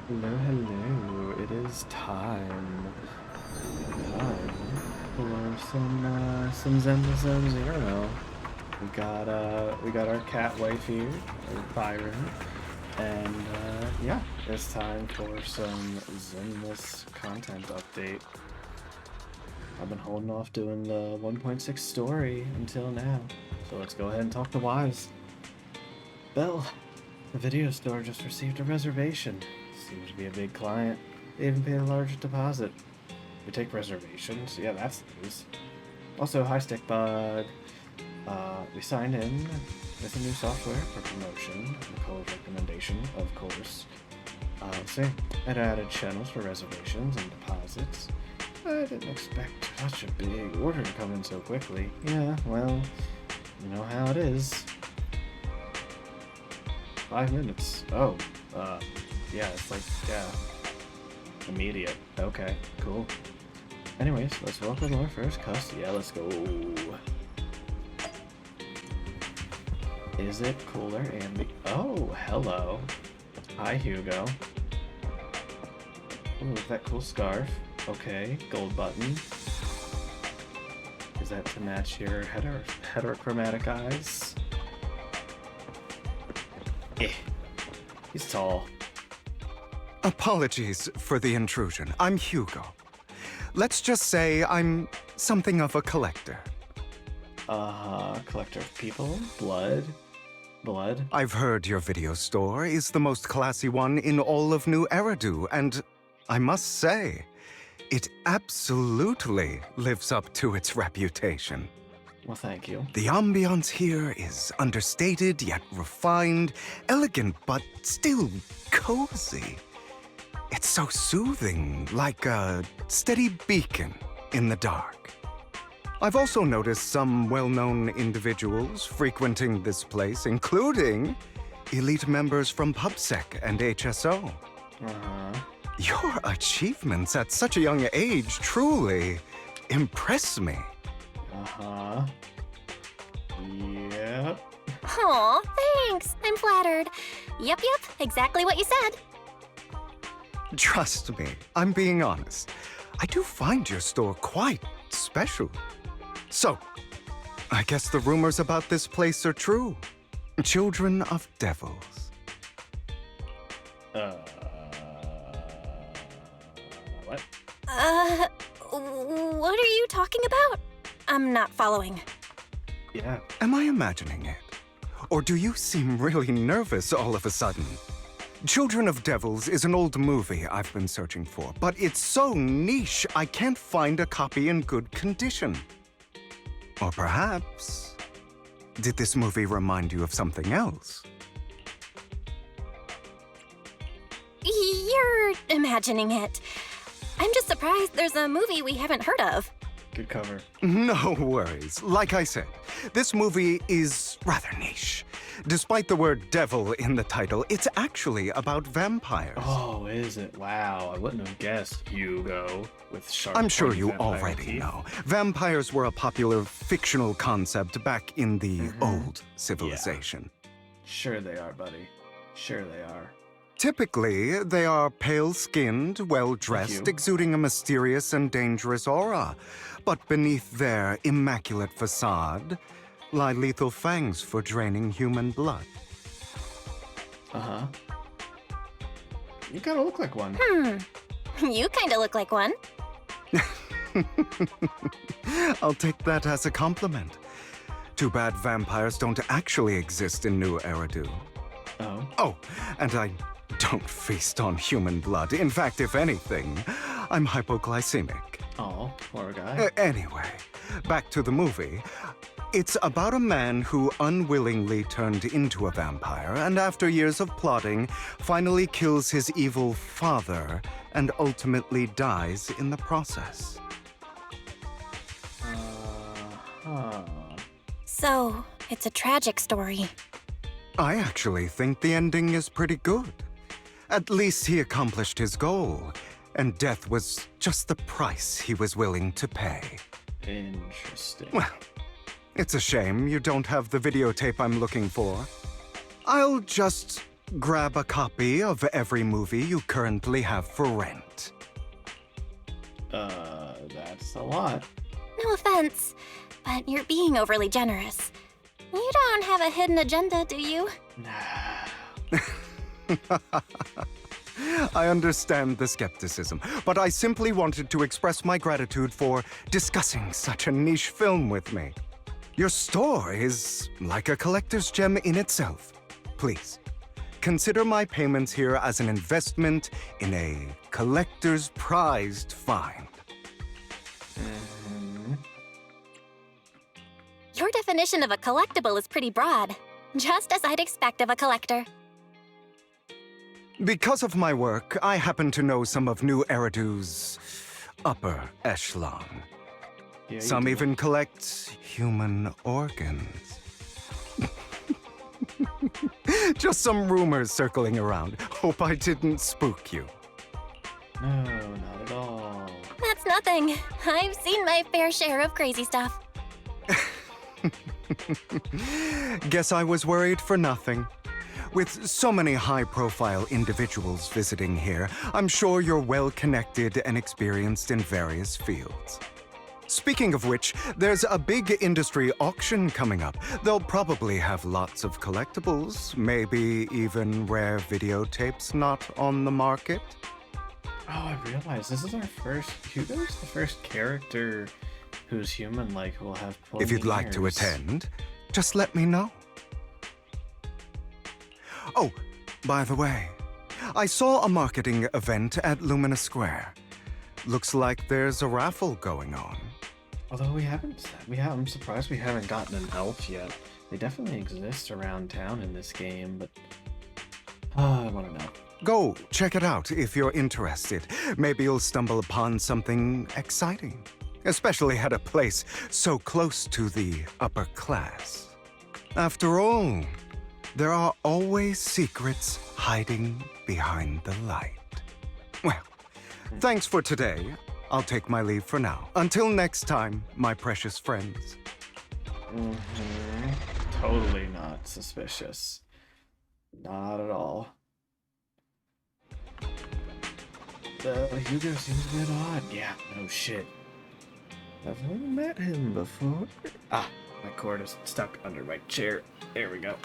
Hello, hello. It is time for some ZZZero. We got our cat wife here, or Byron, and yeah, it's time for some Zenless content update. I've been holding off doing the 1.6 story until now, so let's go ahead and talk to Wise. Bill, the video store just received a reservation. Seems to be a big client. They even paid a large deposit. We take reservations? Yeah, that's news. Also, hi Stickbug. We signed in with a new software for promotion. Nicole's recommendation, of course. Say, it added channels for reservations and deposits. I didn't expect such a big order to come in so quickly. Yeah, well, you know how it is. 5 minutes. Oh, yeah, it's like, yeah, immediate. Okay, cool. Anyways, let's welcome our first customer. Yeah, let's go. Is it cooler and oh, hello. Hi, Hugo. Ooh, that cool scarf. Okay, gold button. Is that to match your heterochromatic eyes? Eh. He's tall. Apologies for the intrusion. I'm Hugo. Let's just say I'm something of a collector. Collector of people? Blood? I've heard your video store is the most classy one in all of New Eridu, and I must say, it absolutely lives up to its reputation. Well, thank you. The ambiance here is understated yet refined, elegant but still cozy. It's so soothing, like a steady beacon in the dark. I've also noticed some well-known individuals frequenting this place, including elite members from PubSec and HSO. Your achievements at such a young age truly impress me. Yep. Aw, thanks. I'm flattered. Yep, exactly what you said. Trust me, I'm being honest. I do find your store quite special. So, I guess the rumors about this place are true. Children of devils. What? What are you talking about? I'm not following. Yeah. Am I imagining it? Or do you seem really nervous all of a sudden? Children of Devils is an old movie I've been searching for, but it's so niche I can't find a copy in good condition. Or perhaps, did this movie remind you of something else? You're imagining it. I'm just surprised there's a movie we haven't heard of. Good cover. No worries. Like I said, this movie is rather niche. Despite the word devil in the title, it's actually about vampires. Oh, is it? Wow, I wouldn't have guessed, Hugo, with sharp I'm sure pointy you vampire already teeth. know. Vampires were a popular fictional concept back in the old civilization. Sure they are, buddy. Sure they are. Typically, they are pale-skinned, Thank well-dressed, you. exuding a mysterious and dangerous aura. But beneath their immaculate facade lie lethal fangs for draining human blood. You kinda look like one. You kinda look like one. I'll take that as a compliment. Too bad vampires don't actually exist in New Eridu. Oh. Oh, and I don't feast on human blood. In fact, if anything, I'm hypoglycemic. Oh, poor guy. Anyway, back to the movie. It's about a man who unwillingly turned into a vampire and after years of plotting, finally kills his evil father and ultimately dies in the process. So, it's a tragic story. I actually think the ending is pretty good. At least he accomplished his goal, and death was just the price he was willing to pay. Interesting. Well, it's a shame you don't have the videotape I'm looking for. I'll just grab a copy of every movie you currently have for rent. That's a lot. No offense, but you're being overly generous. You don't have a hidden agenda, do you? Nah. I understand the skepticism, but I simply wanted to express my gratitude for discussing such a niche film with me. Your store is like a collector's gem in itself. Please, consider my payments here as an investment in a collector's prized find. Your definition of a collectible is pretty broad, just as I'd expect of a collector. Because of my work, I happen to know some of New Eridu's upper echelon. Yeah, Some do. even collect human organs. Just some rumors circling around. Hope I didn't spook you. No, not at all. That's nothing. I've seen my fair share of crazy stuff. Guess I was worried for nothing. With so many high-profile individuals visiting here, I'm sure you're well-connected and experienced in various fields. Speaking of which, there's a big industry auction coming up. They'll probably have lots of collectibles, maybe even rare videotapes not on the market. Oh, I realized this is our first. Hugo's the first character who's human-like who will have pointy If you'd like to ears. attend, just let me know. Oh, by the way, I saw a marketing event at Lumina Square. Looks like there's a raffle going on. Although I'm surprised we haven't gotten an elf yet. They definitely exist around town in this game, but I want to know. Go check it out if you're interested. Maybe you'll stumble upon something exciting, especially at a place so close to the upper class. After all, there are always secrets hiding behind the light. Well, thanks for today. I'll take my leave for now. Until next time, my precious friends. Totally not suspicious. Not at all. Hugo seems a bit odd. Yeah, no shit. Have we met him before? Ah, my cord is stuck under my chair. There we go.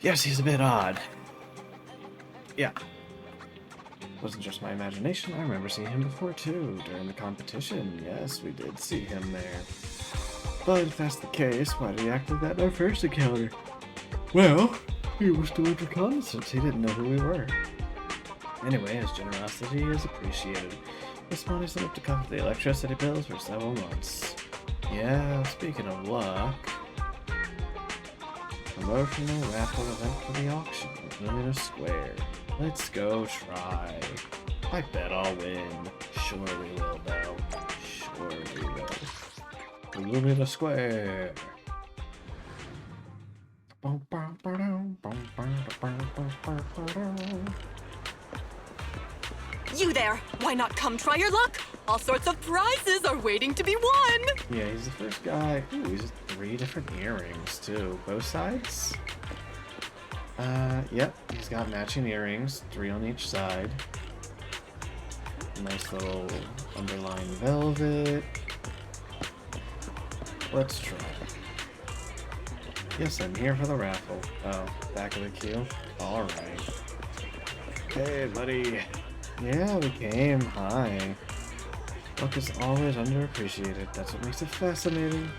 Yes, he's a bit odd. Yeah. Wasn't just my imagination. I remember seeing him before too, during the competition. Yes, we did see him there. But if that's the case, why did he act like that in our first encounter? Well, he was doing reconnaissance. He didn't know who we were. Anyway, his generosity is appreciated. This money's enough to cover the electricity bills for several months. Yeah, speaking of luck... Promotional raffle event for the auction at Lumina Square. Let's go try. I bet I'll win. Sure we will, though. Sure we will. Lumina Square. You there! Why not come try your luck? All sorts of prizes are waiting to be won! Yeah, he's the first guy. Ooh, he's 3 different earrings, too. Both sides? Yep. He's got matching earrings, 3 on each side. Nice little underlying velvet. Let's try. Yes, I'm here for the raffle. Oh, back of the queue? Alright. Hey, buddy. Yeah, we came. Hi. Luck is always underappreciated. That's what makes it fascinating.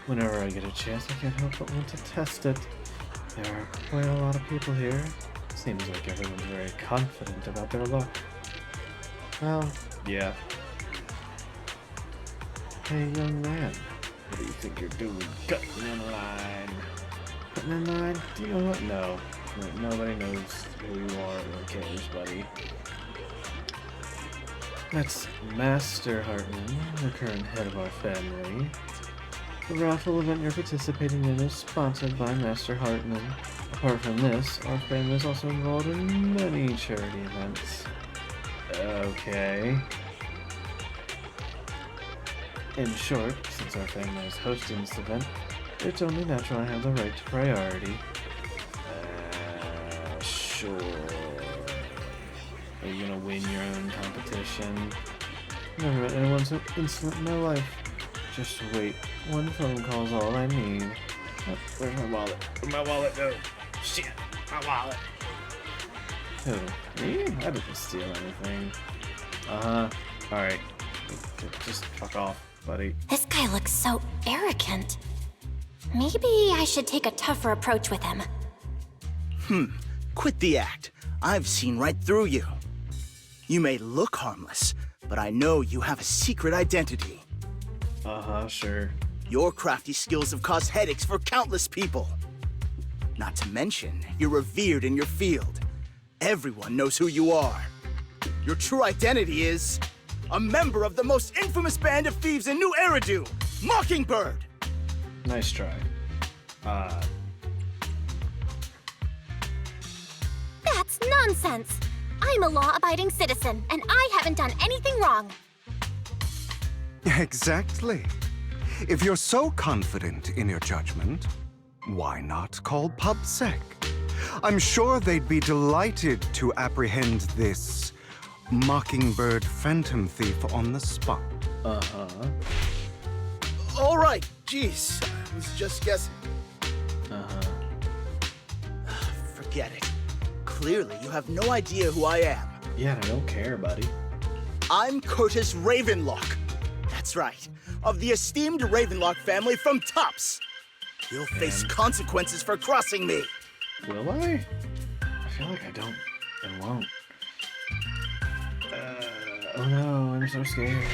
Whenever I get a chance, I can't help but want to test it. There are quite a lot of people here. Seems like everyone's very confident about their luck. Well, yeah. Hey, young man. What do you think you're doing? Cutting in line. Cutting in line? Do you know what? No. Nobody knows who you are or cares, buddy. That's Master Hartman, the current head of our family. The raffle event you're participating in is sponsored by Master Hartman. Apart from this, our family is also involved in many charity events. Okay. In short, since our family is hosting this event, it's only natural I have the right to priority. Sure. Are you gonna win your own competition? Never met anyone so insolent in my life. Just wait. One phone call's all I need. Oh, where's my wallet? Where'd my wallet go? Shit, my wallet. Who? Me? I didn't steal anything. Alright. Just fuck off, buddy. This guy looks so arrogant. Maybe I should take a tougher approach with him. Quit the act. I've seen right through you. You may look harmless, but I know you have a secret identity. Sure. Your crafty skills have caused headaches for countless people. Not to mention, you're revered in your field. Everyone knows who you are. Your true identity is a member of the most infamous band of thieves in New Eridu, Mockingbird. Nice try. That's nonsense! I'm a law-abiding citizen, and I haven't done anything wrong. Exactly. If you're so confident in your judgment, why not call PubSec? I'm sure they'd be delighted to apprehend this Mockingbird phantom thief on the spot. All right, jeez, I was just guessing. Forget it. Clearly, you have no idea who I am. Yeah, I don't care, buddy. I'm Curtis Ravenlock. That's right, of the esteemed Ravenlock family from Tops. You'll face consequences for crossing me. Will I? I feel like I don't and won't. Oh no, I'm so scared.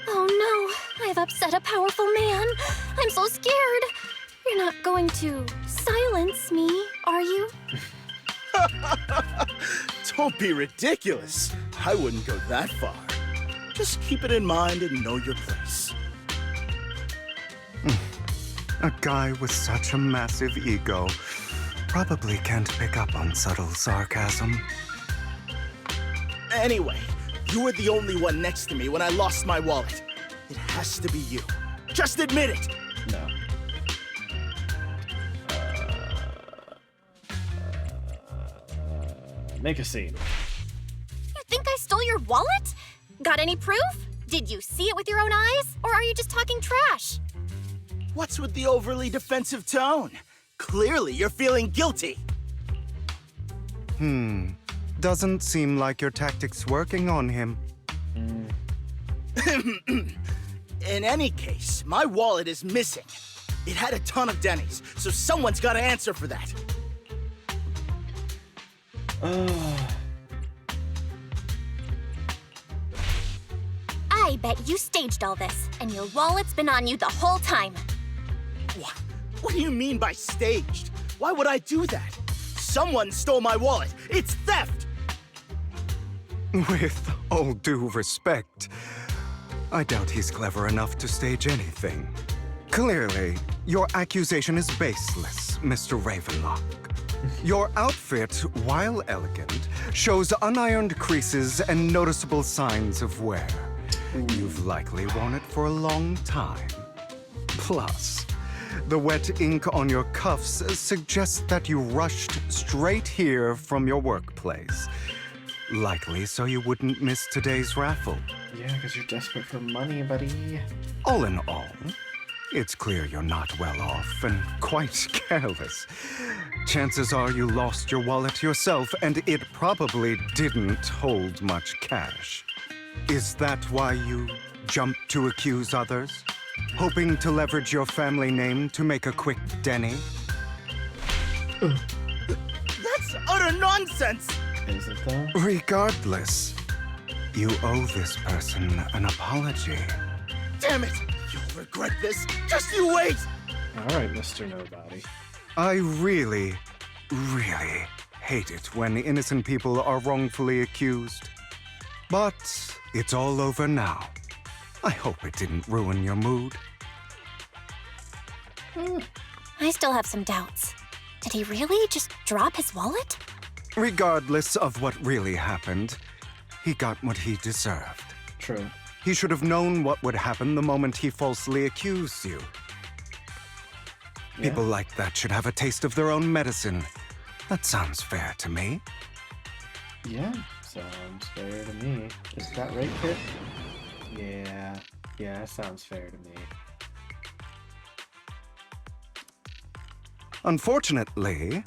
Oh no, I've upset a powerful man. I'm so scared. You're not going to silence me, are you? Don't be ridiculous. I wouldn't go that far. Just keep it in mind and know your place. A guy with such a massive ego probably can't pick up on subtle sarcasm. Anyway, you were the only one next to me when I lost my wallet. It has to be you. Just admit it. No. Make a scene. You think I stole your wallet? Got any proof? Did you see it with your own eyes? Or are you just talking trash? What's with the overly defensive tone? Clearly, you're feeling guilty. Doesn't seem like your tactic's working on him. In any case, my wallet is missing. It had a ton of Denny's, so someone's got to answer for that. I bet you staged all this, and your wallet's been on you the whole time. What do you mean by staged? Why would I do that? Someone stole my wallet. It's theft! With all due respect, I doubt he's clever enough to stage anything. Clearly, your accusation is baseless, Mr. Ravenlock. Your outfit, while elegant, shows unironed creases and noticeable signs of wear. You've likely worn it for a long time. Plus, the wet ink on your cuffs suggests that you rushed straight here from your workplace. Likely so you wouldn't miss today's raffle. Yeah, because you're desperate for money, buddy. All in all, it's clear you're not well off and quite careless. Chances are you lost your wallet yourself, and it probably didn't hold much cash. Is that why you jumped to accuse others? Hoping to leverage your family name to make a quick Denny? That's utter nonsense! Is it though? Regardless, you owe this person an apology. Damn it! You'll regret this. Just you wait! Alright, Mr. Nobody. I really, really hate it when innocent people are wrongfully accused. But it's all over now. I hope it didn't ruin your mood. I still have some doubts. Did he really just drop his wallet? Regardless of what really happened, he got what he deserved. True. He should have known what would happen the moment he falsely accused you. Yeah. People like that should have a taste of their own medicine. That sounds fair to me. Yeah, sounds fair to me. Is that right, Kit? Yeah, that sounds fair to me. Unfortunately,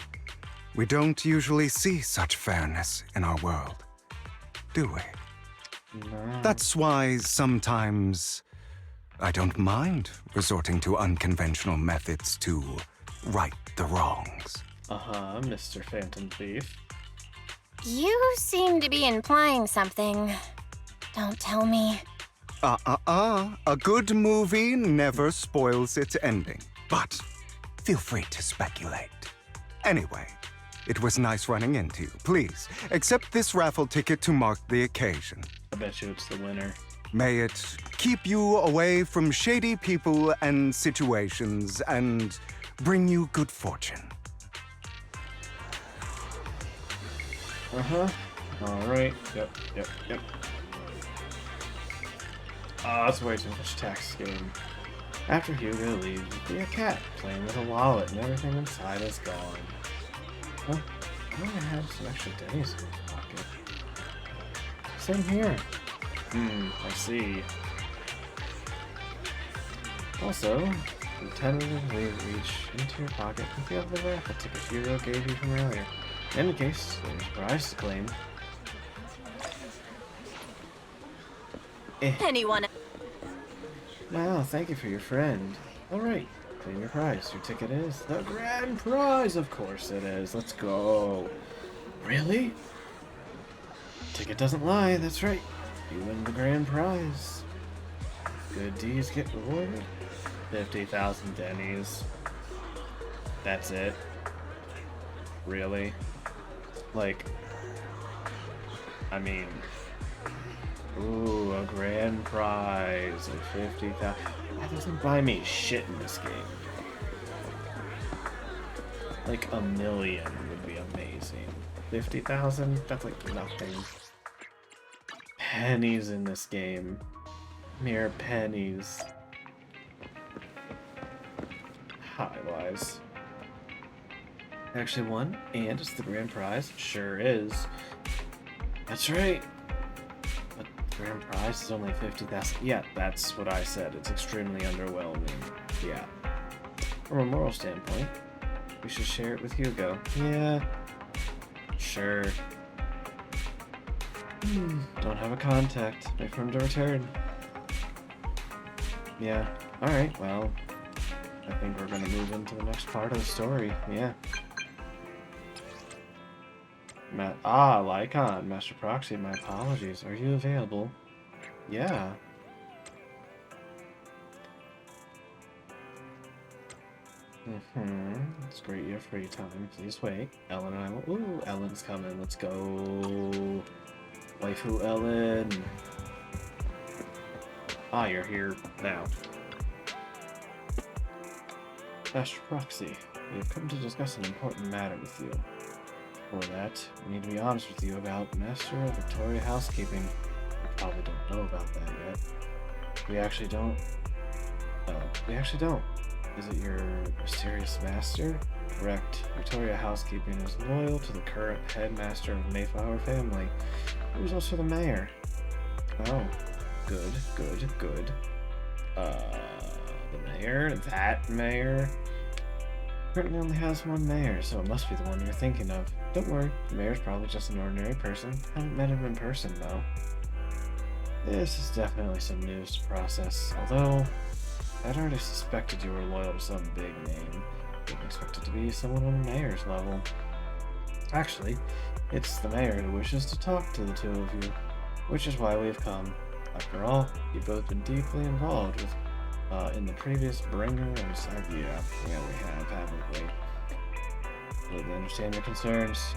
we don't usually see such fairness in our world, do we? No. That's why sometimes I don't mind resorting to unconventional methods to right the wrongs. Uh-huh, Mr. Phantom Thief. You seem to be implying something. Don't tell me. A good movie never spoils its ending. But feel free to speculate. Anyway, it was nice running into you. Please, accept this raffle ticket to mark the occasion. I bet you it's the winner. May it keep you away from shady people and situations and bring you good fortune. Uh-huh. Alright. Yep. Oh, that's way too much text game. After Hugo leaves, you see a cat playing with a wallet and everything inside is gone. Huh? I might have some extra Denny's in my pocket. Same here. I see. Also, you tentatively reach into your pocket and feel the raffle ticket Hugo gave you from earlier. In any case, there's a prize to claim. Anyone? Wow, thank you for your friend. Alright, claim your prize. Your ticket is the grand prize! Of course it is. Let's go. Really? Ticket doesn't lie, that's right. You win the grand prize. Good deeds get rewarded. 50,000 Denny's. That's it. Really? Like, I mean, ooh, a grand prize of 50,000. That doesn't buy me shit in this game. Like a million would be amazing. 50,000? That's like nothing. Pennies in this game. Mere pennies. High-wise. Actually won, and it's the grand prize. Sure is. That's right. But the grand prize is only 50,000. Yeah, that's what I said. It's extremely underwhelming. Yeah. From a moral standpoint, we should share it with Hugo. Yeah. Sure. Don't have a contact. Wait for him to return. Yeah. Alright, well, I think we're gonna move into the next part of the story. Yeah. Lycon, Master Proxy, my apologies. Are you available? Yeah. It's great you have free time. Please wait. Ellen and I will... Ooh, Ellen's coming. Let's go. Waifu Ellen. You're here now. Master Proxy, we have come to discuss an important matter with you. For that, we need to be honest with you about Master of Victoria Housekeeping. You probably don't know about that yet. We actually don't. Is it your mysterious master? Correct. Victoria Housekeeping is loyal to the current headmaster of the Mayflower family, who is also the mayor. Oh, good. The mayor? That mayor? Currently only has one mayor, so it must be the one you're thinking of. Don't worry, the mayor's probably just an ordinary person. Haven't met him in person, though. This is definitely some news to process, although I'd already suspected you were loyal to some big name. Didn't expect it to be someone on the mayor's level. Actually, it's the mayor who wishes to talk to the two of you, which is why we've come. After all, you've both been deeply involved with in the previous bringer and side. Yeah, we have, haven't we? Completely understand your concerns.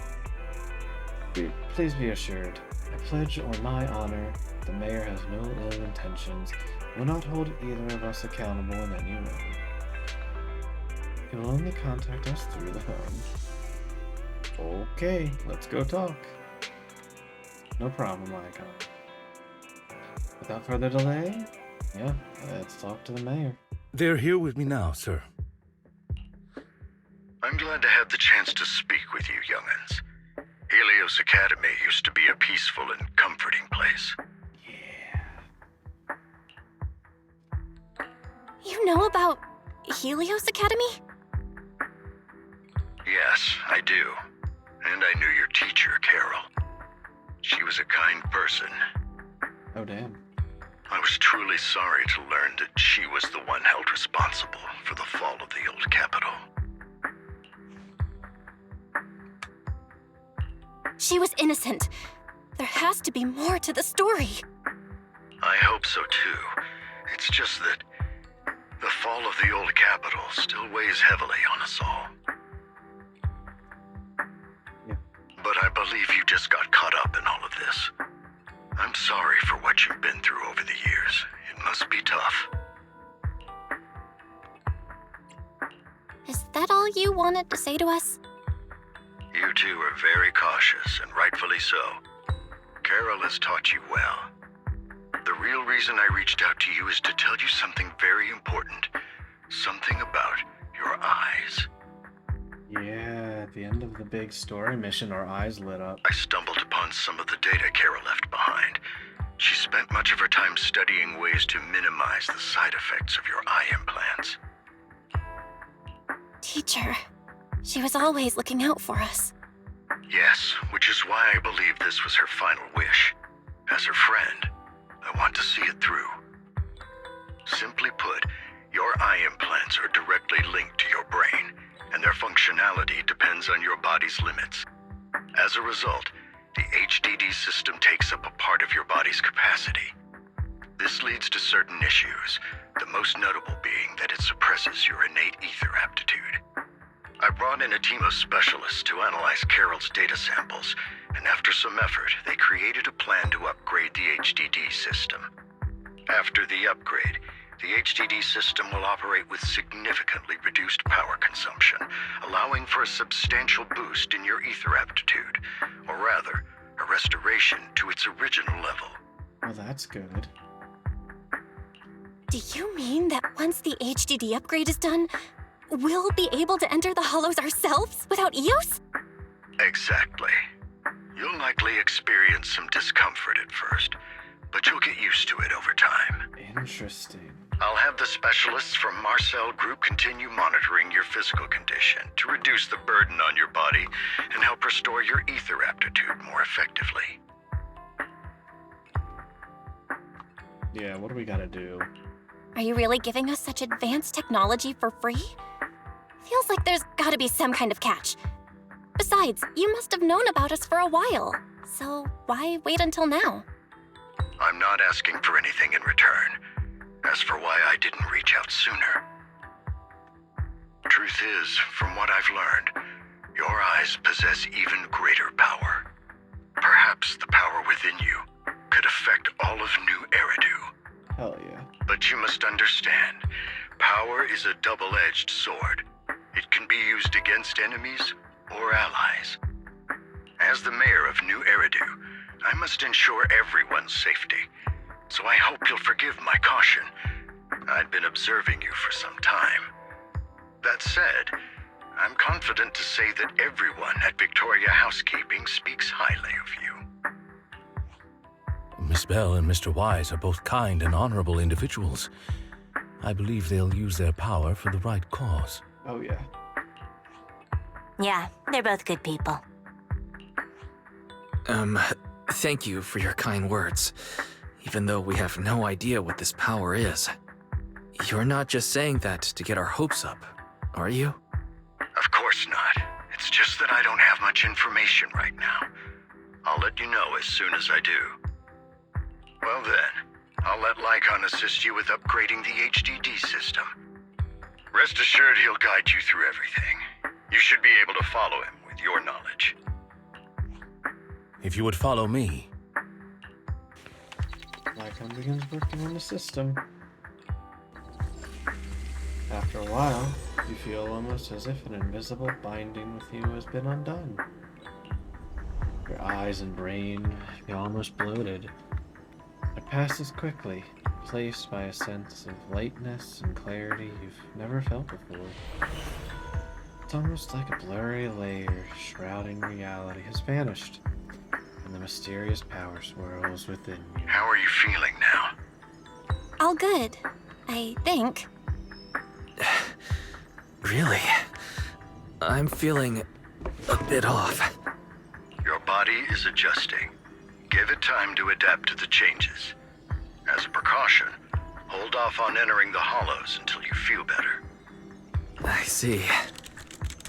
Please be assured, I pledge on my honor, the mayor has no ill intentions, will not hold either of us accountable in any way. He will only contact us through the phone. Okay, let's go talk. No problem, Lycon. Without further delay, yeah, let's talk to the mayor. They're here with me now, sir. I'm I'm glad to have the chance to speak with you, young'uns. Helios Academy used to be a peaceful and comforting place. Yeah. You know about Helios Academy? Yes, I do. And I knew your teacher, Carol. She was a kind person. Oh, damn. I was truly sorry to learn that she was the one held responsible for the fall of the old capital. She was innocent. There has to be more to the story. I hope so too. It's just that the fall of the old capital still weighs heavily on us all. Yeah. But I believe you just got caught up in all of this. I'm sorry for what you've been through over the years. It must be tough. Is that all you wanted to say to us? You two are very cautious, and rightfully so. Carol has taught you well. The real reason I reached out to you is to tell you something very important. Something about your eyes. Yeah, at the end of the big story mission, our eyes lit up. I stumbled upon some of the data Carol left behind. She spent much of her time studying ways to minimize the side effects of your eye implants. Teacher, she was always looking out for us. Yes, which is why I believe this was her final wish. As her friend, I want to see it through. Simply put, your eye implants are directly linked to your brain, and their functionality depends on your body's limits. As a result, the HDD system takes up a part of your body's capacity. This leads to certain issues, the most notable being that it suppresses your innate ether aptitude. I brought in a team of specialists to analyze Carol's data samples, and after some effort, they created a plan to upgrade the HDD system. After the upgrade, the HDD system will operate with significantly reduced power consumption, allowing for a substantial boost in your ether aptitude, or rather, a restoration to its original level. Well, that's good. Do you mean that once the HDD upgrade is done, we'll be able to enter the hollows ourselves without Eos? Exactly. You'll likely experience some discomfort at first, but you'll get used to it over time. Interesting. I'll have the specialists from Marcel Group continue monitoring your physical condition to reduce the burden on your body and help restore your ether aptitude more effectively. Yeah, what do we gotta do? Are you really giving us such advanced technology for free? Feels like there's gotta be some kind of catch. Besides, you must have known about us for a while, so why wait until now? I'm not asking for anything in return. As for why I didn't reach out sooner. Truth is, from what I've learned, your eyes possess even greater power. Perhaps the power within you could affect all of New Eridu. Hell yeah. But you must understand, power is a double-edged sword. It can be used against enemies or allies. As the mayor of New Eridu, I must ensure everyone's safety. So I hope you'll forgive my caution. I'd been observing you for some time. That said, I'm confident to say that everyone at Victoria Housekeeping speaks highly of you. Miss Bell and Mr. Wise are both kind and honorable individuals. I believe they'll use their power for the right cause. Oh yeah. Yeah, they're both good people. Thank you for your kind words. Even though we have no idea what this power is. You're not just saying that to get our hopes up, are you? Of course not. It's just that I don't have much information right now. I'll let you know as soon as I do. Well then, I'll let Lycon assist you with upgrading the HDD system. Rest assured he'll guide you through everything. You should be able to follow him with your knowledge. If you would follow me. Lycon begins working on the system. After a while, you feel almost as if an invisible binding with you has been undone. Your eyes and brain feel almost bloated. It passes quickly, replaced by a sense of lightness and clarity you've never felt before. It's almost like a blurry layer shrouding reality has vanished, and the mysterious power swirls within you. How are you feeling now? All good, I think. Really? I'm feeling a bit off. Your body is adjusting. Give it time to adapt to the changes. As a precaution, hold off on entering the hollows until you feel better. I see.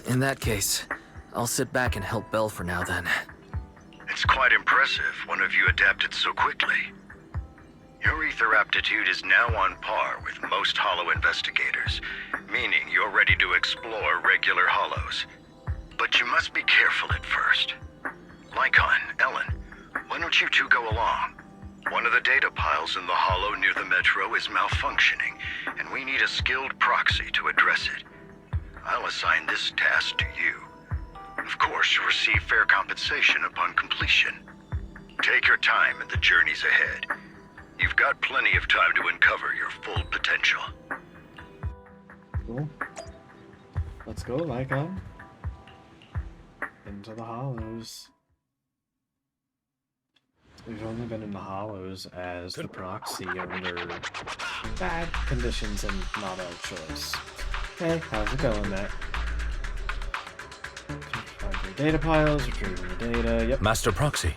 In that case, I'll sit back and help Belle for now then. It's quite impressive one of you adapted so quickly. Your ether aptitude is now on par with most hollow investigators, meaning you're ready to explore regular hollows. But you must be careful at first. Lycon, Ellen, why don't you two go along? One of the data piles in the hollow near the metro is malfunctioning, and we need a skilled proxy to address it. I'll assign this task to you. Of course, you'll receive fair compensation upon completion. Take your time in the journeys ahead. You've got plenty of time to uncover your full potential. Cool. Let's go, Lycon. Into the hollows. We've only been in the hollows as the proxy under bad conditions and not our choice. Hey, how's it going, Matt? Find your data piles, retrieving the data, yep. Master Proxy,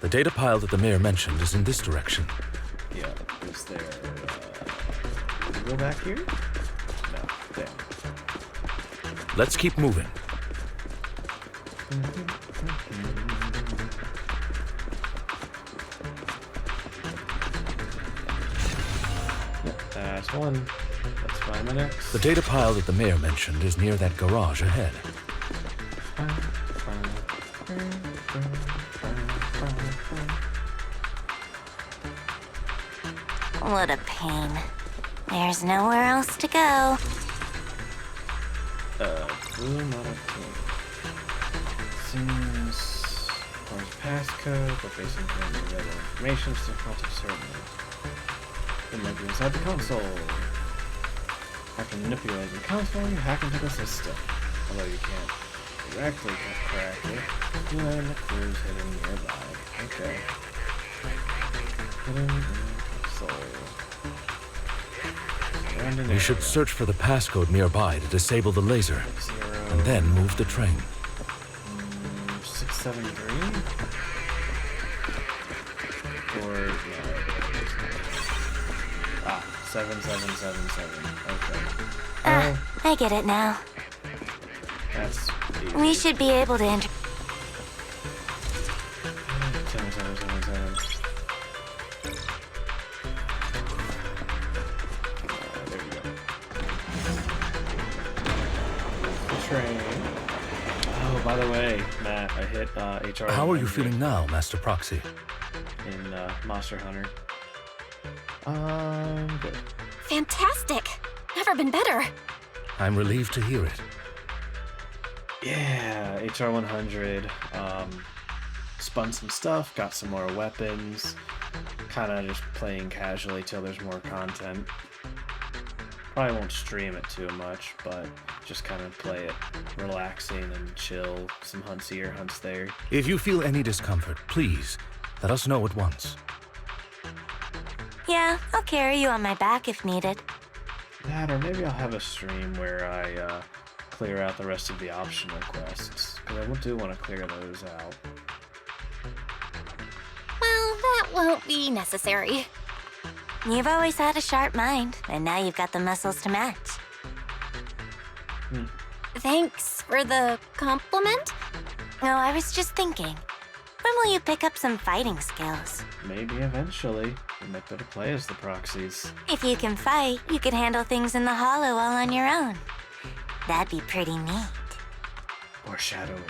the data pile that the mayor mentioned is in this direction. Yeah, is there, can we go back here? No, damn. Let's keep moving. Yep, that's one. Let's find the next. The data pile that the mayor mentioned is near that garage ahead. What a pain. There's nowhere else to go. Blue model team. Seems requires passcode, but based on the available information, it's difficult to discern. It might be inside the console. After manipulating the console, you hack into the system. Although you can't directly crack it, you learn the clues hidden nearby. Okay. Hidden in the console. We should search for the passcode nearby to disable the laser, and then move the train. 673? Or, no. 7777. Okay. I get it now. That's easy. We should be able to enter. 7777. There we go. Train. Oh, by the way, Matt, I hit HR. How are you feeling now, Master Proxy? In Monster Hunter. Good. Fantastic! Never been better. I'm relieved to hear it. Yeah, HR 100. Spun some stuff, got some more weapons. Kind of just playing casually till there's more content. Probably won't stream it too much, but just kind of play it relaxing and chill. Some hunts here, hunts there. If you feel any discomfort, please let us know at once. Yeah, I'll carry you on my back if needed. That, or maybe I'll have a stream where I clear out the rest of the optional quests, because I do want to clear those out. Well, that won't be necessary. You've always had a sharp mind, and now you've got the muscles to match. Thanks for the compliment. Oh, I was just thinking. When will you pick up some fighting skills? Maybe eventually. We might better play as the proxies. If you can fight, you could handle things in the hollow all on your own. That'd be pretty neat. Foreshadowing.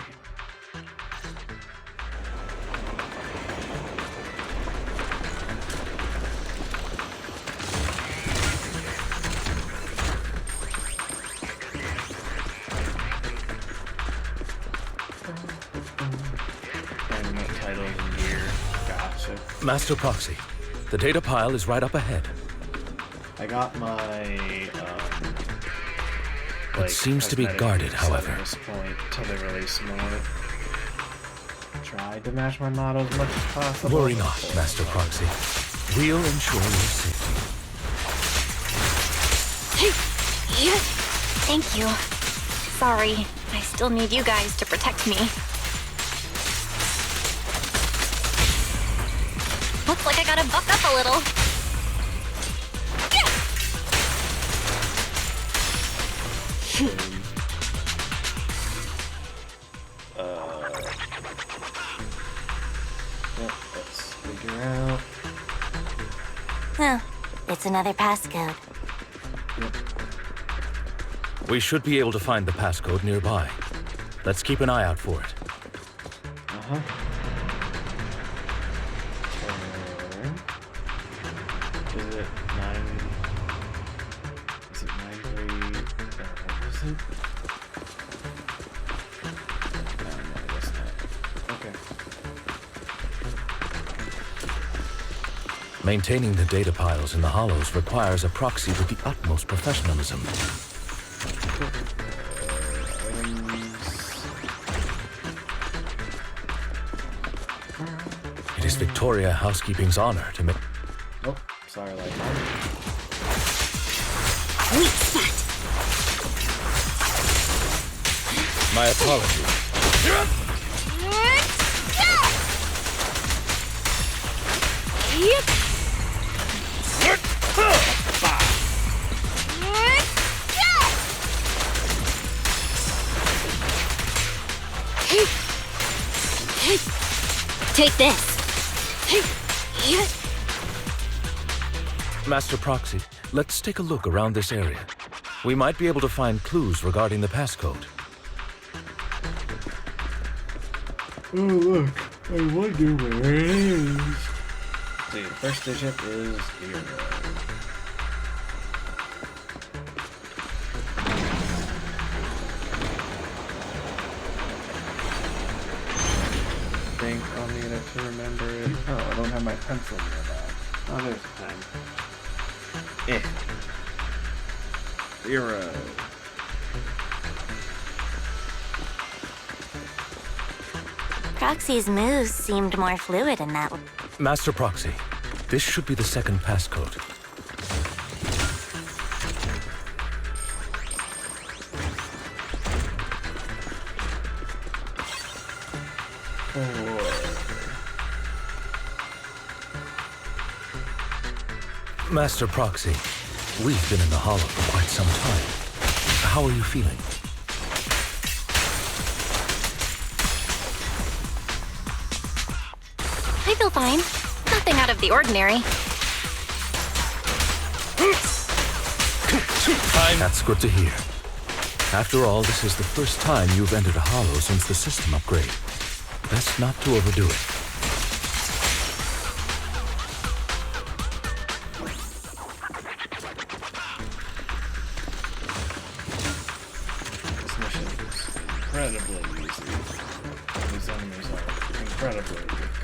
Titles in here. Gotcha. Master Proxy, the data pile is right up ahead. I got my like, seems to be cosmetic guarded, use however. At this point, till they release more. Tried to match my motto as much as possible. Worry not, Master Proxy. We'll ensure your safety. Thank you. Sorry, I still need you guys to protect me. Looks like I gotta buck up a little. Let's figure out. Oh, it's another passcode. We should be able to find the passcode nearby. Let's keep an eye out for it. Uh-huh. Is it 9? Is it 9-3? What was it? No, I guess not. Okay. Maintaining the data piles in the hollows requires a proxy with the utmost professionalism. It is Victoria Housekeeping's honor to make... Oh, sorry, like Weak spot. My apologies. Take this. Master Proxy, let's take a look around this area. We might be able to find clues regarding the passcode. oh, look. I wonder where it is. See, the first digit is 0. I think I'll need it to remember it. Oh, I don't have my pencil nearby. Oh, there's the pen. 0. Proxy's moves seemed more fluid in that. Master Proxy, this should be the second passcode. Master Proxy, we've been in the Hollow for quite some time. How are you feeling? I feel fine. Nothing out of the ordinary. That's good to hear. After all, this is the first time you've entered a Hollow since the system upgrade. Best not to overdo it. This mission is incredibly easy. These enemies are incredibly weak.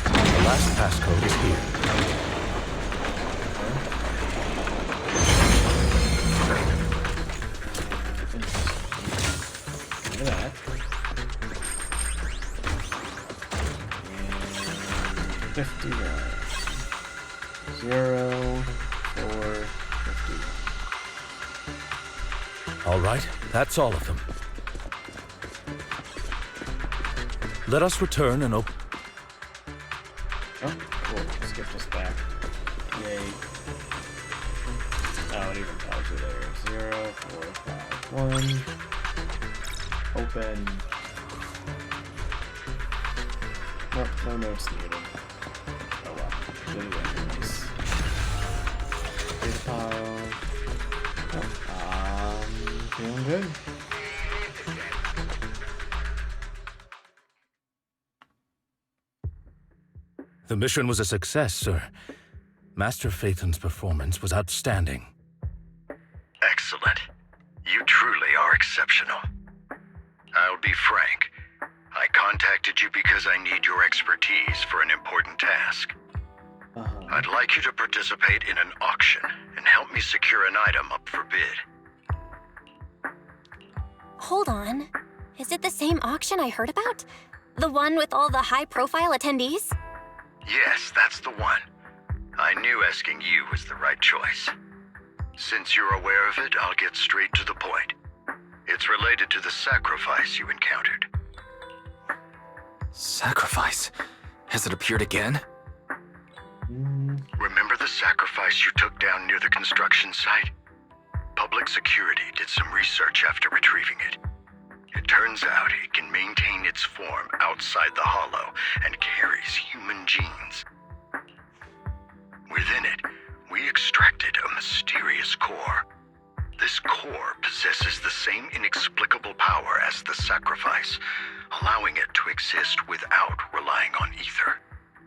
The last passcode is here. Look at that. And 51. 0, 4, 51. All right, that's all of them. Let us return and open... Oh, cool. Skip this back. Yay. Oh, it even tells you there. 0, 4, 5, 1. Open. Nope, no notes needed. Oh well. Good anyways. Data pile. Oh, feeling good. The mission was a success, sir. Master Phaethon's performance was outstanding. Excellent. You truly are exceptional. I'll be frank. I contacted you because I need your expertise for an important task. I'd like you to participate in an auction and help me me secure an item up for bid. Hold on. Is it the same auction I heard about? The one with all the high-profile attendees? Yes, that's the one. I knew asking you was the right choice. Since you're aware of it, I'll get straight to the point. It's related to the sacrifice you encountered. Sacrifice? Has it appeared again? Remember the sacrifice you took down near the construction site? Public security did some research after retrieving it. It turns out it can maintain its form outside the hollow and carries human genes. Within it, we extracted a mysterious core. This core possesses the same inexplicable power as the sacrifice, allowing it to exist without relying on ether.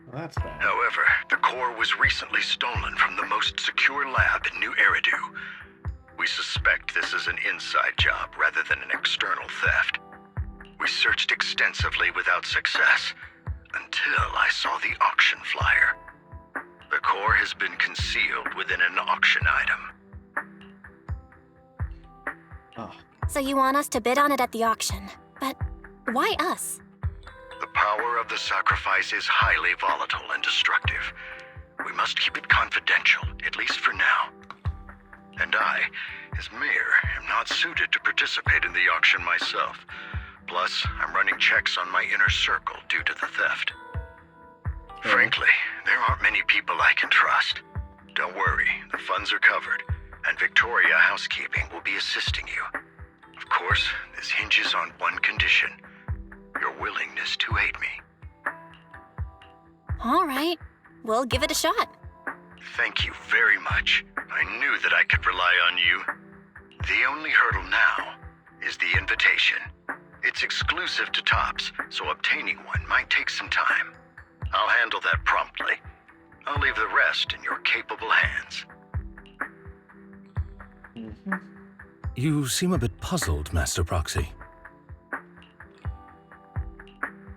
Well, that's bad. However, the core was recently stolen from the most secure lab in New Eridu. We suspect this is an inside job rather than an external theft. We searched extensively without success, until I saw the auction flyer. The core has been concealed within an auction item. Oh, So you want us to bid on it at the auction. But why us? The power of the sacrifice is highly volatile and destructive. We must keep it confidential, at least for now. And I, as mayor, am not suited to participate in the auction myself. Plus, I'm running checks on my inner circle due to the theft. Frankly, there aren't many people I can trust. Don't worry, the funds are covered, and Victoria Housekeeping will be assisting you. Of course, this hinges on one condition: your willingness to aid me. All right. We'll give it a shot. Thank you very much. I knew that I could rely on you. The only hurdle now is the invitation. It's exclusive to Tops, so obtaining one might take some time. I'll handle that promptly. I'll leave the rest in your capable hands. You seem a bit puzzled, Master Proxy.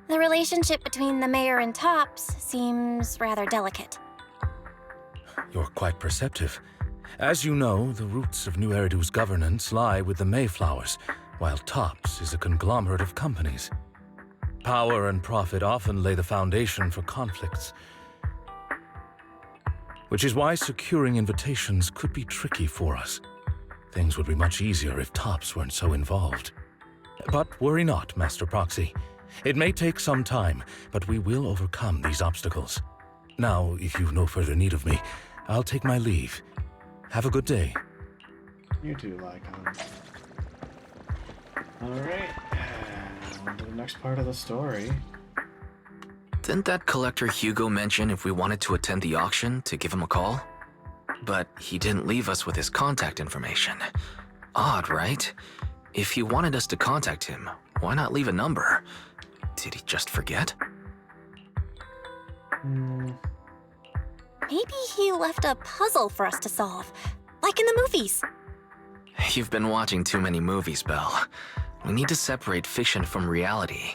The relationship between the mayor and Tops seems rather delicate. You're quite perceptive. As you know, the roots of New Eridu's governance lie with the Mayflowers, while Tops is a conglomerate of companies. Power and profit often lay the foundation for conflicts, which is why securing invitations could be tricky for us. Things would be much easier if Tops weren't so involved. But worry not, Master Proxy. It may take some time, but we will overcome these obstacles. Now, if you've no further need of me, I'll take my leave. Have a good day. you do like them. Alright, on to the next part of the story. Didn't that collector Hugo mention if we wanted to attend the auction to give him a call? But he didn't leave us with his contact information. Odd, right? If he wanted us to contact him, why not leave a number? Did he just forget? Maybe he left a puzzle for us to solve, like in the movies. You've been watching too many movies, Belle. We need to separate fiction from reality.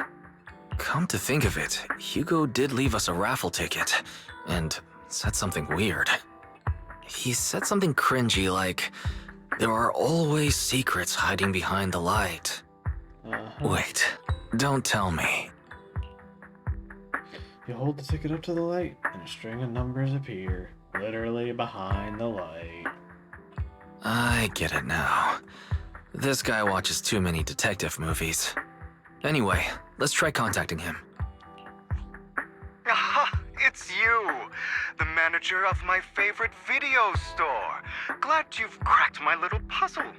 Come to think of it, Hugo did leave us a raffle ticket, and said something weird. He said something cringy like, "There are always secrets hiding behind the light." Wait, don't tell me. You hold the ticket up to the light, and a string of numbers appear, literally behind the light. I get it now. This guy watches too many detective movies. Anyway, let's try contacting him. Aha! It's you! The manager of my favorite video store. Glad you've cracked my little puzzle.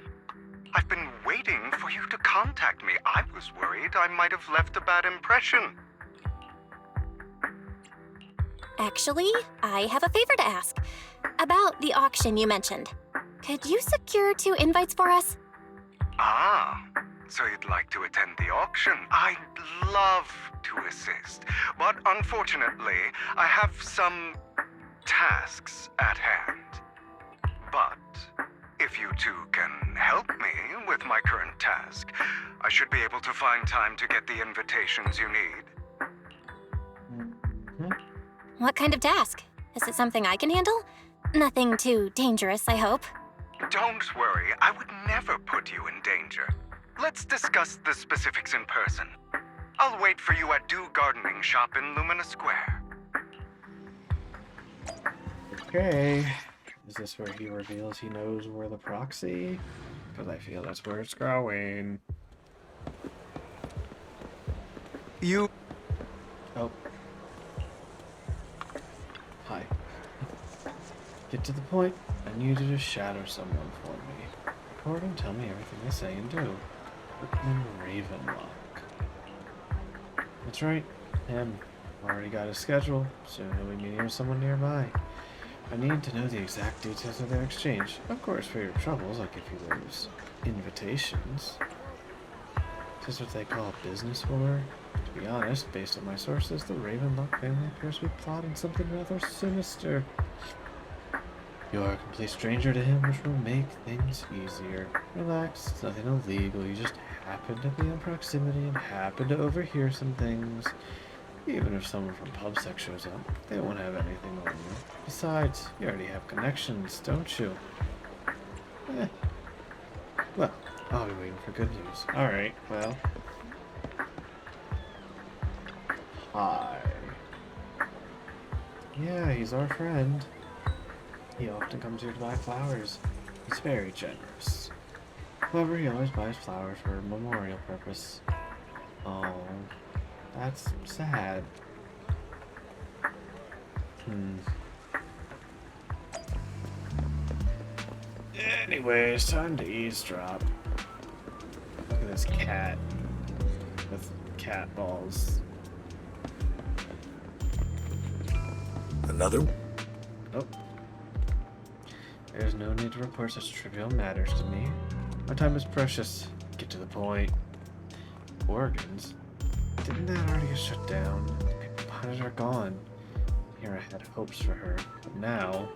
I've been waiting for you to contact me. I was worried I might have left a bad impression. Actually, I have a favor to ask. About the auction you mentioned. Could you secure 2 invites for us? Ah, so you'd like to attend the auction? I'd love to assist, but unfortunately, I have some tasks at hand. But if you two can help me with my current task, I should be able to find time to get the invitations you need. What kind of task? Is it something I can handle? Nothing too dangerous, I hope. Don't worry, I would never put you in danger. Let's discuss the specifics in person. I'll wait for you at Dew Gardening Shop in Lumina Square. Okay. Is this where he reveals he knows we're the proxy? Because I feel that's where it's going. You... Oh. Hi. Get to the point. I need you to shadow someone for me. Record and tell me everything they say and do. Whitman Ravenlock. That's right. Him. Already got his schedule. Soon he'll be meeting with someone nearby. I need to know the exact details of their exchange. Of course, for your troubles, like if you lose invitations. Is this what they call a business war? To be honest, based on my sources, the Ravenlock family appears to be plotting something rather sinister. You're a complete stranger to him, which will make things easier. Relax, it's nothing illegal. You just happen to be in proximity and happen to overhear some things. Even if someone from PubSec shows up, they won't have anything on you. Besides, you already have connections, don't you? Well, I'll be waiting for good news. Alright, well. Hi. Yeah, he's our friend. He often comes here to buy flowers. He's very generous. However, he always buys flowers for a memorial purpose. Oh, that's sad. Anyways, time to eavesdrop. Look at this cat with cat balls. Another? Oh. There's no need to report such trivial matters to me. My time is precious. Get to the point. Organs? Didn't that already get shut down? The people behind it are gone. Here I had hopes for her, but now...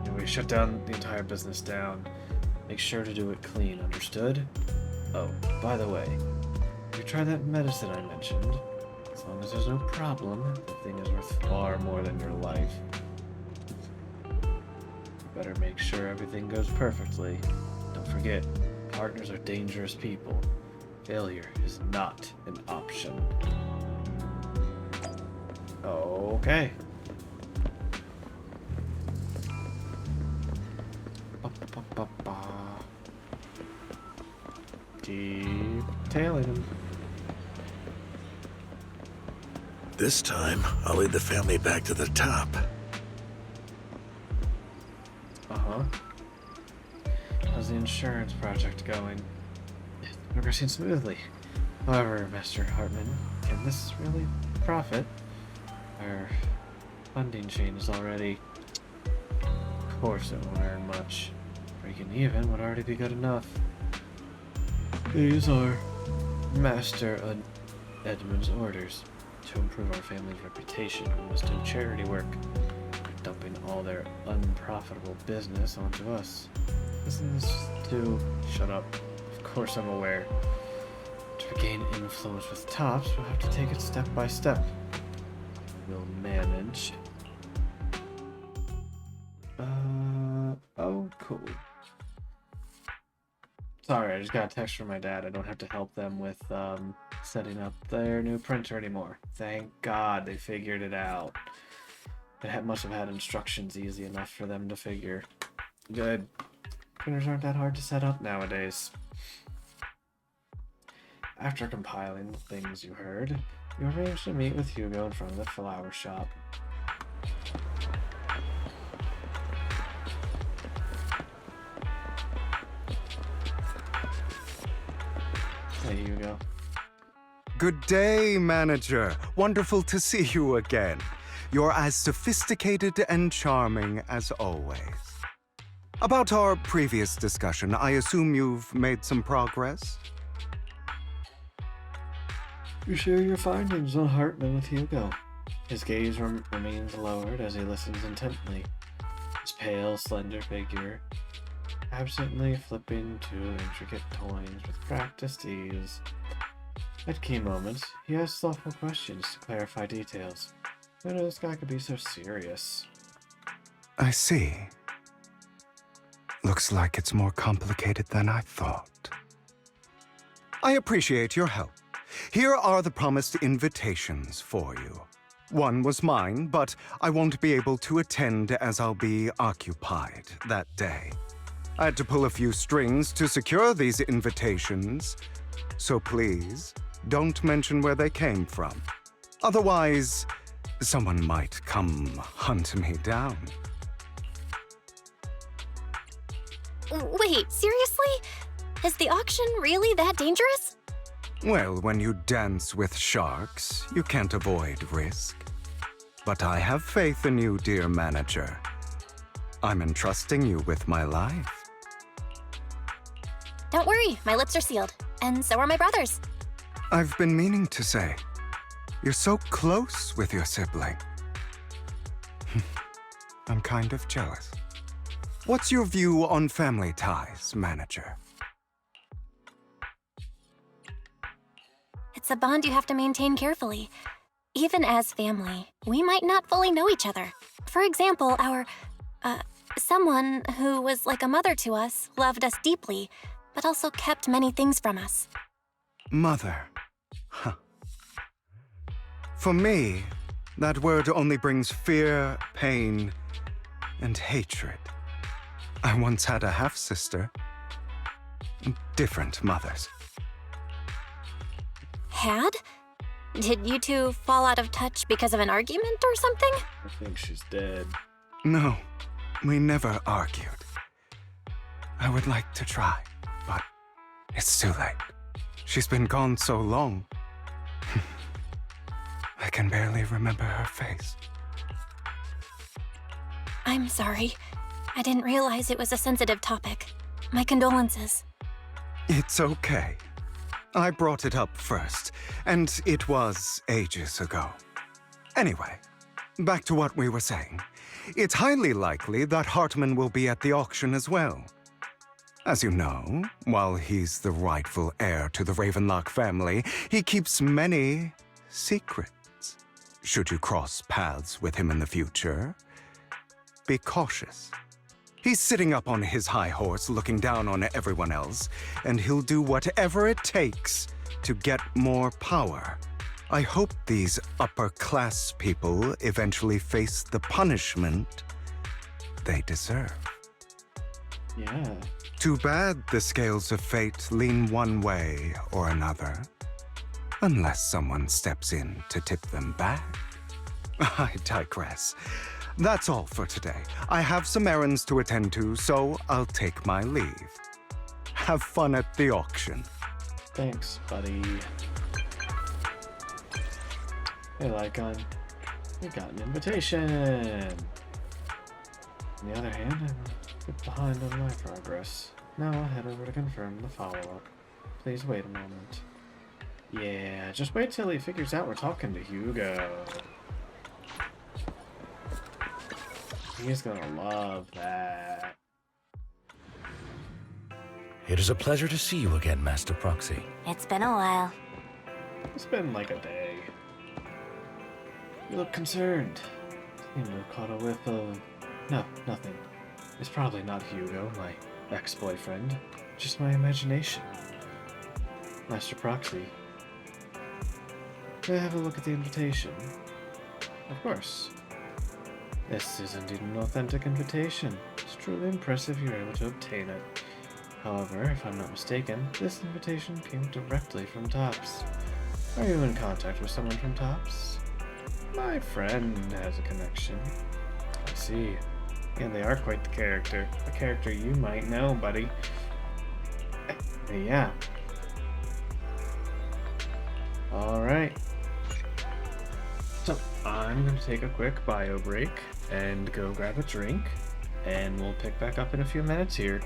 Anyway, shut down the entire business down. Make sure to do it clean, understood? Oh, by the way, have you tried that medicine I mentioned? As long as there's no problem, the thing is worth far more than your life. Better make sure everything goes perfectly. Don't forget, partners are dangerous people. Failure is not an option. Okay. Detailing him. This time, I'll lead the family back to the top. How's the insurance project going? It's progressing smoothly. However, Master Hartman, can this really profit? Our funding chain is already... Of course it won't earn much. Breaking even would already be good enough. These are Master Edmund's orders. To improve our family's reputation, we must do charity work. Dumping all their unprofitable business onto us. Isn't this too... Shut up. Of course I'm aware. To regain influence with tops, we'll have to take it step by step. We'll manage. Oh, cool. Sorry, I just got a text from my dad. I don't have to help them with, setting up their new printer anymore. Thank God they figured it out. It must have had instructions easy enough for them to figure. Good. Printers aren't that hard to set up nowadays. After compiling the things you heard, you arranged to meet with Hugo in front of the flower shop. Hey, Hugo. Good day, manager. Wonderful to see you again. You're as sophisticated and charming as always. About our previous discussion, I assume you've made some progress? You share your findings on Hartman with Hugo. His gaze remains lowered as he listens intently. His pale, slender figure absently flipping two intricate coins with practiced ease. At key moments, he asks thoughtful questions to clarify details. Who knew this guy could be so serious? I see. Looks like it's more complicated than I thought. I appreciate your help. Here are the promised invitations for you. One was mine, but I won't be able to attend as I'll be occupied that day. I had to pull a few strings to secure these invitations, so please don't mention where they came from. Otherwise, someone might come hunt me down. Wait, seriously? Is the auction really that dangerous? Well, when you dance with sharks, you can't avoid risk. But I have faith in you, dear manager. I'm entrusting you with my life. Don't worry, my lips are sealed. And so are my brothers. I've been meaning to say, you're so close with your sibling. I'm kind of jealous. What's your view on family ties, manager? It's a bond you have to maintain carefully. Even as family, we might not fully know each other. For example, someone who was like a mother to us loved us deeply, but also kept many things from us. Mother. Huh. For me, that word only brings fear, pain, and hatred. I once had a half-sister. Different mothers. Had? Did you two fall out of touch because of an argument or something? I think she's dead. No, we never argued. I would like to try, but it's too late. She's been gone so long. I can barely remember her face. I'm sorry. I didn't realize it was a sensitive topic. My condolences. It's okay. I brought it up first, and it was ages ago. Anyway, back to what we were saying. It's highly likely that Hartman will be at the auction as well. As you know, while he's the rightful heir to the Ravenlock family, he keeps many secrets. Should you cross paths with him in the future, be cautious. He's sitting up on his high horse looking down on everyone else, and he'll do whatever it takes to get more power. I hope these upper-class people eventually face the punishment they deserve. Yeah. Too bad the scales of fate lean one way or another, unless someone steps in to tip them back. I digress. That's all for today. I have some errands to attend to, so I'll take my leave. Have fun at the auction. Thanks, buddy. Hey, Lycon. We got an invitation. On the other hand, I'm a bit behind on my progress. Now I'll head over to confirm the follow-up. Please wait a moment. Yeah, just wait till he figures out we're talking to Hugo. He's gonna love that. It is a pleasure to see you again, Master Proxy. It's been a while. It's been like a day. You look concerned. Seem to have caught a whiff of... No, nothing. It's probably not Hugo, my ex-boyfriend. Just my imagination. Master Proxy. May I have a look at the invitation? Of course. This is indeed an authentic invitation. It's truly impressive you're able to obtain it. However, if I'm not mistaken, this invitation came directly from Tops. Are you in contact with someone from Tops? My friend has a connection. I see. And they are quite the character. A character you might know, buddy. Yeah. Alright. So, I'm going to take a quick bio break and go grab a drink, and we'll pick back up in a few minutes here.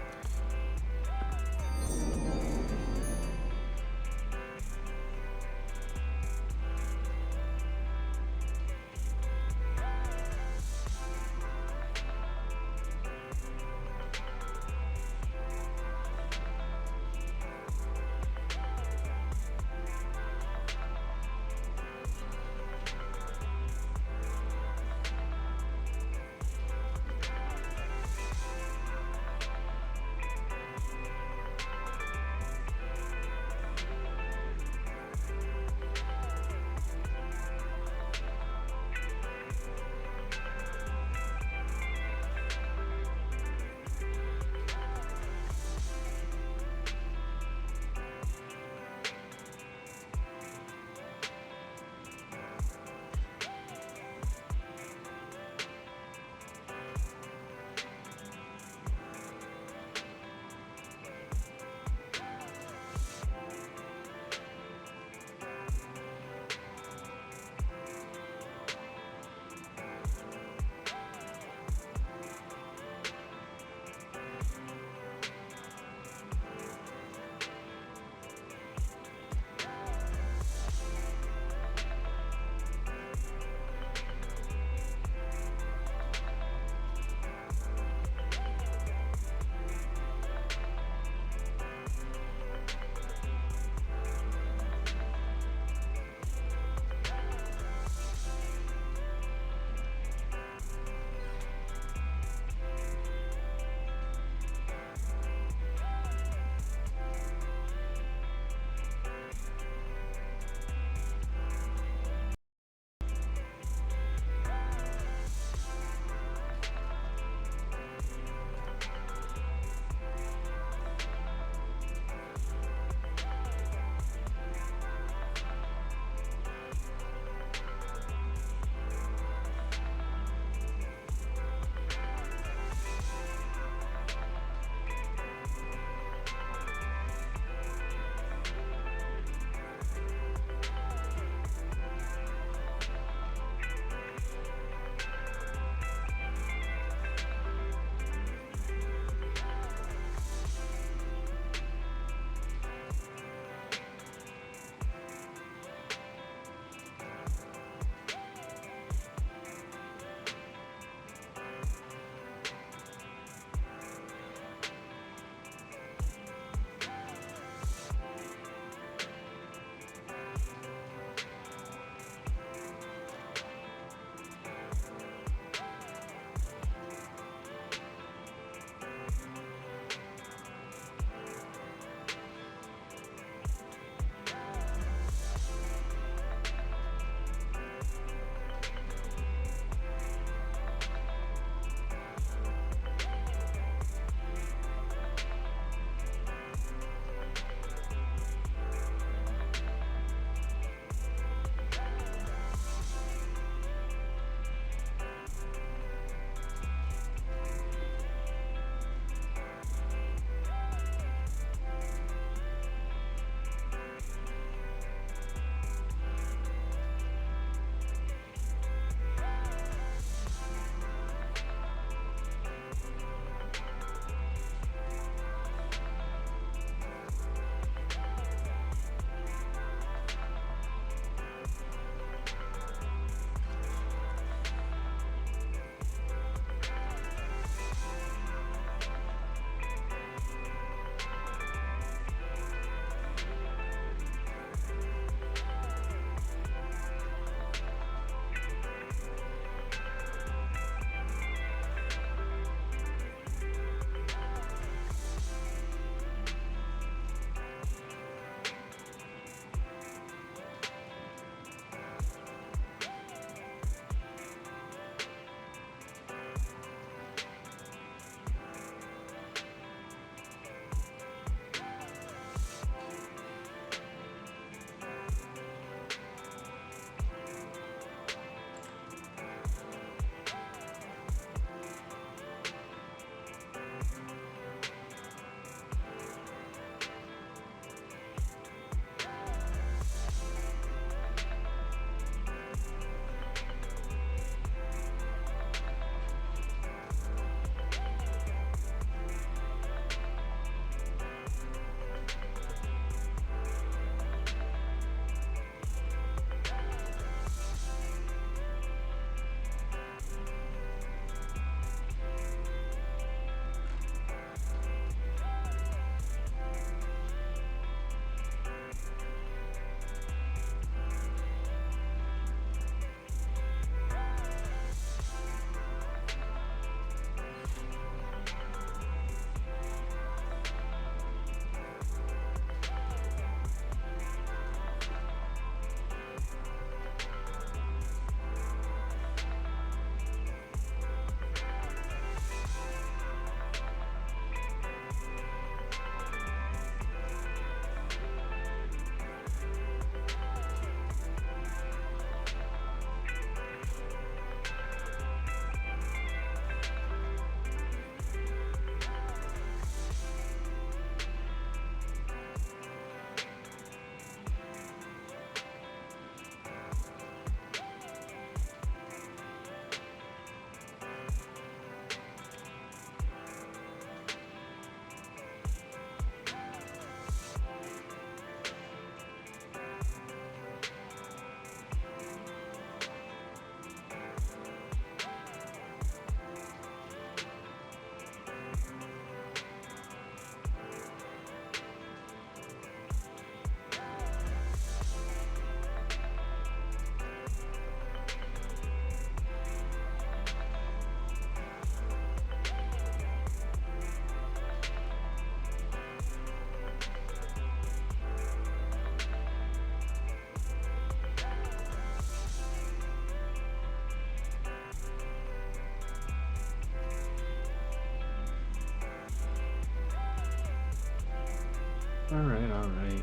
Alright.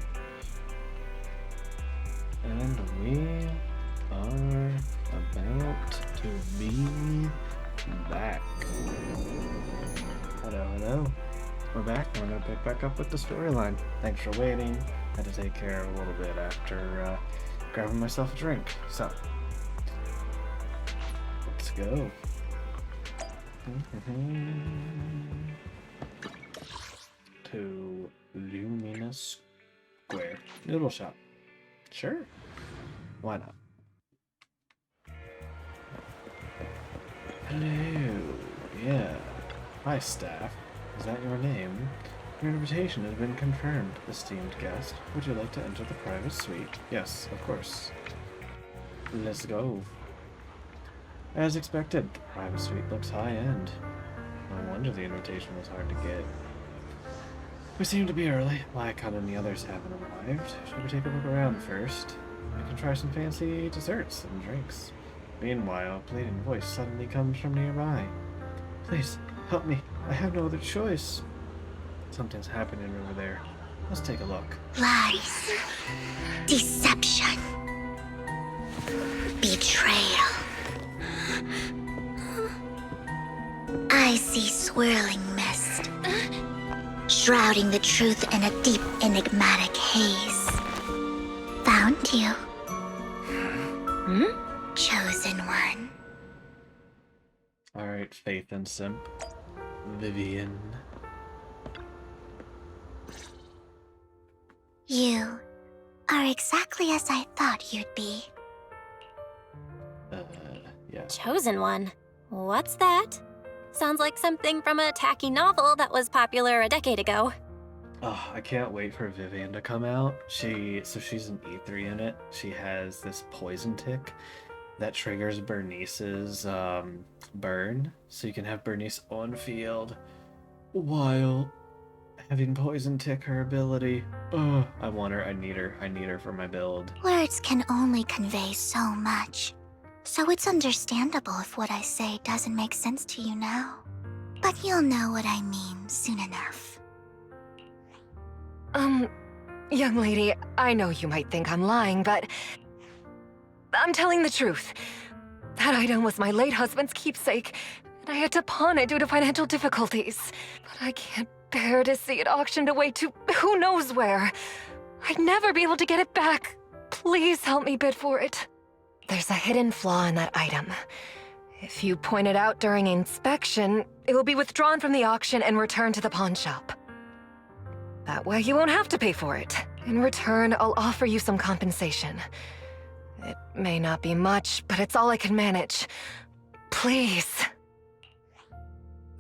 And we are about to be back. Hello. We're back. We're gonna pick back up with the storyline. Thanks for waiting. Had to take care of a little bit after grabbing myself a drink. So, let's go. To Luminous Square Noodle Shop. Sure. Why not? Hello. Yeah. Hi, staff. Is that your name? Your invitation has been confirmed, esteemed guest. Would you like to enter the private suite? Yes, of course. Let's go. As expected, the private suite looks high-end. No wonder the invitation was hard to get. We seem to be early. Lycon and the others haven't arrived. Should we take a look around first? We can try some fancy desserts and drinks. Meanwhile, a pleading voice suddenly comes from nearby. Please, help me. I have no other choice. Something's happening over there. Let's take a look. Lies. Deception. Betrayal. I see swirling mist, shrouding the truth in a deep, enigmatic haze. Found you. Chosen one. Alright, Faith and Simp. Vivian. You are exactly as I thought you'd be. Yeah. Chosen one? What's that? Sounds like something from a tacky novel that was popular a decade ago. Oh, I can't wait for Vivian to come out. She's an E3 in it. She has this poison tick that triggers Bernice's burn, so you can have Bernice on field while having poison tick her ability. Oh, I want her. I need her for my build. Words can only convey so much, so it's understandable if what I say doesn't make sense to you now. But you'll know what I mean soon enough. Young lady, I know you might think I'm lying, but I'm telling the truth. That item was my late husband's keepsake, and I had to pawn it due to financial difficulties. But I can't bear to see it auctioned away to who knows where. I'd never be able to get it back. Please help me bid for it. There's a hidden flaw in that item. If you point it out during inspection, it will be withdrawn from the auction and returned to the pawn shop. That way you won't have to pay for it. In return, I'll offer you some compensation. It may not be much, but it's all I can manage. Please.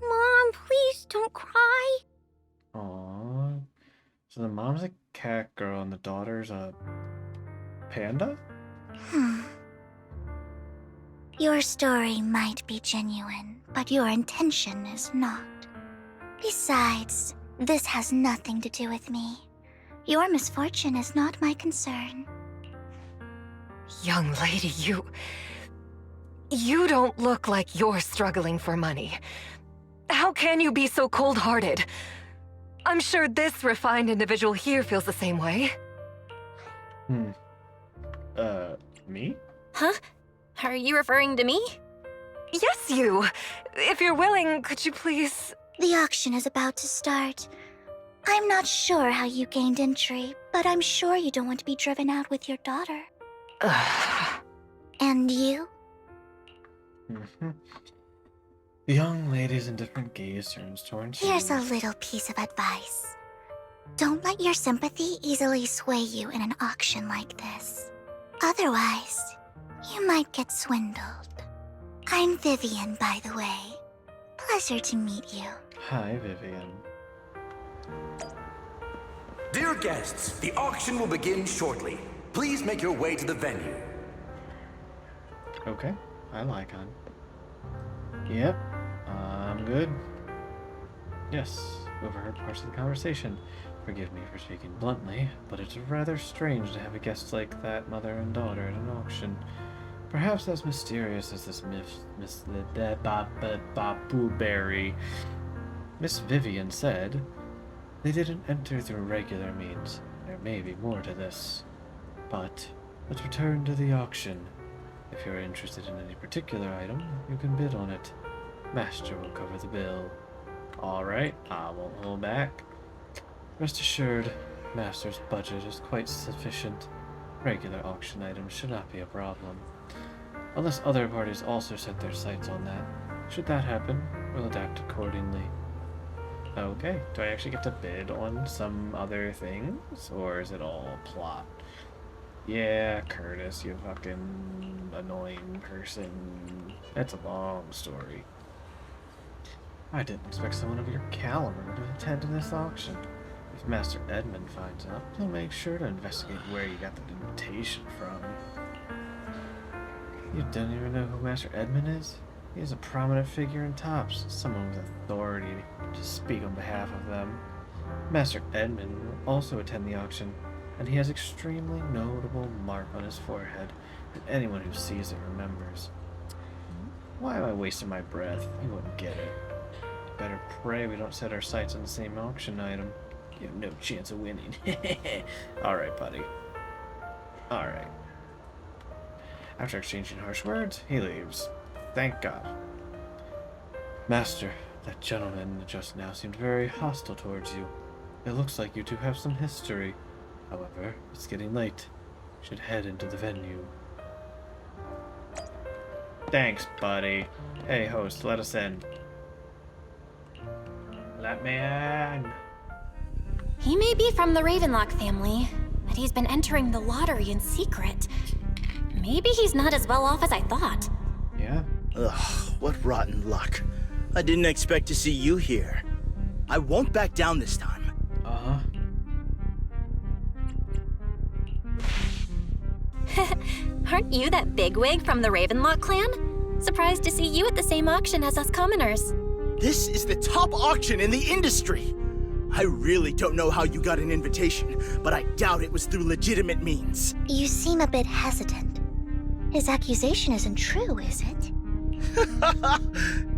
Mom, please don't cry. Aww. So the mom's a cat girl and the daughter's a panda? Your story might be genuine, but your intention is not. Besides, this has nothing to do with me. Your misfortune is not my concern. Young lady, you don't look like you're struggling for money. How can you be so cold-hearted? I'm sure this refined individual here feels the same way. Me? Huh? Are you referring to me? Yes, you. If you're willing, could you please... The auction is about to start. I'm not sure how you gained entry, but I'm sure you don't want to be driven out with your daughter. And you? The young ladies in different gaze turns towards Here's you. a little piece of advice. Don't let your sympathy easily sway you in an auction like this. Otherwise, you might get swindled. I'm Vivian, by the way. Pleasure to meet you. Hi, Vivian. Dear guests, the auction will begin shortly. Please make your way to the venue. Okay, I like on. Yep, I'm good. Yes, overheard parts of the conversation. Forgive me for speaking bluntly, but it's rather strange to have a guest like that, mother and daughter, at an auction. Perhaps as mysterious as this Miss Blueberry. Miss Vivian said, They didn't enter through regular means. There may be more to this. But let's return to the auction. If you're interested in any particular item, you can bid on it. Master will cover the bill. Alright, I won't hold back. Rest assured, Master's budget is quite sufficient. Regular auction items should not be a problem. Unless other parties also set their sights on that. Should that happen, we'll adapt accordingly. Okay, do I actually get to bid on some other things? Or is it all plot? Yeah, Curtis, you fucking annoying person. That's a long story. I didn't expect someone of your caliber to attend this auction. If Master Edmund finds out, he'll make sure to investigate where you got that invitation from. You don't even know who Master Edmund is? He is a prominent figure in Tops, someone with authority to speak on behalf of them. Master Edmund will also attend the auction, and he has an extremely notable mark on his forehead that anyone who sees it remembers. Why am I wasting my breath? You wouldn't get it. Better pray we don't set our sights on the same auction item. You have no chance of winning. Alright, buddy. Alright. After exchanging harsh words, he leaves. Thank God. Master, that gentleman just now seemed very hostile towards you. It looks like you two have some history. However, it's getting late. You should head into the venue. Thanks, buddy. Hey, host, let us in. Let me in. He may be from the Ravenlock family, but he's been entering the lottery in secret. Maybe he's not as well off as I thought. Yeah. Ugh, what rotten luck. I didn't expect to see you here. I won't back down this time. Uh-huh. Aren't you that bigwig from the Ravenlock clan? Surprised to see you at the same auction as us commoners. This is the top auction in the industry. I really don't know how you got an invitation, but I doubt it was through legitimate means. You seem a bit hesitant. His accusation isn't true, is it?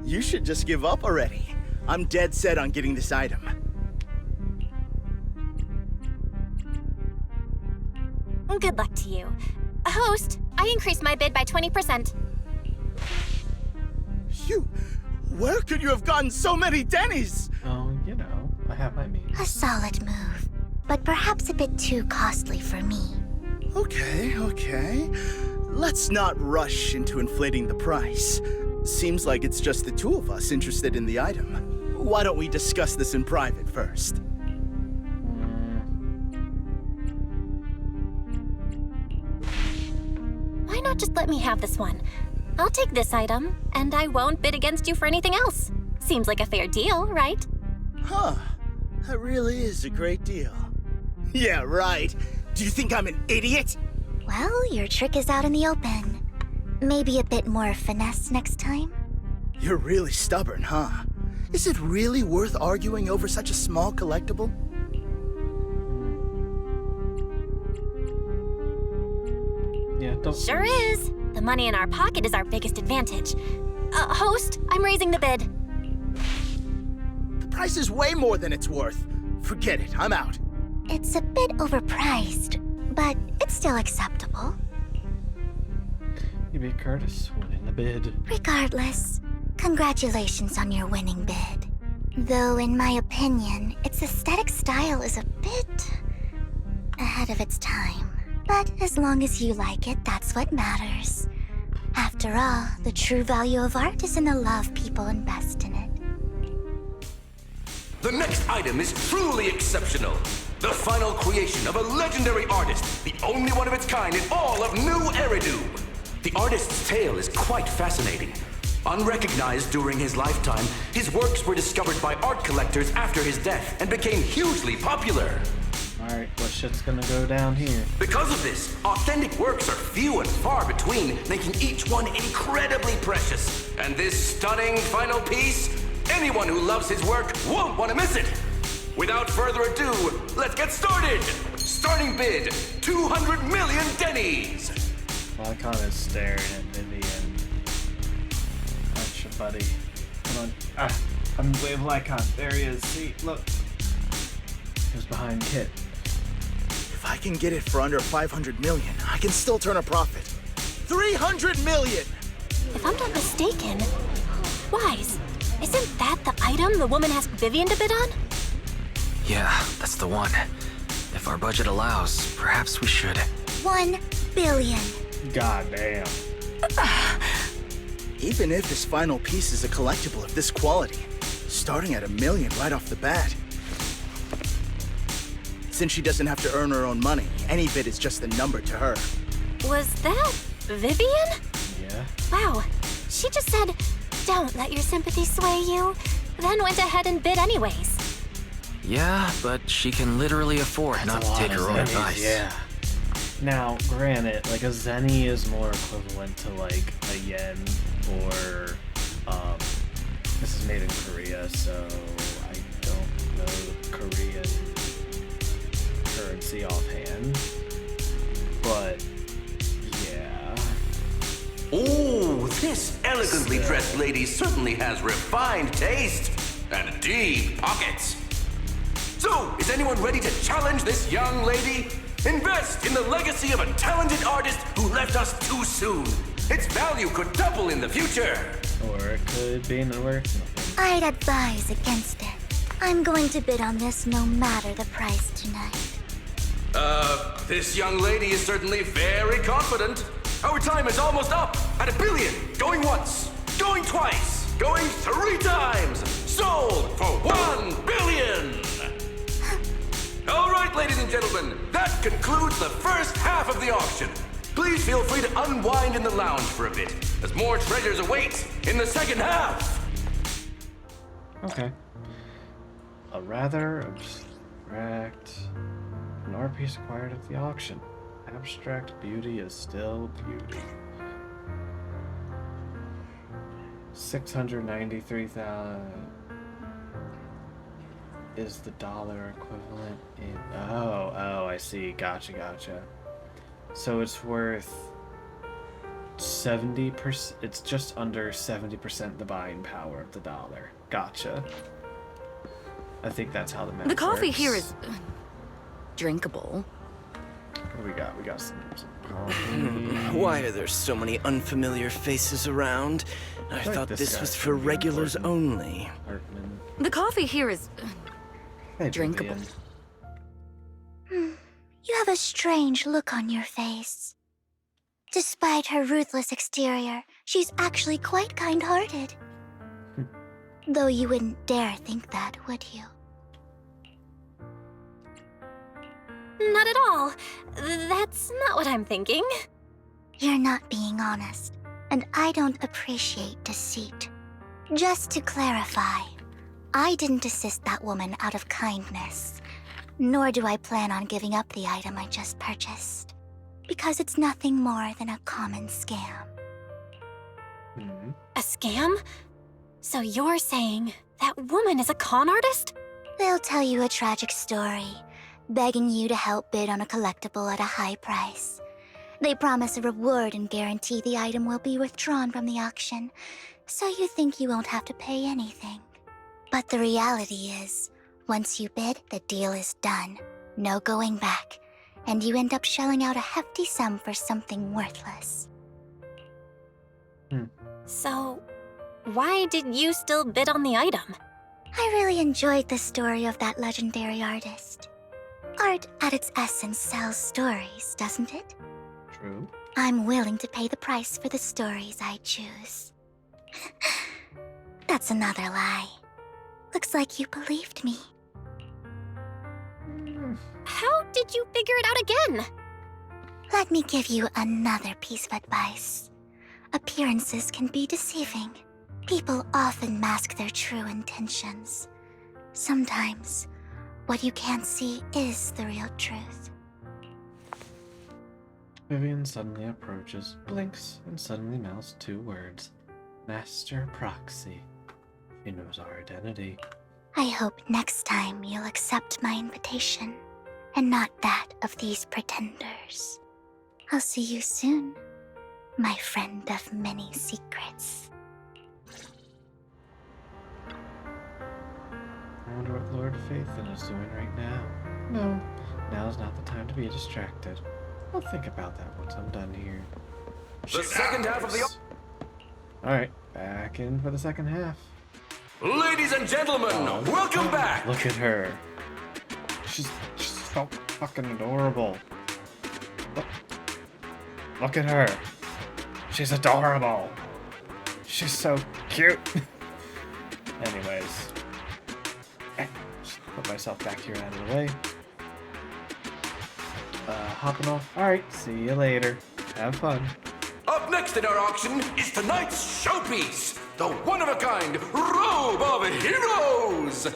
You should just give up already. I'm dead set on getting this item. Good luck to you. Host, I increased my bid by 20%. Where could you have gotten so many Denny's? Oh, you know, I have my means. A solid move, but perhaps a bit too costly for me. Okay. Let's not rush into inflating the price. Seems like it's just the two of us interested in the item. Why don't we discuss this in private first? Why not just let me have this one? I'll take this item, and I won't bid against you for anything else. Seems like a fair deal, right? Huh. That really is a great deal. Yeah, right. Do you think I'm an idiot? Well, your trick is out in the open. Maybe a bit more finesse next time? You're really stubborn, huh? Is it really worth arguing over such a small collectible? Yeah, don't. Sure is. The money in our pocket is our biggest advantage. Host, I'm raising the bid. The price is way more than it's worth. Forget it, I'm out. It's a bit overpriced, but it's still acceptable. You beat Curtis, winning the bid. Regardless, congratulations on your winning bid. Though, in my opinion, its aesthetic style is a bit ahead of its time. But as long as you like it, that's what matters. After all, the true value of art is in the love people invest in it. The next item is truly exceptional. The final creation of a legendary artist, the only one of its kind in all of New Eridu. The artist's tale is quite fascinating. Unrecognized during his lifetime, his works were discovered by art collectors after his death and became hugely popular. Alright, what shit's gonna go down here? Because of this, authentic works are few and far between, making each one incredibly precious. And this stunning final piece, anyone who loves his work won't want to miss it. Without further ado, let's get started! Starting bid, 200 million Denny's! Lycon is staring at Vivian. Aren't you, buddy? Come on. I'm with Lycon. There he is. See, look. Who's behind Kit? If I can get it for under 500 million, I can still turn a profit. 300 million! If I'm not mistaken, Wise, isn't that the item the woman asked Vivian to bid on? Yeah, that's the one. If our budget allows, perhaps we should. 1 billion. God damn. Even if his final piece is a collectible of this quality, starting at $1 million right off the bat. Since she doesn't have to earn her own money, any bid is just a number to her. Was that Vivian? Yeah. Wow, she just said, don't let your sympathy sway you, then went ahead and bid anyways. Yeah, but she can literally afford That's not a to lot take of her own zennies, advice. Yeah. Now, granted, like a zenny is more equivalent to like a yen or this is made in Korea, so I don't know Korean currency offhand. But yeah. Oh, this elegantly dressed lady certainly has refined taste and deep pockets. So, is anyone ready to challenge this young lady? Invest in the legacy of a talented artist who left us too soon. Its value could double in the future. Or it could be worth nothing. I'd advise against it. I'm going to bid on this no matter the price tonight. This young lady is certainly very confident. Our time is almost up at $1 billion. Going once, going twice, going 3 times. Sold for $1 billion. All right, ladies and gentlemen, that concludes the first half of the auction. Please feel free to unwind in the lounge for a bit, as more treasures await in the second half. Okay. A rather abstract... An art piece acquired at the auction. Abstract beauty is still beauty. 693,000 is the dollar equivalent in... Oh, I see. Gotcha. So it's worth 70%. It's just under 70% the buying power of the dollar. Gotcha. I think that's how the math The coffee works. here is drinkable. What do we got? We got some coffee. Why are there so many unfamiliar faces around? I feel like thought this this guy's was for gonna be regulars important. only. Hartman. The coffee here is Hey, drinkable. Vivian. You have a strange look on your face. Despite her ruthless exterior, she's actually quite kind-hearted. Though you wouldn't dare think that, would you? Not at all. That's not what I'm thinking. You're not being honest, and I don't appreciate deceit. Just to clarify, I didn't assist that woman out of kindness, nor do I plan on giving up the item I just purchased, because it's nothing more than a common scam. A scam? So you're saying that woman is a con artist? They'll tell you a tragic story, begging you to help bid on a collectible at a high price. They promise a reward and guarantee the item will be withdrawn from the auction, so you think you won't have to pay anything. But the reality is, once you bid, the deal is done. No going back, and you end up shelling out a hefty sum for something worthless. So, why did you still bid on the item? I really enjoyed the story of that legendary artist. Art, at its essence, sells stories, doesn't it? True. I'm willing to pay the price for the stories I choose. That's another lie. Looks like you believed me. How did you figure it out again? Let me give you another piece of advice. Appearances can be deceiving. People often mask their true intentions. Sometimes, what you can't see is the real truth. Vivian suddenly approaches, blinks, and suddenly mouths 2 words. Master Proxy. She knows our identity. I hope next time you'll accept my invitation, and not that of these pretenders. I'll see you soon, my friend of many secrets. I wonder what Lord Phaethon is doing right now. No, now's not the time to be distracted. I'll think about that once I'm done here. The second half of the... Alright, back in for the second half. Ladies and gentlemen, welcome back! Look at her. She's so fucking adorable. Look at her. She's adorable. She's so cute. Anyways. Just put myself back here out of the way. Hopping off. Alright, see you later. Have fun. Up next in our auction is tonight's showpiece, the one-of-a-kind Robe of Heroes!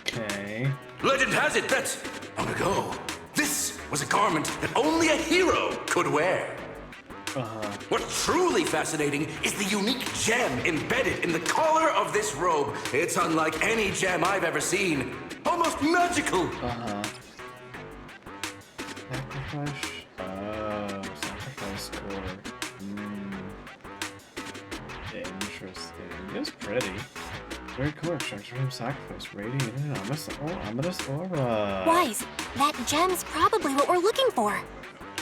Okay. Legend has it that, long ago, this was a garment that only a hero could wear. What's truly fascinating is the unique gem embedded in the collar of this robe. It's unlike any gem I've ever seen. Almost magical. Sacrifice. Oh, sacrifice core. Interesting. It's pretty. Very cool. Extraction from sacrifice. Radiant and ominous aura. Wise, that gem's probably what we're looking for.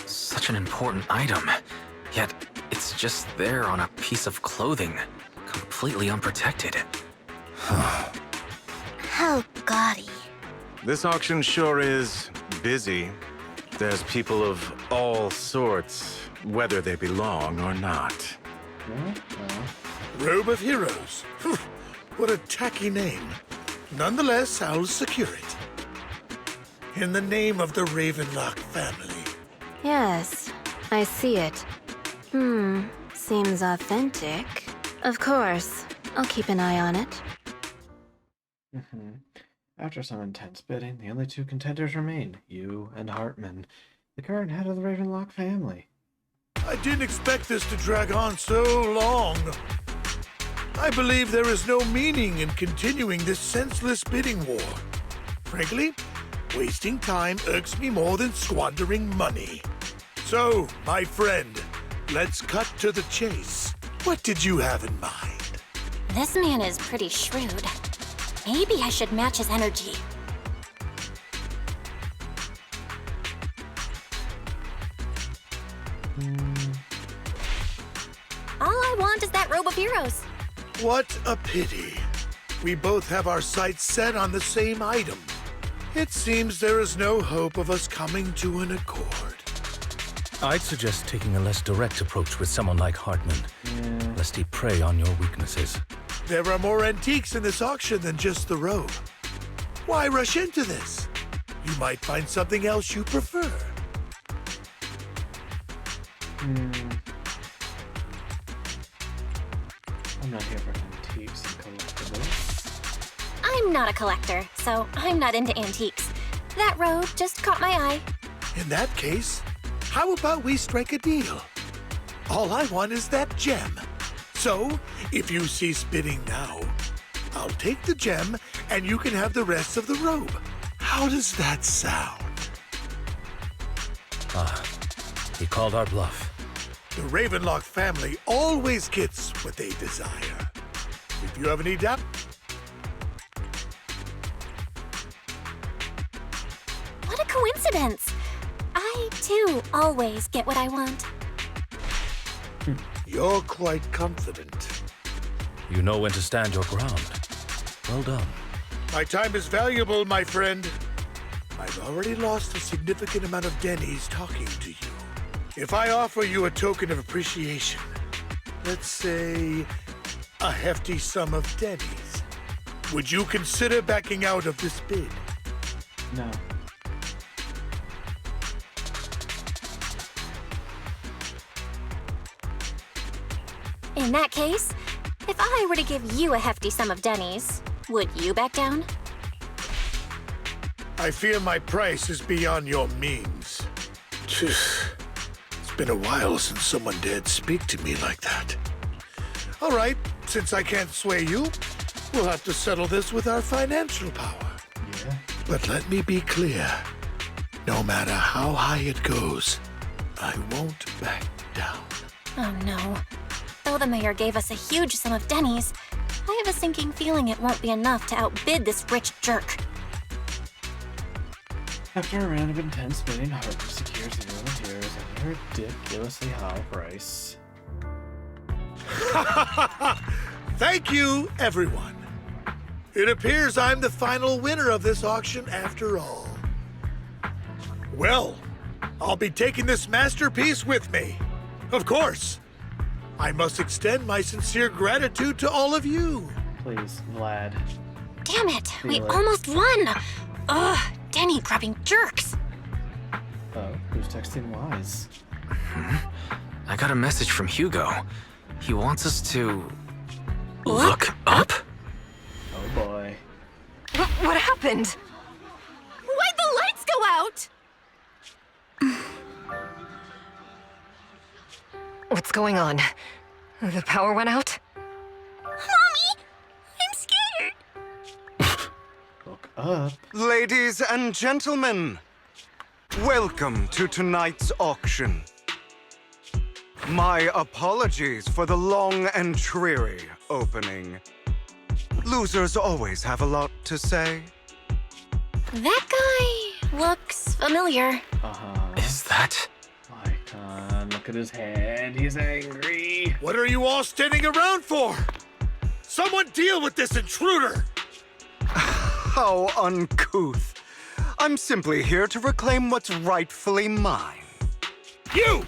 Such an important item. Yet, it's just there on a piece of clothing, completely unprotected. How gaudy. This auction sure is busy. There's people of all sorts, whether they belong or not. Robe of Heroes. What a tacky name. Nonetheless, I'll secure it. In the name of the Ravenlock family. Yes, I see it. Seems authentic. Of course, I'll keep an eye on it. After some intense bidding, the only two contenders remain, you and Hartman, the current head of the Ravenlock family. I didn't expect this to drag on so long. I believe there is no meaning in continuing this senseless bidding war. Frankly, wasting time irks me more than squandering money. So, my friend, let's cut to the chase. What did you have in mind? This man is pretty shrewd. Maybe I should match his energy. All I want is that Robe of Heroes. What a pity. We both have our sights set on the same item. It seems there is no hope of us coming to an accord. I'd suggest taking a less direct approach with someone like Hartman, lest he prey on your weaknesses. There are more antiques in this auction than just the robe. Why rush into this? You might find something else you prefer. I'm not here for antiques and collectibles. I'm not a collector, so I'm not into antiques. That robe just caught my eye. In that case, how about we strike a deal? All I want is that gem. So, if you cease bidding now, I'll take the gem and you can have the rest of the robe. How does that sound? He called our bluff. The Ravenlock family always gets what they desire. If you have any doubt... What a coincidence! I, too, always get what I want. You're quite confident. You know when to stand your ground. Well done. My time is valuable, my friend. I've already lost a significant amount of Denny's talking to you. If I offer you a token of appreciation, let's say a hefty sum of Denny's, would you consider backing out of this bid? No. In that case, if I were to give you a hefty sum of Denny's, would you back down? I fear my price is beyond your means. It's been a while since someone dared speak to me like that. All right, since I can't sway you, we'll have to settle this with our financial power. Yeah. But let me be clear. No matter how high it goes, I won't back down. Oh no. Though the mayor gave us a huge sum of Denny's, I have a sinking feeling it won't be enough to outbid this rich jerk. After a round of intense bidding, Harper secures the Royal Heroes at a ridiculously high price. Thank you, everyone. It appears I'm the final winner of this auction after all. Well, I'll be taking this masterpiece with me. Of course. I must extend my sincere gratitude to all of you. Please, Vlad. Damn it, we Feel it. almost won! Ugh, Denny grabbing jerks. Oh, who's texting Wise? I got a message from Hugo. He wants us to... look up? Oh boy. What happened? Why'd the lights go out? What's going on? The power went out? Mommy, I'm scared. Look up. Ladies and gentlemen, welcome to tonight's auction. My apologies for the long and dreary opening. Losers always have a lot to say. That guy looks familiar. Uh-huh. Is that... Lycon, look at his head. He's angry. What are you all standing around for? Someone deal with this intruder! How uncouth. I'm simply here to reclaim what's rightfully mine. You!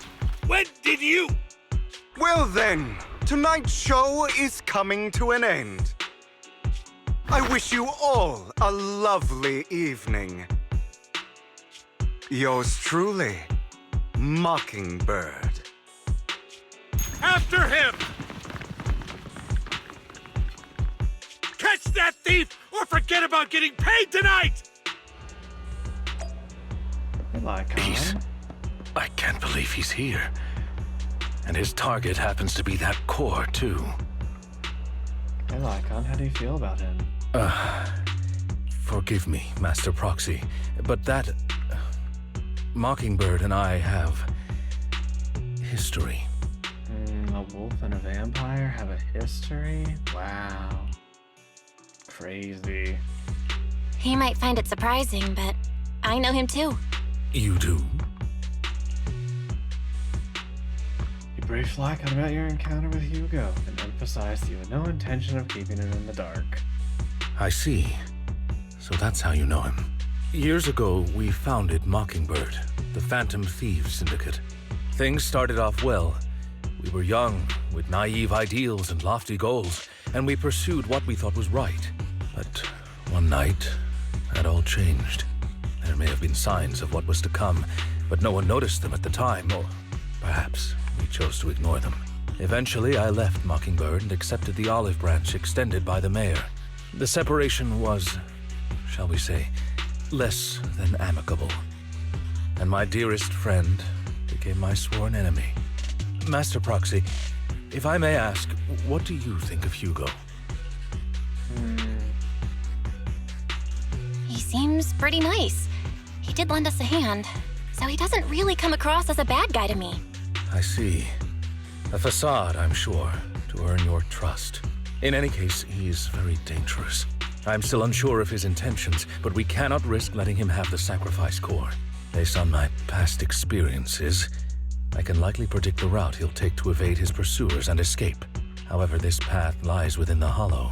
When did you? Well then, tonight's show is coming to an end. I wish you all a lovely evening. Yours truly, Mockingbird. After him! Catch that thief or forget about getting paid tonight! Lycon. I can't believe he's here. And his target happens to be that core, too. Hey, Lycon, how do you feel about him? Forgive me, Master Proxy, but that... Mockingbird and I have... history. A wolf and a vampire have a history? Wow. Crazy. He might find it surprising, but I know him too. You do? You briefed Lycon about your encounter with Hugo and emphasized you had no intention of keeping it in the dark. I see. So that's how you know him. Years ago, we founded Mockingbird, the Phantom Thieves Syndicate. Things started off well. We were young, with naive ideals and lofty goals, and we pursued what we thought was right. But one night, that all changed. There may have been signs of what was to come, but no one noticed them at the time, or perhaps we chose to ignore them. Eventually, I left Mockingbird and accepted the olive branch extended by the mayor. The separation was, shall we say, less than amicable. And my dearest friend became my sworn enemy. Master Proxy, if I may ask, what do you think of Hugo? He seems pretty nice. He did lend us a hand, so he doesn't really come across as a bad guy to me. I see. A facade, I'm sure, to earn your trust. In any case, he's very dangerous. I'm still unsure of his intentions, but we cannot risk letting him have the sacrifice core. Based on my past experiences, I can likely predict the route he'll take to evade his pursuers and escape. However, this path lies within the Hollow.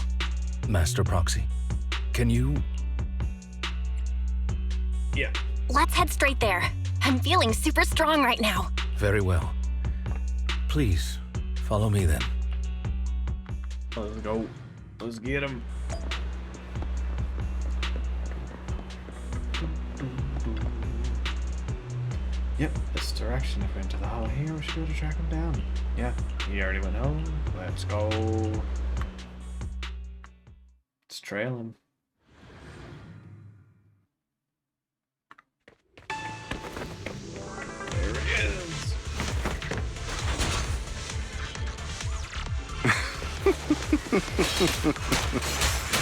Master Proxy, can you... Yeah. Let's head straight there. I'm feeling super strong right now. Very well. Please, follow me then. Let's go. Let's get him. Yep, this direction. If we enter the hollow here, we should be able to track him down. Yeah, he already went home. Let's go. Let's trail him. There he is.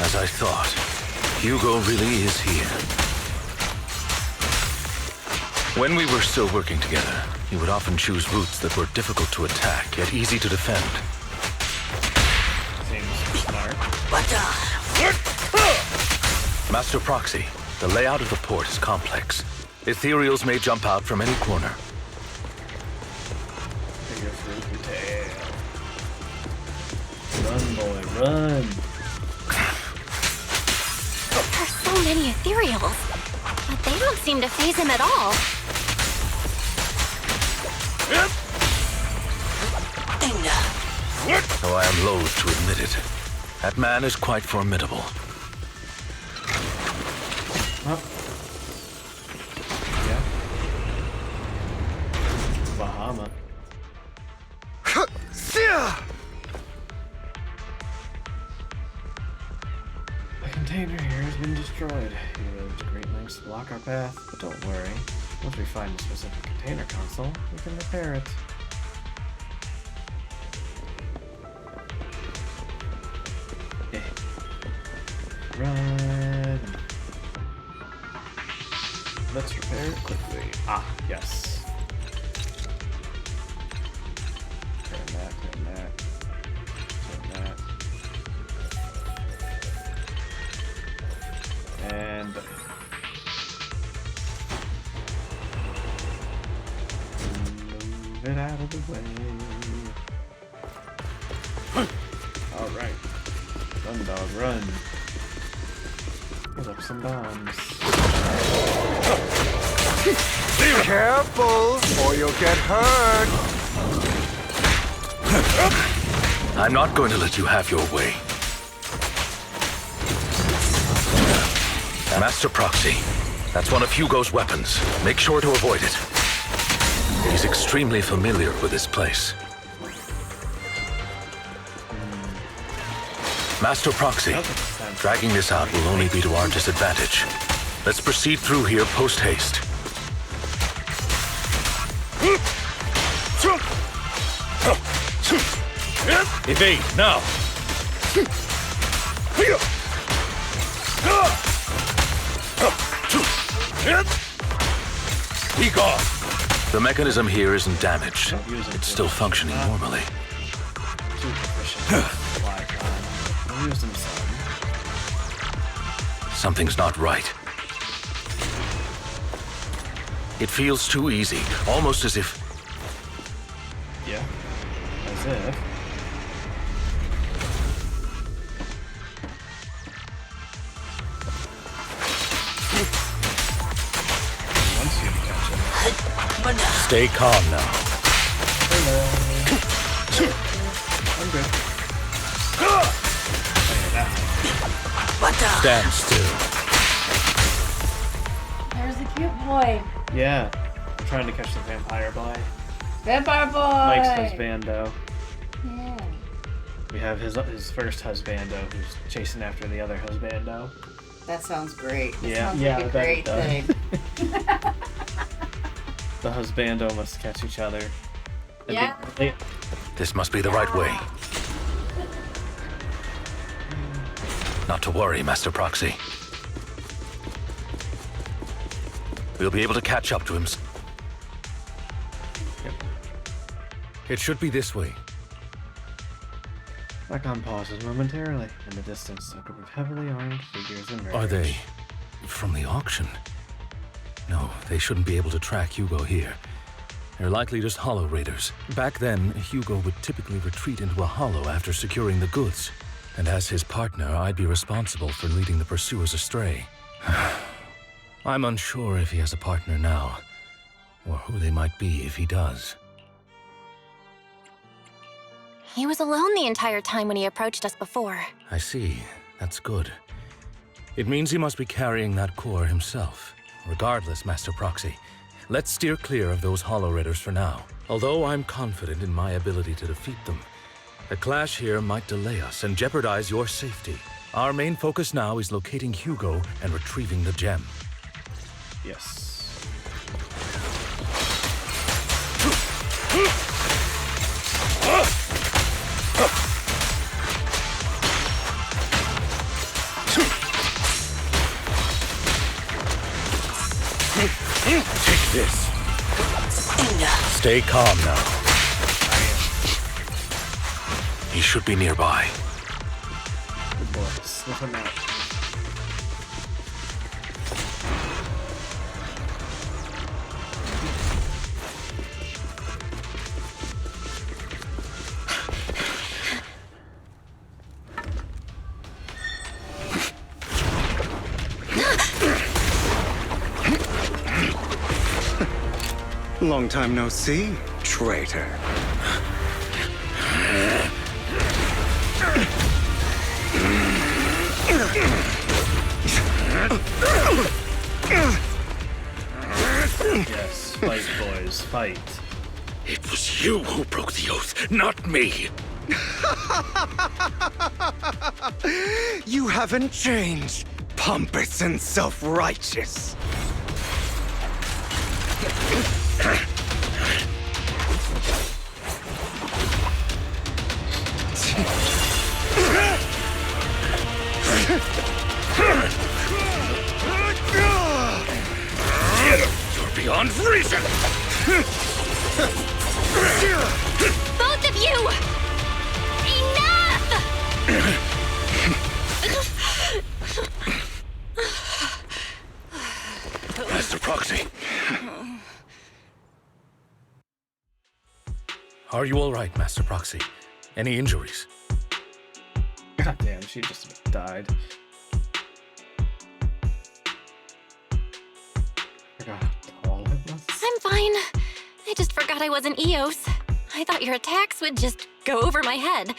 As I thought, Hugo really is here. When we were still working together, he would often choose routes that were difficult to attack, yet easy to defend. Seems smart. Master Proxy, The layout of the port is complex. Ethereals may jump out from any corner. Figure through the tail. Run, boy, run! There's so many ethereals, but they don't seem to faze him at all. Though I am loath to admit it, that man is quite formidable. Up. Yeah. Bahama. The container here has been destroyed. You went to great lengths to block our path, but don't worry. Once we find the specific container console, we can repair it. Run. Let's repair it quickly. Ah, yes. Turn that, turn that. Turn that. And move it out of the way. Alright. Run, dog, run. Put up some bombs. Be careful, or you'll get hurt. I'm not going to let you have your way. Master Proxy, that's one of Hugo's weapons. Make sure to avoid it. He's extremely familiar with this place. Master Proxy, dragging this out will only be to our disadvantage. Let's proceed through here post-haste. Evade, now! Be gone! The mechanism here isn't damaged. It's still functioning normally. Too proficient. We'll use them some. Something's not right. It feels too easy, almost as if... Yeah, as if. Once you catch it. Stay calm now. Hello. I'm good. Stand still. There's a cute boy. Yeah, I'm trying to catch the vampire boy. Vampire boy! Mike's husbando. Yeah. We have his first husbando who's chasing after the other husbando. That sounds great. That Yeah, sounds yeah, like a I bet great it does. thing. The husbando must catch each other. And Yeah. This must be the right way. Not to worry, Master Proxy. We'll be able to catch up to him. Yep. It should be this way. Icon pauses momentarily. In the distance, a group of heavily armed figures emerge. Are they from the auction? No, they shouldn't be able to track Hugo here. They're likely just hollow raiders. Back then, Hugo would typically retreat into a hollow after securing the goods. And as his partner, I'd be responsible for leading the pursuers astray. I'm unsure if he has a partner now, or who they might be if he does. He was alone the entire time when he approached us before. I see. That's good. It means he must be carrying that core himself. Regardless, Master Proxy, let's steer clear of those hollow raiders for now. Although I'm confident in my ability to defeat them, a clash here might delay us and jeopardize your safety. Our main focus now is locating Hugo and retrieving the gem. Yes. Take this. Stay calm now. He should be nearby. Good boy. Sniff him out. Long time no see, traitor. Yes, fight, boys, fight. It was you who broke the oath, not me. You haven't changed, pompous and self-righteous. You're beyond reason! Both of you! Enough! Master Proxy. Are you all right, Master Proxy? Any injuries? God damn, she just died. Forgot how tall it was. I'm fine. I just forgot I wasn't Eos. I thought your attacks would just go over my head.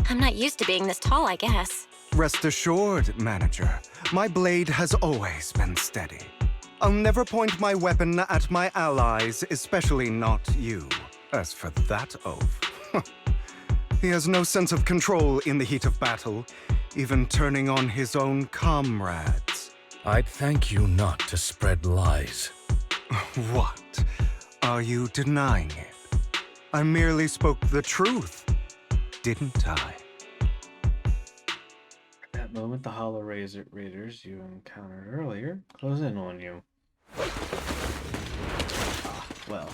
I'm not used to being this tall, I guess. Rest assured, Manager, my blade has always been steady. I'll never point my weapon at my allies, especially not you. As for that oaf, he has no sense of control in the heat of battle, even turning on his own comrades. I'd thank you not to spread lies. What? Are you denying it? I merely spoke the truth, didn't I? At that moment, the Hollow Raiders you encountered earlier close in on you. Ah, well.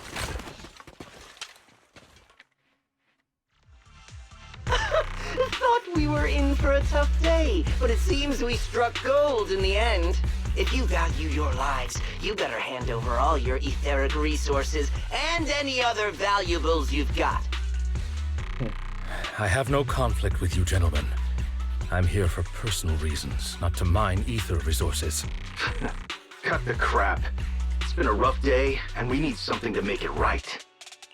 Thought we were in for a tough day, but it seems we struck gold in the end. If you value your lives, you better hand over all your etheric resources and any other valuables you've got. I have no conflict with you, gentlemen. I'm here for personal reasons, not to mine ether resources. Cut the crap. It's been a rough day, and we need something to make it right.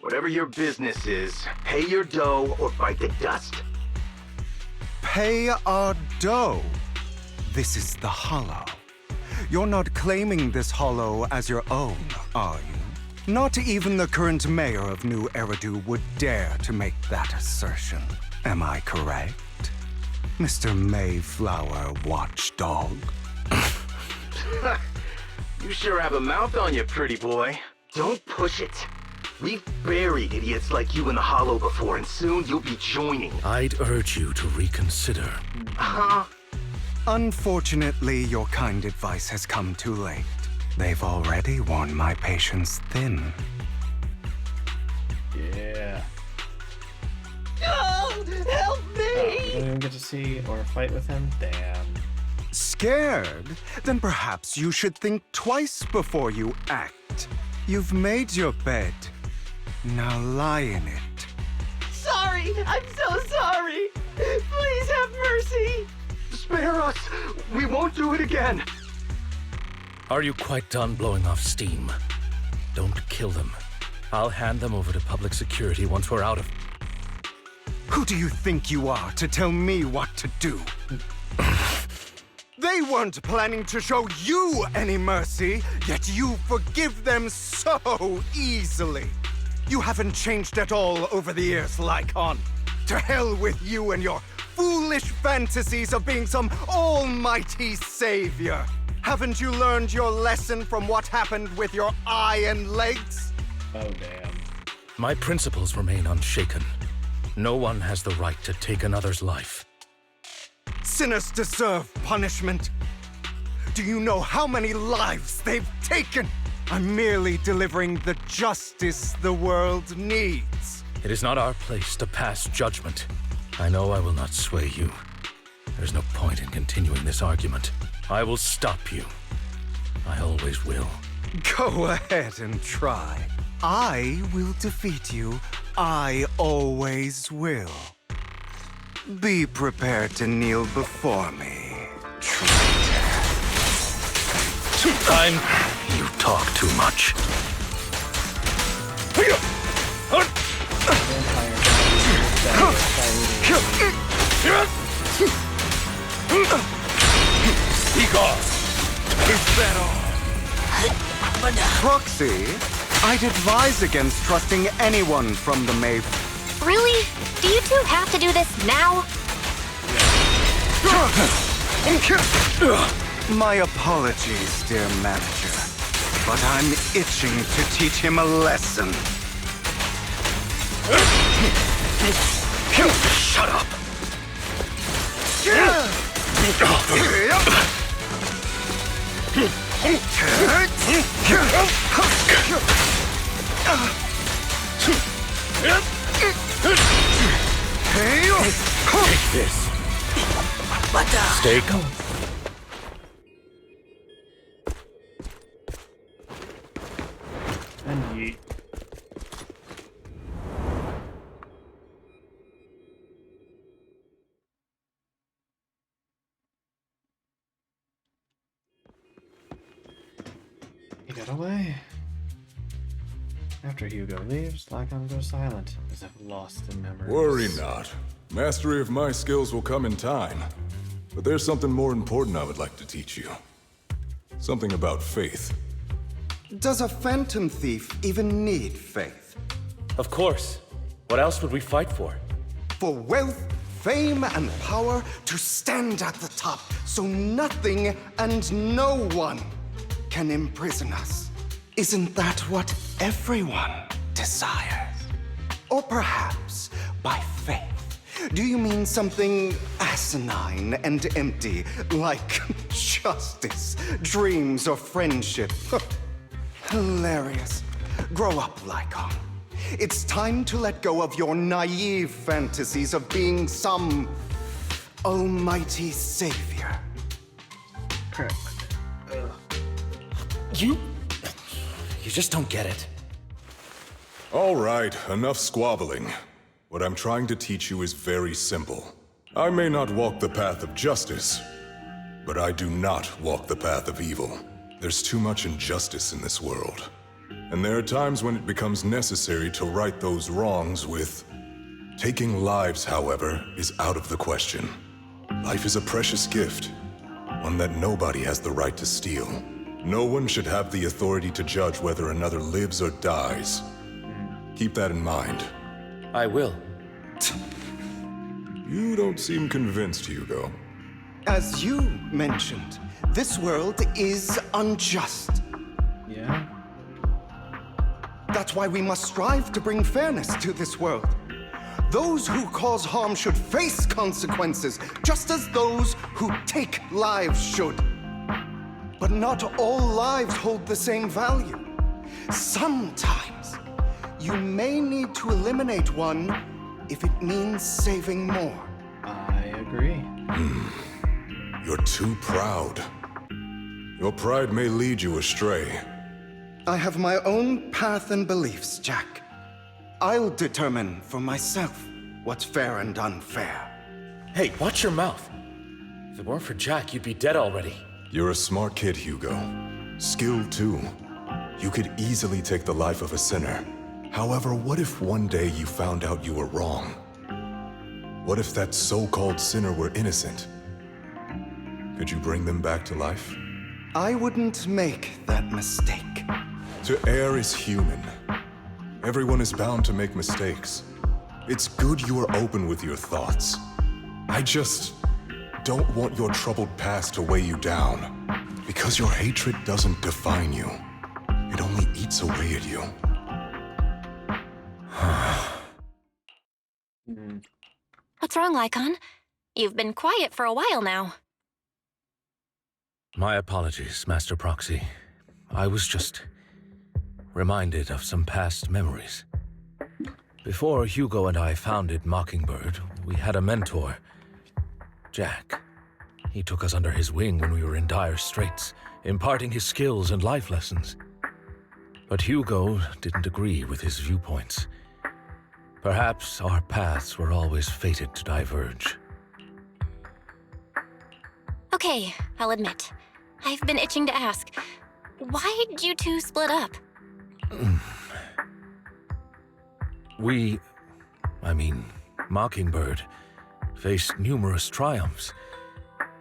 Whatever your business is, pay your dough or bite the dust. Pay our dough. This is the Hollow. You're not claiming this Hollow as your own, are you? Not even the current mayor of New Eridu would dare to make that assertion. Am I correct, Mr. Mayflower Watchdog? You sure have a mouth on you, pretty boy. Don't push it. We've buried idiots like you in the Hollow before, and soon you'll be joining. I'd urge you to reconsider. Huh? Unfortunately, your kind advice has come too late. They've already worn my patience thin. Yeah. Oh, help me! You don't even get to see or fight with him? Damn. Scared? Then perhaps you should think twice before you act. You've made your bed. Now lie in it. Sorry! I'm so sorry! Please have mercy! Spare us! We won't do it again! Are you quite done blowing off steam? Don't kill them. I'll hand them over to public security once we're out of... Who do you think you are to tell me what to do? They weren't planning to show you any mercy, yet you forgive them so easily. You haven't changed at all over the years, Lycon. To hell with you and your foolish fantasies of being some almighty savior. Haven't you learned your lesson from what happened with your eye and legs? Oh, damn. My principles remain unshaken. No one has the right to take another's life. Sinners deserve punishment. Do you know how many lives they've taken? I'm merely delivering the justice the world needs. It is not our place to pass judgment. I know I will not sway you. There's no point in continuing this argument. I will stop you. I always will. Go ahead and try. I will defeat you. I always will. Be prepared to kneel before me, traitor. You talk too much. Speak off! Is that all? Proxy, I'd advise against trusting anyone from the Maeve. Really? Do you two have to do this now? My apologies, dear manager, but I'm itching to teach him a lesson. Shut up! Take this. Stay calm. And yeet. He got away. After Hugo leaves, Lycon goes silent, as if lost in memories. Worry not. Mastery of my skills will come in time. But there's something more important I would like to teach you. Something about faith. Does a phantom thief even need faith? Of course. What else would we fight for? For wealth, fame, and power to stand at the top, so nothing and no one can imprison us. Isn't that what everyone desires? Or perhaps by faith, do you mean something asinine and empty, like justice, dreams, or friendship? Hilarious. Grow up, Lycon. It's time to let go of your naive fantasies of being some almighty savior. Correct. You just don't get it. All right, enough squabbling. What I'm trying to teach you is very simple. I may not walk the path of justice, but I do not walk the path of evil. There's too much injustice in this world. And there are times when it becomes necessary to right those wrongs with... Taking lives, however, is out of the question. Life is a precious gift, one that nobody has the right to steal. No one should have the authority to judge whether another lives or dies. Keep that in mind. I will. You don't seem convinced, Hugo. As you mentioned, this world is unjust. Yeah? That's why we must strive to bring fairness to this world. Those who cause harm should face consequences, just as those who take lives should. But not all lives hold the same value. Sometimes, you may need to eliminate one if it means saving more. I agree. You're too proud. Your pride may lead you astray. I have my own path and beliefs, Jack. I'll determine for myself what's fair and unfair. Hey, watch your mouth. If it weren't for Jack, you'd be dead already. You're a smart kid, Hugo. Skilled too. You could easily take the life of a sinner. However, what if one day you found out you were wrong? What if that so-called sinner were innocent? Could you bring them back to life? I wouldn't make that mistake. To err is human. Everyone is bound to make mistakes. It's good you are open with your thoughts. I just don't want your troubled past to weigh you down. Because your hatred doesn't define you. It only eats away at you. What's wrong, Lycon? You've been quiet for a while now. My apologies, Master Proxy. I was just reminded of some past memories. Before Hugo and I founded Mockingbird, we had a mentor, Jack. He took us under his wing when we were in dire straits, imparting his skills and life lessons. But Hugo didn't agree with his viewpoints. Perhaps our paths were always fated to diverge. Okay, I'll admit. I've been itching to ask. Why'd you two split up? Mockingbird, faced numerous triumphs,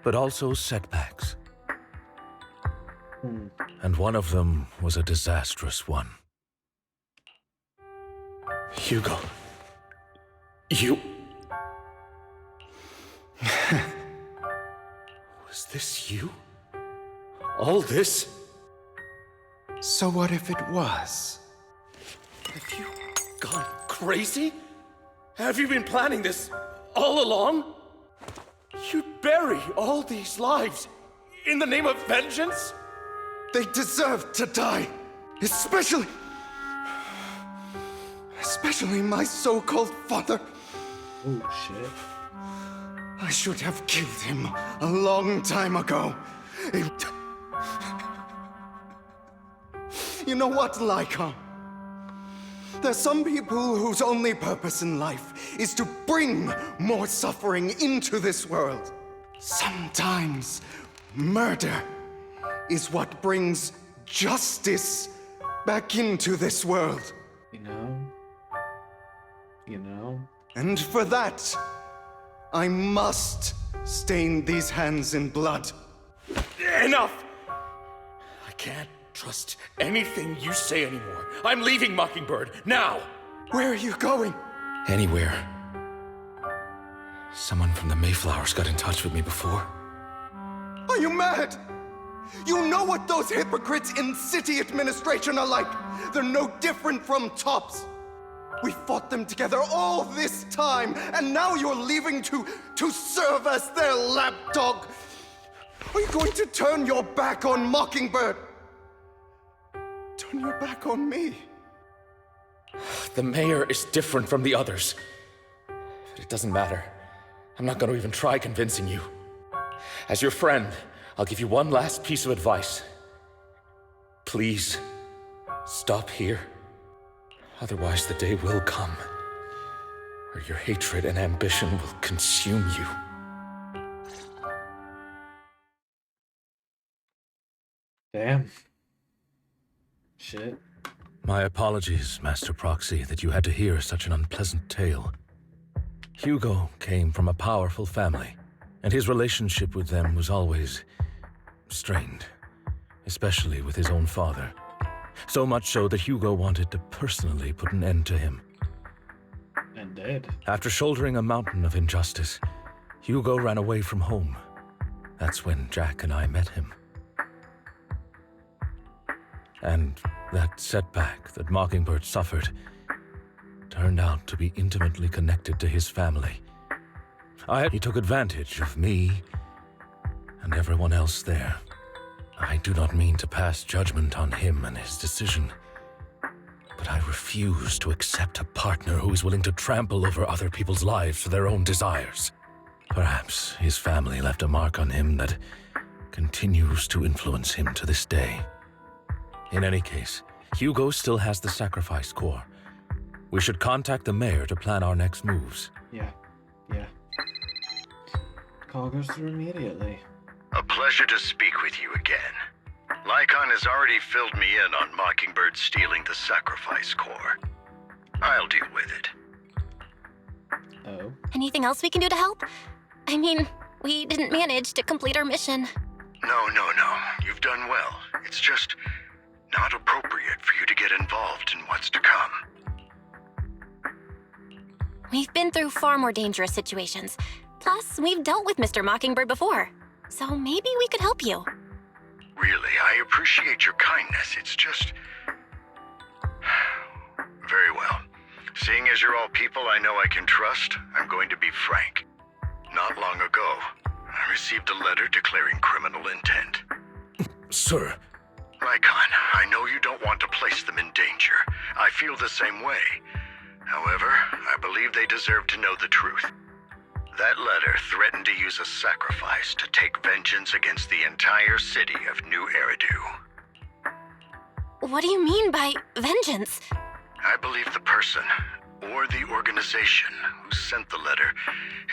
but also setbacks. And one of them was a disastrous one. Hugo. You... Was this you? All this? So what if it was? Have you gone crazy? Have you been planning this all along? You'd bury all these lives in the name of vengeance? They deserve to die. Especially my so-called father. Oh, shit. I should have killed him a long time ago. You know what, Lycan? There's some people whose only purpose in life is to bring more suffering into this world. Sometimes murder is what brings justice back into this world. You know. And for that, I must stain these hands in blood. Enough! I can't trust anything you say anymore. I'm leaving Mockingbird, now! Where are you going? Anywhere. Someone from the Mayflowers got in touch with me before. Are you mad? You know what those hypocrites in city administration are like. They're no different from tops. We fought them together all this time, and now you're leaving to serve as their lapdog. Are you going to turn your back on Mockingbird? Turn your back on me? The mayor is different from the others. But it doesn't matter. I'm not going to even try convincing you. As your friend, I'll give you one last piece of advice. Please, stop here. Otherwise, the day will come where your hatred and ambition will consume you. Damn. Shit. My apologies, Master Proxy, that you had to hear such an unpleasant tale. Hugo came from a powerful family, and his relationship with them was always strained, especially with his own father. So much so that Hugo wanted to personally put an end to him. And did. After shouldering a mountain of injustice, Hugo ran away from home. That's when Jack and I met him. And that setback that Mockingbird suffered turned out to be intimately connected to his family. He took advantage of me and everyone else there. I do not mean to pass judgment on him and his decision, but I refuse to accept a partner who is willing to trample over other people's lives for their own desires. Perhaps his family left a mark on him that continues to influence him to this day. In any case, Hugo still has the sacrifice core. We should contact the mayor to plan our next moves. Yeah. Call goes through immediately. A pleasure to speak with you again. Lycan has already filled me in on Mockingbird stealing the sacrifice core. I'll deal with it. Oh. Anything else we can do to help? I mean, we didn't manage to complete our mission. No. You've done well. It's just not appropriate for you to get involved in what's to come. We've been through far more dangerous situations. Plus, we've dealt with Mr. Mockingbird before. So maybe we could help you. Really, I appreciate your kindness. It's just... Very well. Seeing as you're all people I know I can trust, I'm going to be frank. Not long ago, I received a letter declaring criminal intent. Sir. Lycan, I know you don't want to place them in danger. I feel the same way. However, I believe they deserve to know the truth. That letter threatened to use a sacrifice to take vengeance against the entire city of New Eridu. What do you mean by vengeance? I believe the person, or the organization, who sent the letter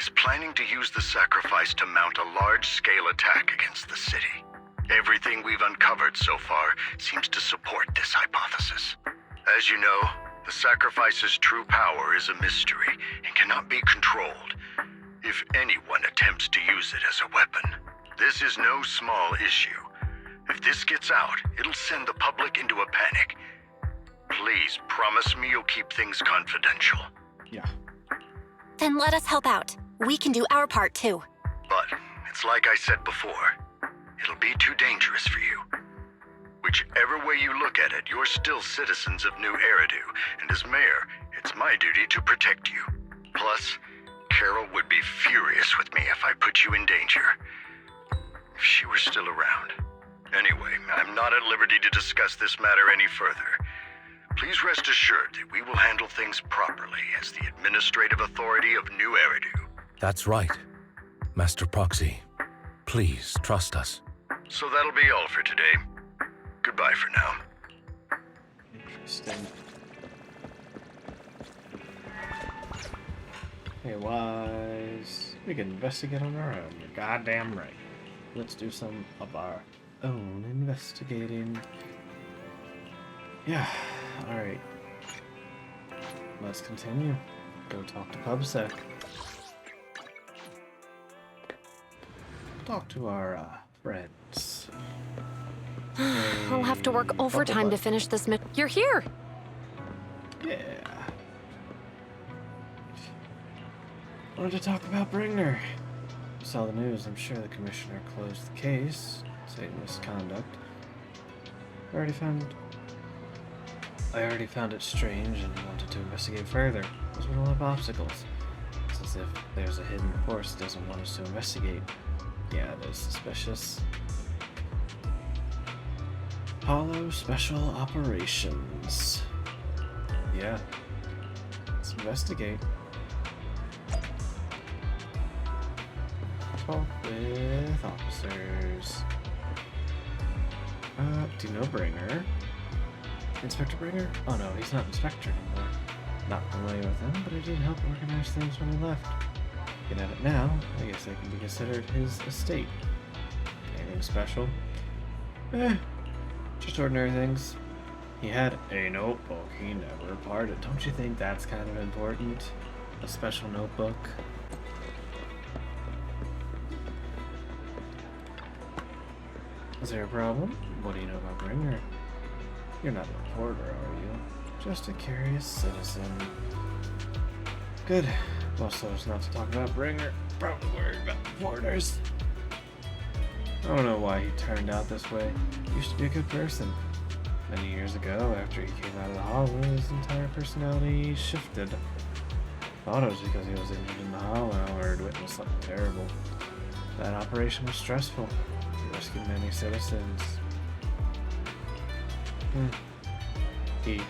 is planning to use the sacrifice to mount a large-scale attack against the city. Everything we've uncovered so far seems to support this hypothesis. As you know, The sacrifice's true power is a mystery and cannot be controlled. If anyone attempts to use it as a weapon, this is no small issue. If this gets out, it'll send the public into a panic. Please promise me you'll keep things confidential. Yeah. Then let us help out. We can do our part too. But it's like I said before, it'll be too dangerous for you. Whichever way you look at it, you're still citizens of New Eridu, and as mayor, it's my duty to protect you. Plus, Carol would be furious with me if I put you in danger. If she were still around. Anyway, I'm not at liberty to discuss this matter any further. Please rest assured that we will handle things properly as the administrative authority of New Eridu. That's right. Master Proxy, please trust us. So that'll be all for today. Goodbye for now. Interesting. Hey, Wise. We can investigate on our own. You're goddamn right. Let's do some of our own investigating. Yeah, alright. Let's continue. Go talk to PubSec. Talk to our friends. I'll have to work overtime to finish this You're here! Yeah. Wanted to talk about Bringer. Saw the news. I'm sure the commissioner closed the case, saying misconduct. I already found it strange and wanted to investigate further. There's been a lot of obstacles. It's as if there's a hidden force that doesn't want us to investigate. Yeah, it is suspicious. Hollow Special Operations. Yeah. Let's investigate. Talk with officers. Do you know Bringer? Inspector Bringer? Oh no, he's not Inspector anymore. Not familiar with him, but I did help organize things when he left. Looking at it now, I guess it can be considered his estate. Anything special? Just ordinary things. He had a notebook he never parted. Don't you think that's kind of important? A special notebook? Is there a problem? What do you know about Bringer? You're not a reporter, are you? Just a curious citizen. Good. Most of us not to talk about Bringer. Probably worried about reporters. I don't know why he turned out this way. He used to be a good person. Many years ago, after he came out of the hollow, his entire personality shifted. Thought it was because he was injured in the hollow or had witnessed something terrible. That operation was stressful. He rescued many citizens. He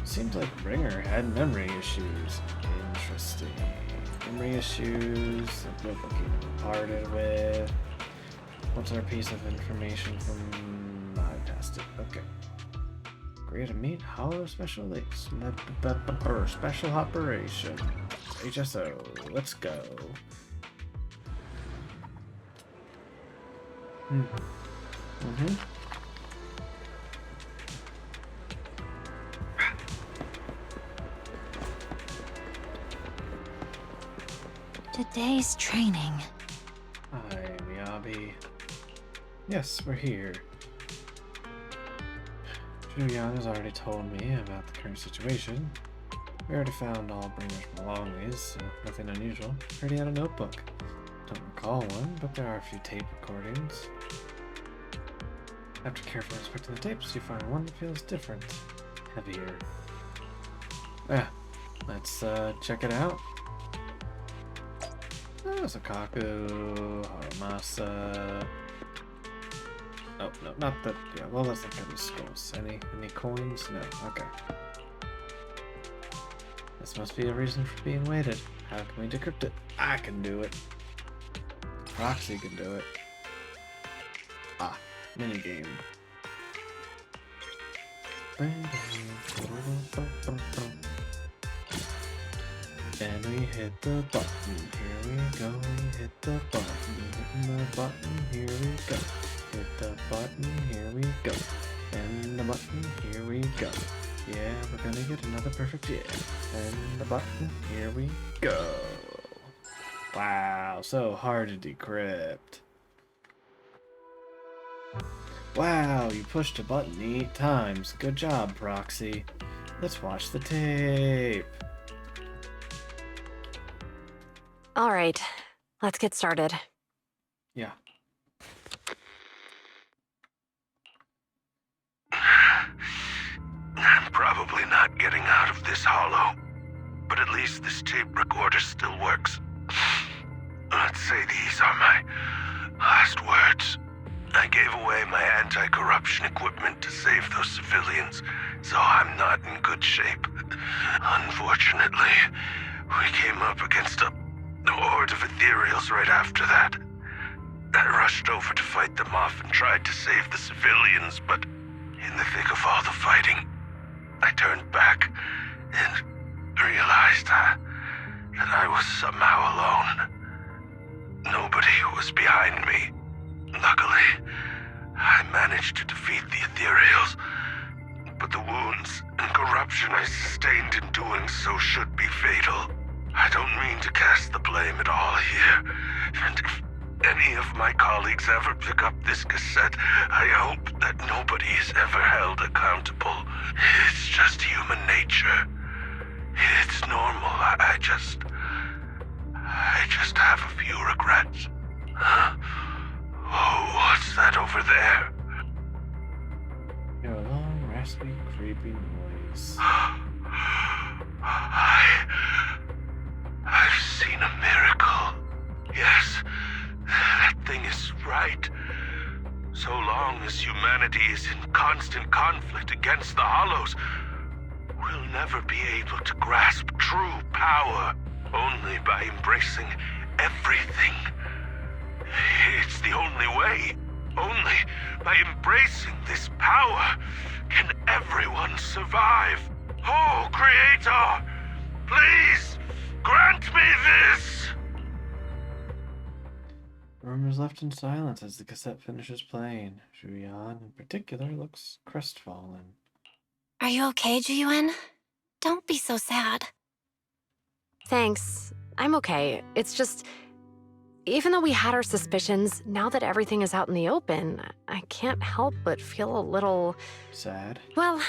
seems like Bringer had memory issues. Interesting. Memory issues. A notebook he never parted with. What's our piece of information from... I passed it. Okay. Agree to meet Hollow Special Special Operation. HSO. Let's go. Today's training. Hi, Miyabi. Yes, we're here. Julian has already told me about the current situation. We already found all Bringer's belongings, so nothing unusual. Heard he had a notebook. Don't recall one, but there are a few tape recordings. After carefully inspecting the tapes, you find one that feels different. Heavier. Let's check it out. Sakaku, Haramasa. Oh, no, not that. Yeah, well, that's not gonna be scrolls. Any coins? No, okay. This must be a reason for being weighted. How can we decrypt it? I can do it. Roxy can do it. Minigame. And we hit the button, here we go, we hit the button, hitting the button, here we go. Hit the button, here we go. And the button, here we go. Yeah, we're gonna get another perfect hit. And the button, here we go. Wow, so hard to decrypt. Wow, you pushed a button 8 times. Good job, Proxy. Let's watch the tape. All right, let's get started. Yeah. I'm probably not getting out of this hollow, but at least this tape recorder still works. Let's say these are my last words. I gave away my anti-corruption equipment to save those civilians, so I'm not in good shape. Unfortunately, we came up against a horde of ethereals right after that. I rushed over to fight them off and tried to save the civilians, but in the thick of all the fighting, I turned back and realized that I was somehow alone. Nobody was behind me. Luckily, I managed to defeat the ethereals, but the wounds and corruption I sustained in doing so should be fatal. I don't mean to cast the blame at all here, and if any of my colleagues ever pick up this cassette, I hope that nobody is ever held accountable. It's just human nature. It's normal. I just have a few regrets. Oh, what's that over there? Your long, raspy, creepy noise. I've seen a miracle. Yes, that thing is right. So long as humanity is in constant conflict against the Hollows, we'll never be able to grasp true power. Only by embracing everything. It's the only way. Only by embracing this power can everyone survive. Oh, Creator, please grant me this! The room is left in silence as the cassette finishes playing. Julian, in particular, looks crestfallen. Are you okay, Jiyuan? Don't be so sad. Thanks. I'm okay. It's just, even though we had our suspicions, now that everything is out in the open, I can't help but feel a little... sad? Well,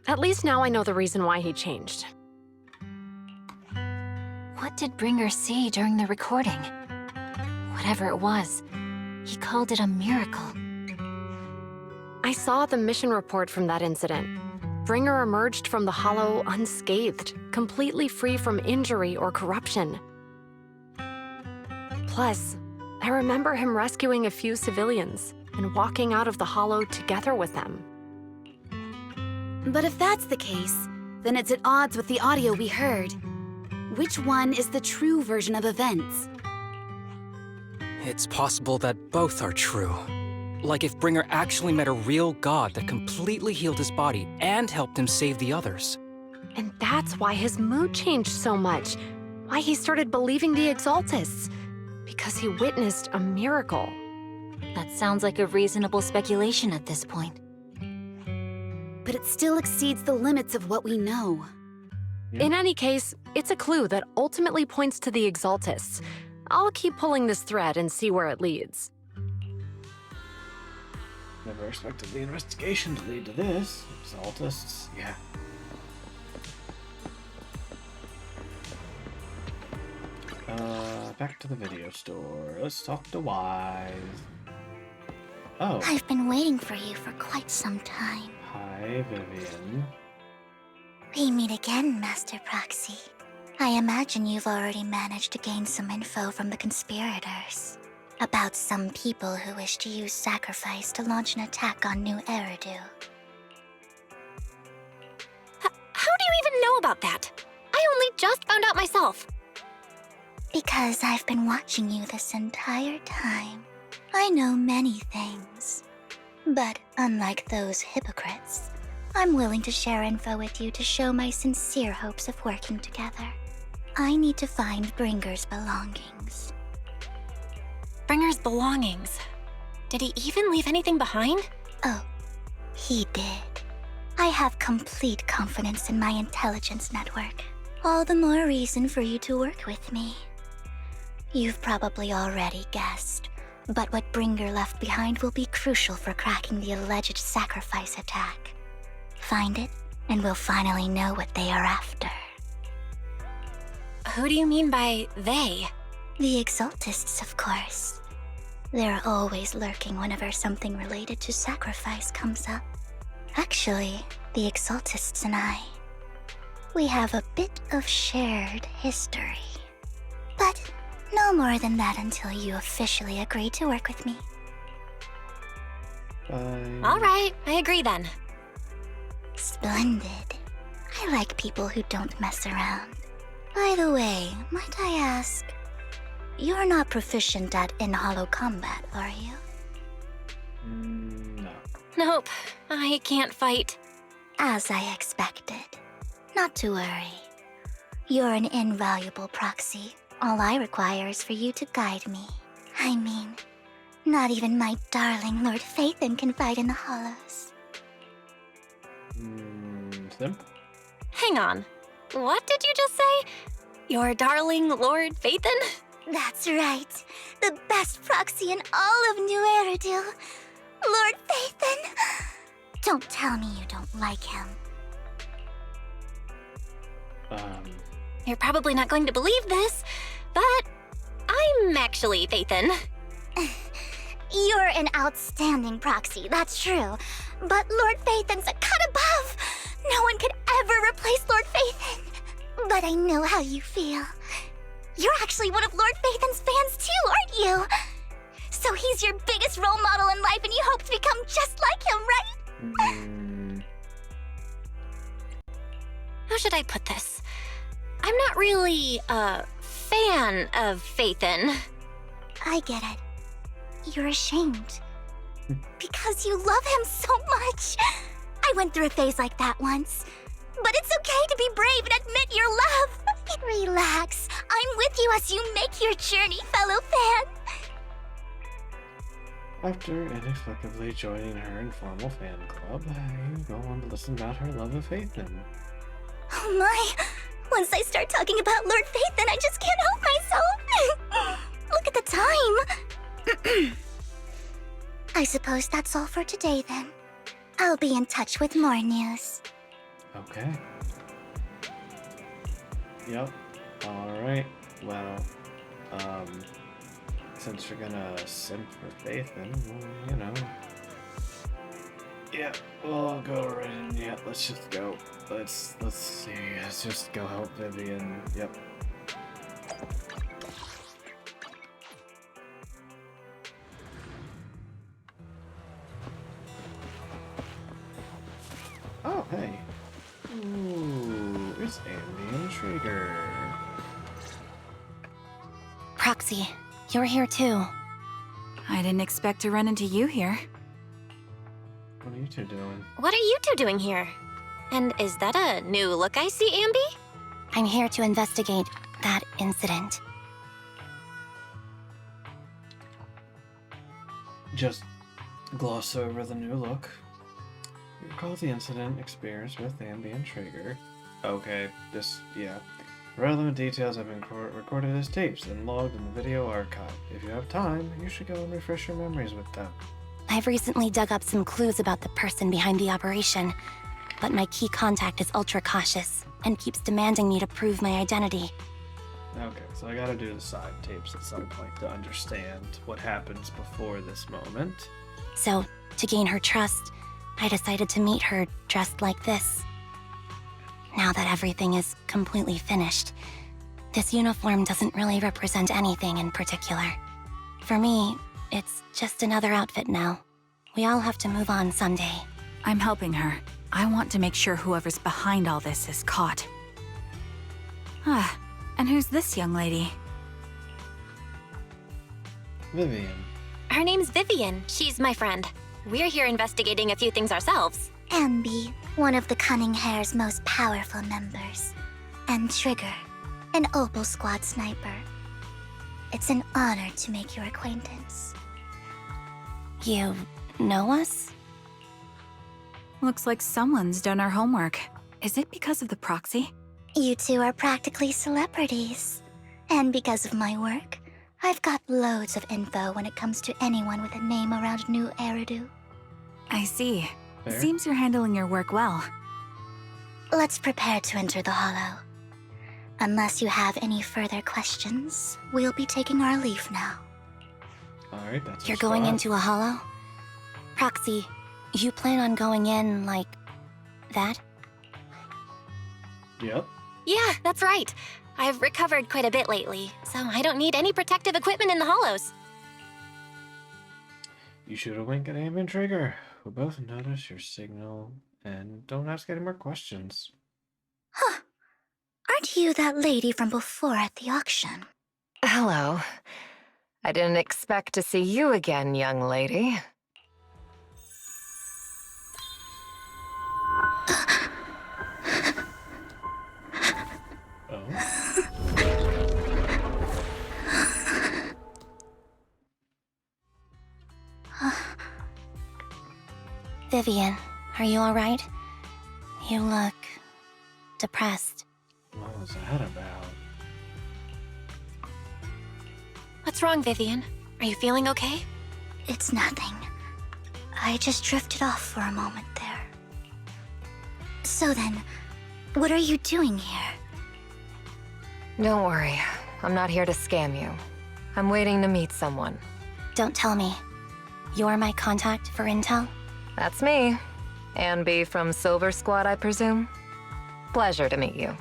at least now I know the reason why he changed. What did Bringer see during the recording? Whatever it was, he called it a miracle. I saw the mission report from that incident. Bringer emerged from the Hollow unscathed, completely free from injury or corruption. Plus, I remember him rescuing a few civilians and walking out of the Hollow together with them. But if that's the case, then it's at odds with the audio we heard. Which one is the true version of events? It's possible that both are true. Like if Bringer actually met a real god that completely healed his body and helped him save the others. And that's why his mood changed so much. Why he started believing the Exaltists. Because he witnessed a miracle. That sounds like a reasonable speculation at this point. But it still exceeds the limits of what we know. Yeah. In any case, it's a clue that ultimately points to the Exaltists. I'll keep pulling this thread and see where it leads. Never expected the investigation to lead to this. Exaltists, yeah. Back to the video store. Let's talk to Wise. Oh. I've been waiting for you for quite some time. Hi, Vivian. We meet again, Master Proxy. I imagine you've already managed to gain some info from the conspirators. About some people who wish to use sacrifice to launch an attack on New Eridu. How do you even know about that? I only just found out myself. Because I've been watching you this entire time. I know many things. But unlike those hypocrites, I'm willing to share info with you to show my sincere hopes of working together. I need to find Bringer's belongings. Bringer's belongings? Did he even leave anything behind? Oh, he did. I have complete confidence in my intelligence network. All the more reason for you to work with me. You've probably already guessed, but what Bringer left behind will be crucial for cracking the alleged sacrifice attack. Find it, and we'll finally know what they are after. Who do you mean by they? The Exaltists, of course. They're always lurking whenever something related to sacrifice comes up. Actually, the Exaltists and I, we have a bit of shared history. But no more than that until you officially agree to work with me. All right, I agree then. Splendid. I like people who don't mess around. By the way, might I ask, you're not proficient at in-hollow combat, are you? No. Nope, I can't fight. As I expected. Not to worry. You're an invaluable proxy. All I require is for you to guide me. I mean, not even my darling Lord Phaethon can fight in the hollows. Simp? Hang on. What did you just say? Your darling Lord Phaethon? That's right. The best proxy in all of New Eridu. Lord Phaethon. Don't tell me you don't like him. You're probably not going to believe this, but I'm actually Phaethon. You're an outstanding proxy, that's true. But Lord Phaethon's a cut above. No one could ever replace Lord Phaethon. But I know how you feel. You're actually one of Lord Phaethon's fans too, aren't you? So he's your biggest role model in life and you hope to become just like him, right? How should I put this? I'm not really a fan of Phaethon. I get it. You're ashamed. Because you love him so much. I went through a phase like that once. But it's okay to be brave and admit your love. Relax. I'm with you as you make your journey, fellow fan. After inexplicably joining her informal fan club, you go on to listen about her love of Phaethon. Oh my. Once I start talking about Lord Phaethon, I just can't help myself. Look at the time. I suppose that's all for today then. I'll be in touch with more news. Okay. Yep. Alright. Well, since you're gonna simp for Phaethon, well, you know. Yeah, well, I'll go right in. Yeah, let's just go. Let's see. Let's just go help Vivian. Yep. Oh, hey. Ooh, it's Alien Trigger. Proxy, you're here too. I didn't expect to run into you here. What are you two doing? What are you two doing here? And is that a new look I see, Ambi? I'm here to investigate that incident. Just gloss over the new look. You recall the incident experienced with Ambi and Trigger. Okay, yeah. Relevant details have been recorded as tapes and logged in the video archive. If you have time, you should go and refresh your memories with them. I've recently dug up some clues about the person behind the operation, but my key contact is ultra cautious and keeps demanding me to prove my identity. Okay, so I gotta do the side tapes at some point to understand what happens before this moment. So, to gain her trust, I decided to meet her dressed like this. Now that everything is completely finished, this uniform doesn't really represent anything in particular. For me, it's just another outfit now. We all have to move on someday. I'm helping her. I want to make sure whoever's behind all this is caught. Ah, and who's this young lady? Vivian. Her name's Vivian. She's my friend. We're here investigating a few things ourselves. Ambi, one of the Cunning Hair's most powerful members. And Trigger, an Opal Squad sniper. It's an honor to make your acquaintance. You know us? Looks like someone's done our homework. Is it because of the proxy? You two are practically celebrities. And because of my work, I've got loads of info when it comes to anyone with a name around New Eridu. I see. Fair. Seems you're handling your work well. Let's prepare to enter the Hollow. Unless you have any further questions, we'll be taking our leave now. Alright, that's You're going into a hollow? Proxy, you plan on going in like that? Yep. Yeah, that's right. I've recovered quite a bit lately, so I don't need any protective equipment in the hollows. You shoot a wink at Amy and Trigger, who both notice your signal and don't ask any more questions. Huh. Aren't you that lady from before at the auction? Hello. I didn't expect to see you again, young lady. Vivian, are you alright? You look depressed. What was that about? What's wrong, Vivian? Are you feeling okay? It's nothing. I just drifted off for a moment there. So then, what are you doing here? Don't worry. I'm not here to scam you. I'm waiting to meet someone. Don't tell me. You're my contact for intel? That's me. Ambi from Silver Squad, I presume? Pleasure to meet you.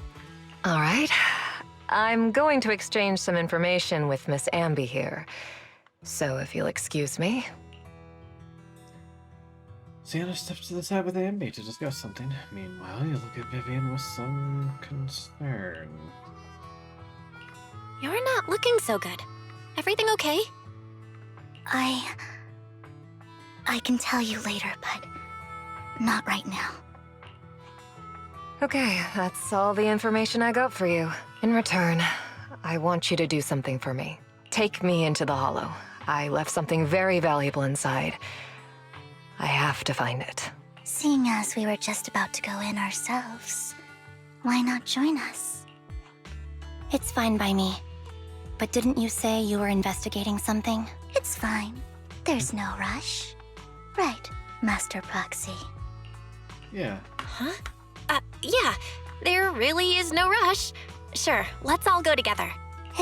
All right. I'm going to exchange some information with Miss Ambi here. So if you'll excuse me. Sienna steps to the side with Ambi to discuss something. Meanwhile, you look at Vivian with some concern. You're not looking so good. Everything okay? I can tell you later, but not right now. Okay, that's all the information I got for you. In return, I want you to do something for me. Take me into the Hollow. I left something very valuable inside. I have to find it. Seeing as we were just about to go in ourselves, why not join us? It's fine by me. But didn't you say you were investigating something? It's fine. There's no rush. Right, Master Proxy. Yeah. Huh? Yeah. There really is no rush. Sure, let's all go together.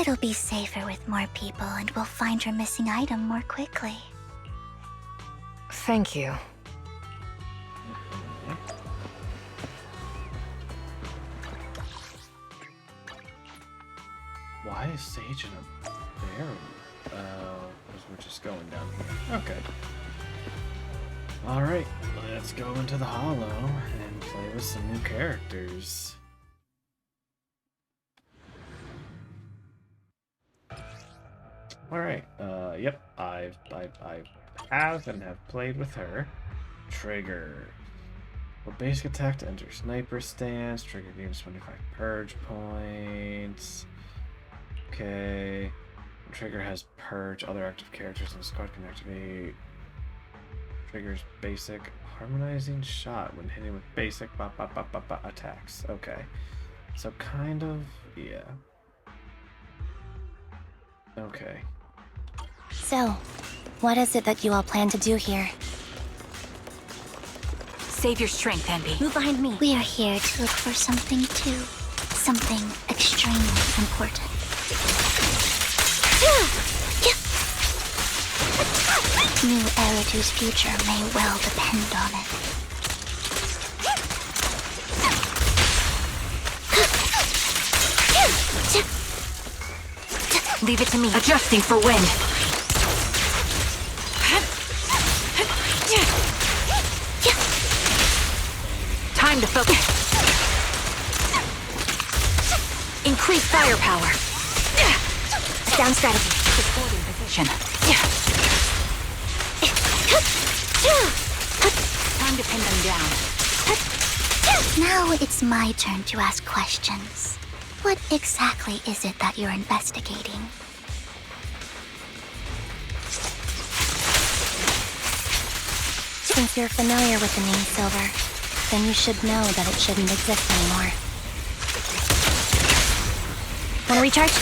It'll be safer with more people, and we'll find your missing item more quickly. Thank you. Why is Sage in a barrel? Because we're just going down here. Okay. Alright, let's go into the Hollow and play with some new characters. Alright, yep, I have and have played with her. Trigger. Well, basic attack to enter sniper stance. Trigger gains 25 purge points. Okay. Trigger has purge. Other active characters in the squad can activate. Trigger's basic harmonizing shot when hitting with basic attacks. Okay. So kind of, yeah. Okay. So, what is it that you all plan to do here? Save your strength, Ambi. Move behind me. We are here to look for something too. Something extremely important. New Eridu's future may well depend on it. Leave it to me. Adjusting for wind. Time to focus. Increase firepower. Down strategy. Supporting position. Time to pin them down. Now it's my turn to ask questions. What exactly is it that you're investigating? Since you're familiar with the name Silver, then you should know that it shouldn't exist anymore. Wanna recharge?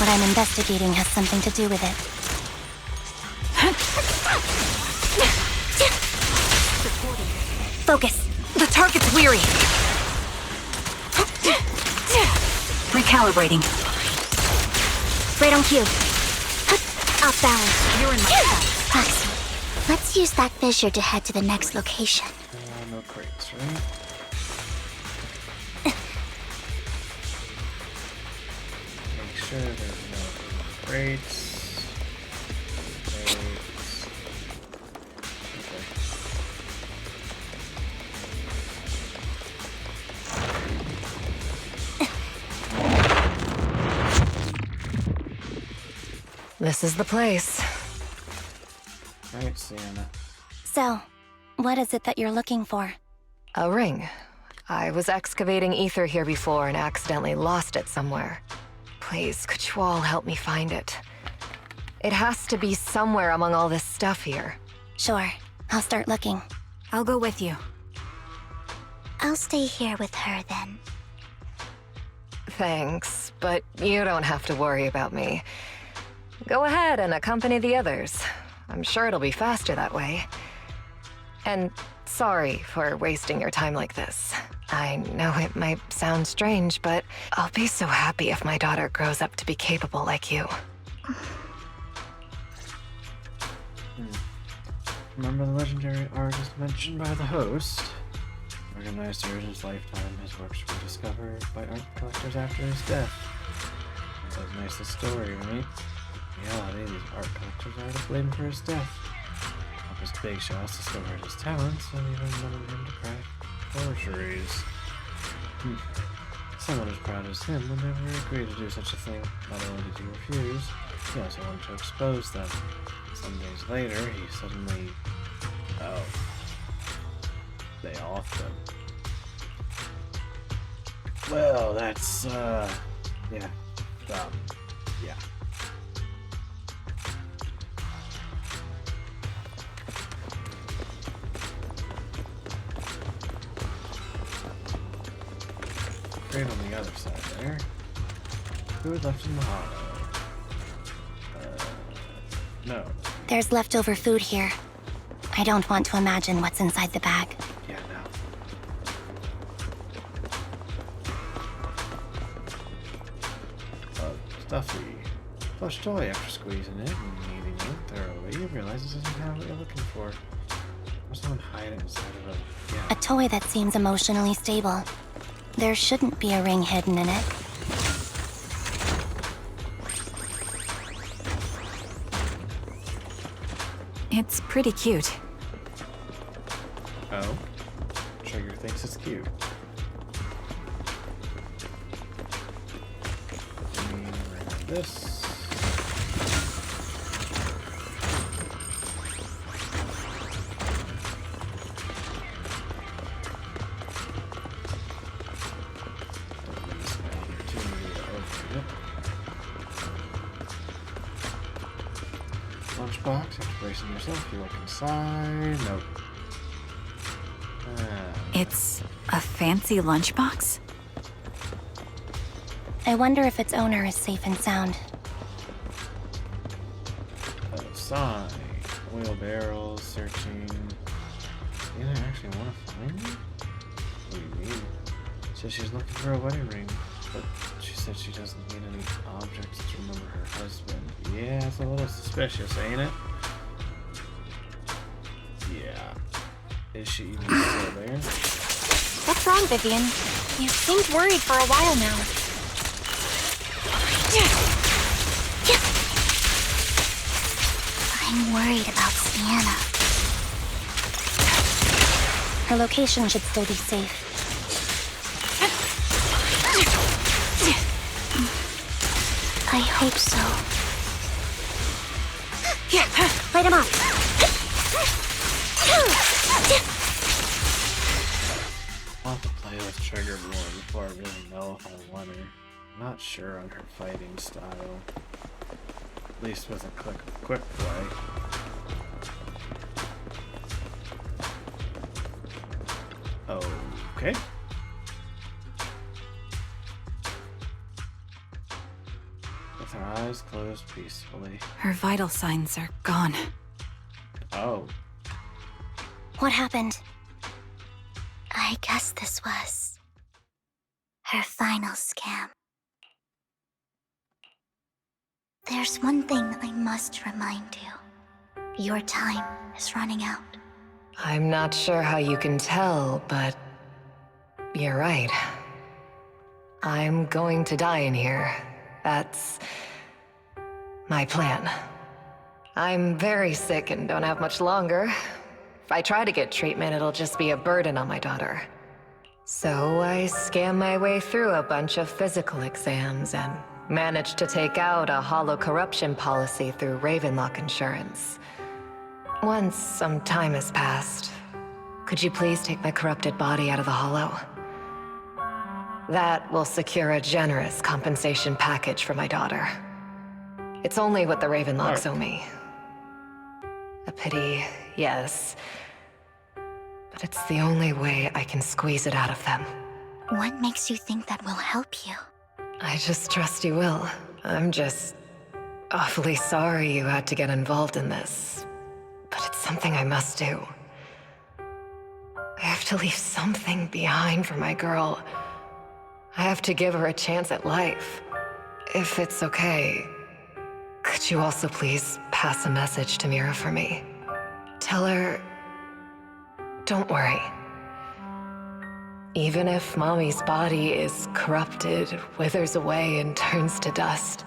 What I'm investigating has something to do with it. Focus. The target's weary. Recalibrating. Right on cue. Off balance. You're in my path. Excellent. Let's use that fissure to head to the next location. No crates, right? Make sure there's no crates. Crates. This is the place. Right, Sienna. So, what is it that you're looking for? A ring. I was excavating ether here before and accidentally lost it somewhere. Please, could you all help me find it? It has to be somewhere among all this stuff here. Sure, I'll start looking. I'll go with you. I'll stay here with her then. Thanks, but you don't have to worry about me. Go ahead and accompany the others. I'm sure it'll be faster that way. And sorry for wasting your time like this. I know it might sound strange, but I'll be so happy if my daughter grows up to be capable like you. Remember the legendary artist mentioned by the host? Organized Surgeon's lifetime, his works were discovered by art collectors after his death. That was a nice story, right? In reality, these art collectors are to blame for his death. His big shots discovered his talents and even wanted him to craft forgeries. Someone as proud as him would never agree to do such a thing. Not only did he refuse, he also wanted to expose them. Some days later, he suddenly... they offed them. Well, that's, yeah. Yeah. Right on the other side there. Food left in the hollow. No. There's leftover food here. I don't want to imagine what's inside the bag. Yeah, no. Stuffy. Plush toy. After squeezing it and eating it thoroughly, you realize this isn't how what you're looking for. There's someone hiding inside of it. Yeah. A toy that seems emotionally stable. There shouldn't be a ring hidden in it. It's pretty cute. Oh? Trigger thinks it's cute. This. Lunchbox, after bracing yourself, you look inside. Nope. It's a fancy lunchbox? I wonder if its owner is safe and sound. Sign. Oil barrels, searching. You don't actually want to find it? What do you mean? Says she's looking for a wedding ring, but she said she doesn't need any objects to remember her husband. Yeah, it's a little suspicious, ain't it? Yeah. Is she even still there? What's wrong, Vivian? You seemed worried for a while now. I'm worried about Sienna. Her location should still be safe. I hope so. Light him up! I'll have to play with Trigger more before I really know if I want her. I'm not sure on her fighting style. At least with a quick way. Okay. With her eyes closed peacefully. Her vital signs are gone. Oh. What happened? I guess this was her final scam. There's one thing I must remind you. Your time is running out. I'm not sure how you can tell, but you're right. I'm going to die in here. That's my plan. I'm very sick and don't have much longer. If I try to get treatment, it'll just be a burden on my daughter. So I scam my way through a bunch of physical exams and managed to take out a hollow corruption policy through Ravenlock Insurance. Once some time has passed, could you please take my corrupted body out of the hollow? That will secure a generous compensation package for my daughter. It's only what the Ravenlocks owe me. A pity, yes. But it's the only way I can squeeze it out of them. What makes you think that will help you? I just trust you will. I'm just awfully sorry you had to get involved in this. But it's something I must do. I have to leave something behind for my girl. I have to give her a chance at life. If it's okay, could you also please pass a message to Mira for me? Tell her, don't worry. Even if Mommy's body is corrupted, withers away, and turns to dust,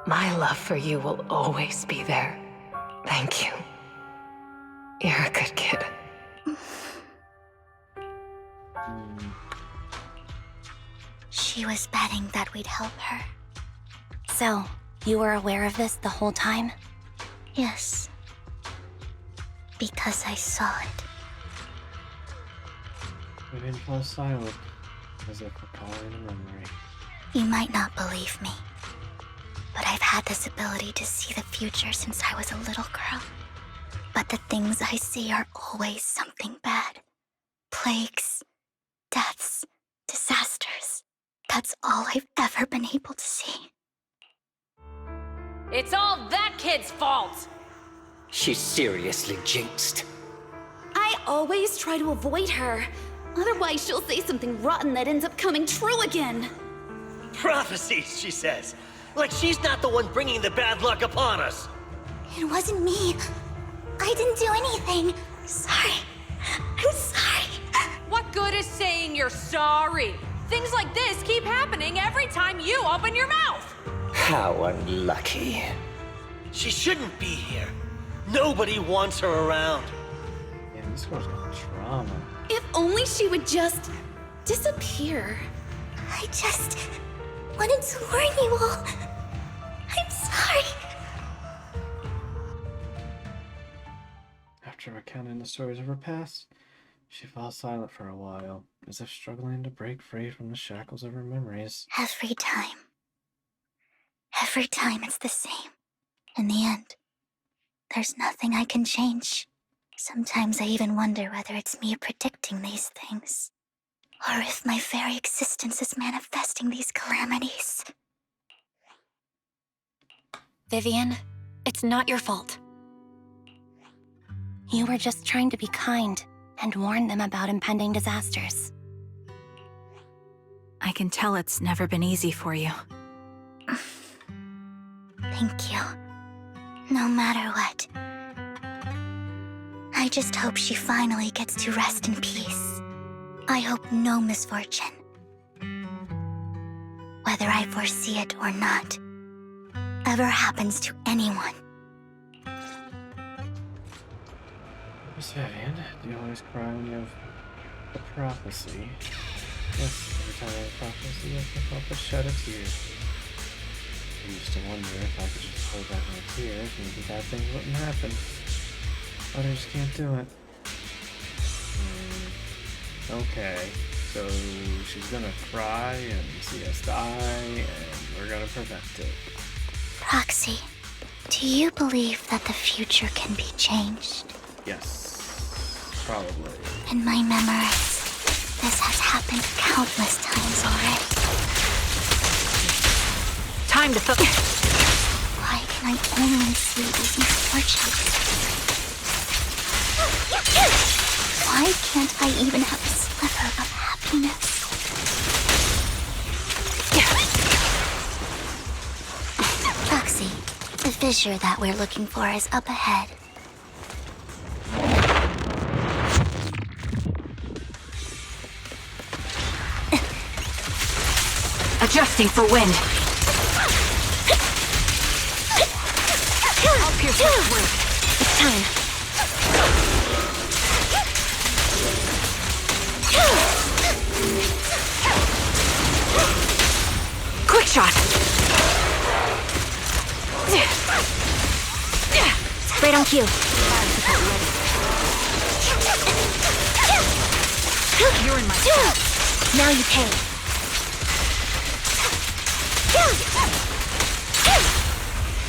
my love for you will always be there. Thank you. You're a good kid. She was betting that we'd help her. So, you were aware of this the whole time? Yes. Because I saw it. Vivian falls silent, as if recalling a memory. You might not believe me, but I've had this ability to see the future since I was a little girl. But the things I see are always something bad. Plagues, deaths, disasters. That's all I've ever been able to see. It's all that kid's fault! She's seriously jinxed. I always try to avoid her. Otherwise, she'll say something rotten that ends up coming true again. Prophecies, she says. Like she's not the one bringing the bad luck upon us. It wasn't me. I didn't do anything. Sorry. I'm sorry. What good is saying you're sorry? Things like this keep happening every time you open your mouth. How unlucky. She shouldn't be here. Nobody wants her around. Yeah, this girl's got trauma. If only she would just disappear. I just wanted to warn you all. I'm sorry. After recounting the stories of her past, she falls silent for a while, as if struggling to break free from the shackles of her memories. Every time it's the same. In the end, there's nothing I can change. Sometimes I even wonder whether it's me predicting these things, or if my very existence is manifesting these calamities. Vivian, it's not your fault. You were just trying to be kind and warn them about impending disasters. I can tell it's never been easy for you. Thank you. No matter what. I just hope she finally gets to rest in peace. I hope no misfortune, whether I foresee it or not, ever happens to anyone. Miss Vivian, do you always cry when you have a prophecy? Yes, every time I have a prophecy, I can't help but shed a tear. I used to wonder if I could just hold back my tears, maybe bad things wouldn't happen. But I just can't do it. Okay, so she's gonna cry and see us die, and we're gonna prevent it. Proxy, do you believe that the future can be changed? Yes. Probably. In my memories, this has happened countless times already. Time to Why can I only see these misfortunes? Why can't I even have a sliver of happiness? Proxy, the fissure that we're looking for is up ahead. Adjusting for wind. I'll pierce it through. It's time. Quick shot. Right on cue. You're in my sight. Now you pay.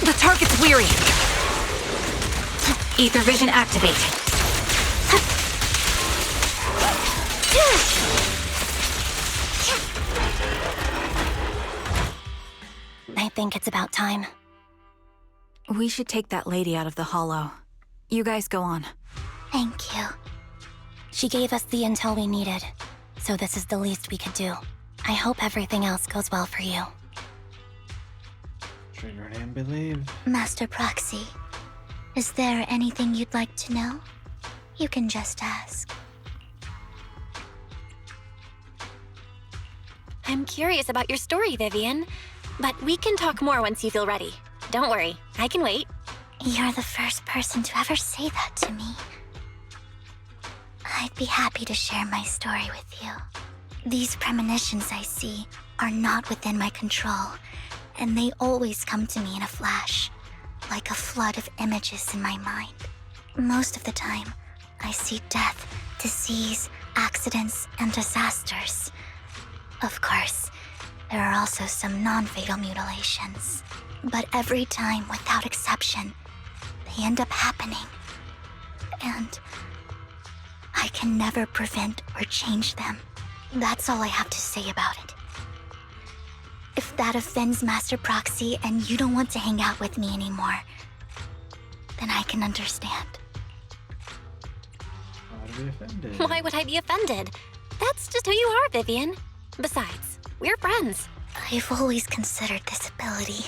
The target's weary. Ether vision activate. I think it's about time. We should take that lady out of the hollow. You guys go on. Thank you. She gave us the intel we needed, so this is the least we could do. I hope everything else goes well for you. Trigger and believe. Master Proxy, is there anything you'd like to know? You can just ask. I'm curious about your story, Vivian, but we can talk more once you feel ready. Don't worry, I can wait. You're the first person to ever say that to me. I'd be happy to share my story with you. These premonitions I see are not within my control, and they always come to me in a flash, like a flood of images in my mind. Most of the time, I see death, disease, accidents, and disasters. Of course, there are also some non-fatal mutilations. But every time, without exception, they end up happening. And I can never prevent or change them. That's all I have to say about it. If that offends Master Proxy and you don't want to hang out with me anymore, then I can understand. Why to be offended? Why would I be offended? That's just who you are, Vivian. Besides, we're friends. I've always considered this ability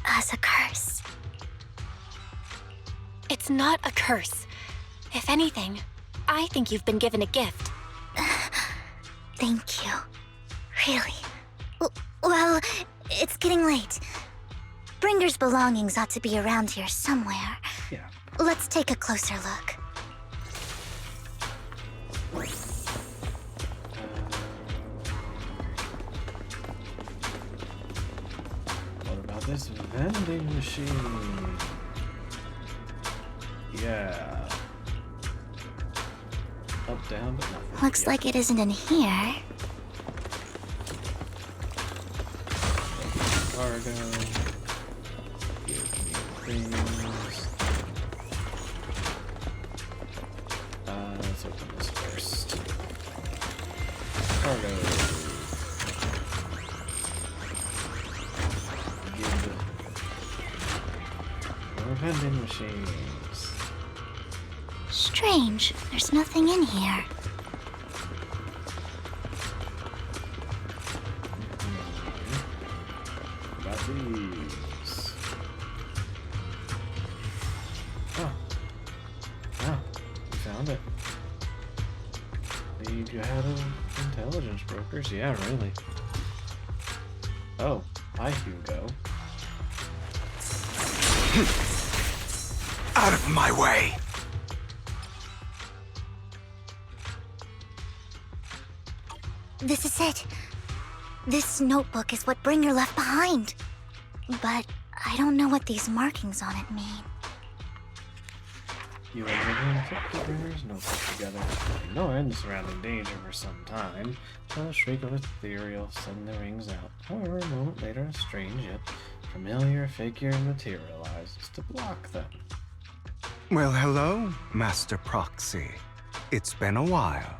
as a curse. It's not a curse. If anything, I think you've been given a gift. Thank you. Really. Well, it's getting late. Bringer's belongings ought to be around here somewhere. Yeah. Let's take a closer look. What about this vending machine? Yeah. Up, down, but nothing. Looks like it isn't in here. Cargo. Things. Let's open this first. Cargo. More vending machines. Strange, there's nothing in here. What about these? Oh. Oh, we found it. The God of Intelligence Brokers? Yeah, really. Oh, hi, Hugo. Out of my way! This is it. This notebook is what Bringer left behind. But I don't know what these markings on it mean. You and Vivian kept the Bringer's notebook together, ignoring the surrounding danger for some time, until a shriek of ethereal suddenly rings out. However, a moment later, a strange yet familiar figure materializes to block them. Well, hello, Master Proxy. It's been a while.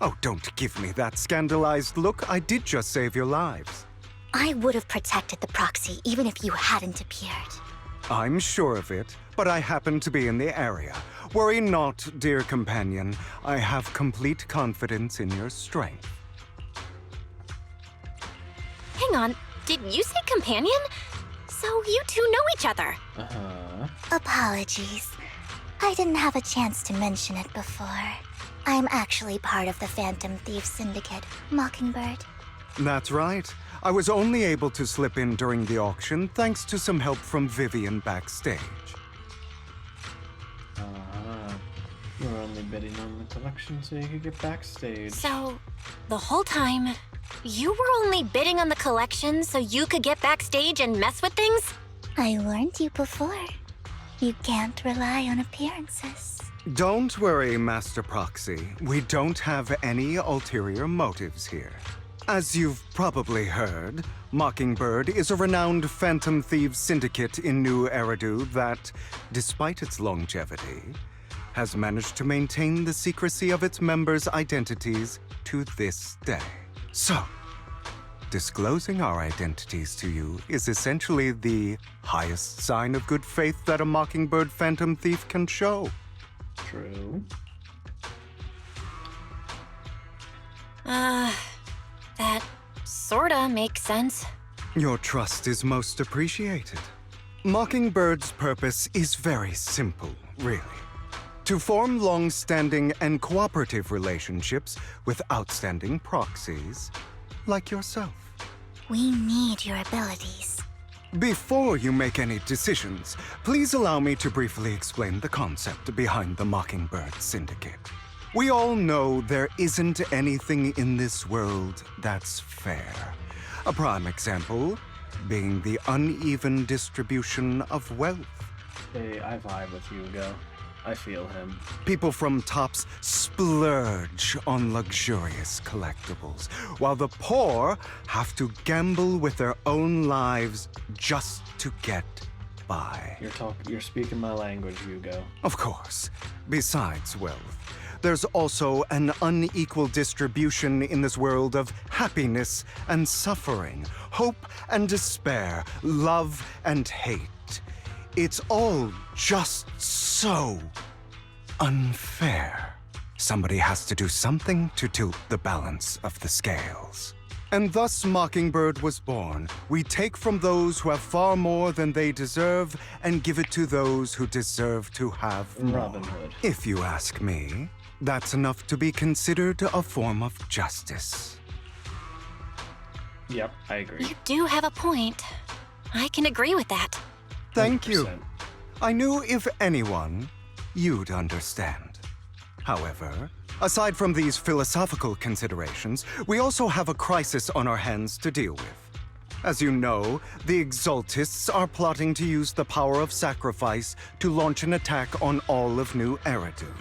Oh, don't give me that scandalized look. I did just save your lives. I would have protected the proxy even if you hadn't appeared. I'm sure of it, but I happen to be in the area. Worry not, dear companion. I have complete confidence in your strength. Hang on, did you say companion? So you two know each other. Apologies. I didn't have a chance to mention it before. I'm actually part of the Phantom Thief Syndicate, Mockingbird. That's right. I was only able to slip in during the auction thanks to some help from Vivian backstage. You were only bidding on the collection so you could get backstage. So, the whole time, you were only bidding on the collection so you could get backstage and mess with things? I warned you before. You can't rely on appearances. Don't worry, Master Proxy. We don't have any ulterior motives here. As you've probably heard, Mockingbird is a renowned Phantom Thieves syndicate in New Eridu that, despite its longevity, has managed to maintain the secrecy of its members' identities to this day. So, disclosing our identities to you is essentially the highest sign of good faith that a Mockingbird Phantom Thief can show. True. That sorta makes sense. Your trust is most appreciated. Mockingbird's purpose is very simple, really. To form long-standing and cooperative relationships with outstanding proxies like yourself. We need your abilities. Before you make any decisions, please allow me to briefly explain the concept behind the Mockingbird Syndicate. We all know there isn't anything in this world that's fair. A prime example being the uneven distribution of wealth. Hey, I vibe with Hugo. I feel him. People from tops splurge on luxurious collectibles, while the poor have to gamble with their own lives just to get by. You're speaking my language, Hugo. Of course. Besides wealth, there's also an unequal distribution in this world of happiness and suffering, hope and despair, love and hate. It's all just so unfair. Somebody has to do something to tilt the balance of the scales. And thus Mockingbird was born. We take from those who have far more than they deserve and give it to those who deserve to have more. Robin Hood. If you ask me, that's enough to be considered a form of justice. Yep, I agree. You do have a point. I can agree with that. Thank you. 100%. I knew if anyone, you'd understand. However, aside from these philosophical considerations, we also have a crisis on our hands to deal with. As you know, the Exaltists are plotting to use the power of sacrifice to launch an attack on all of New Eridu.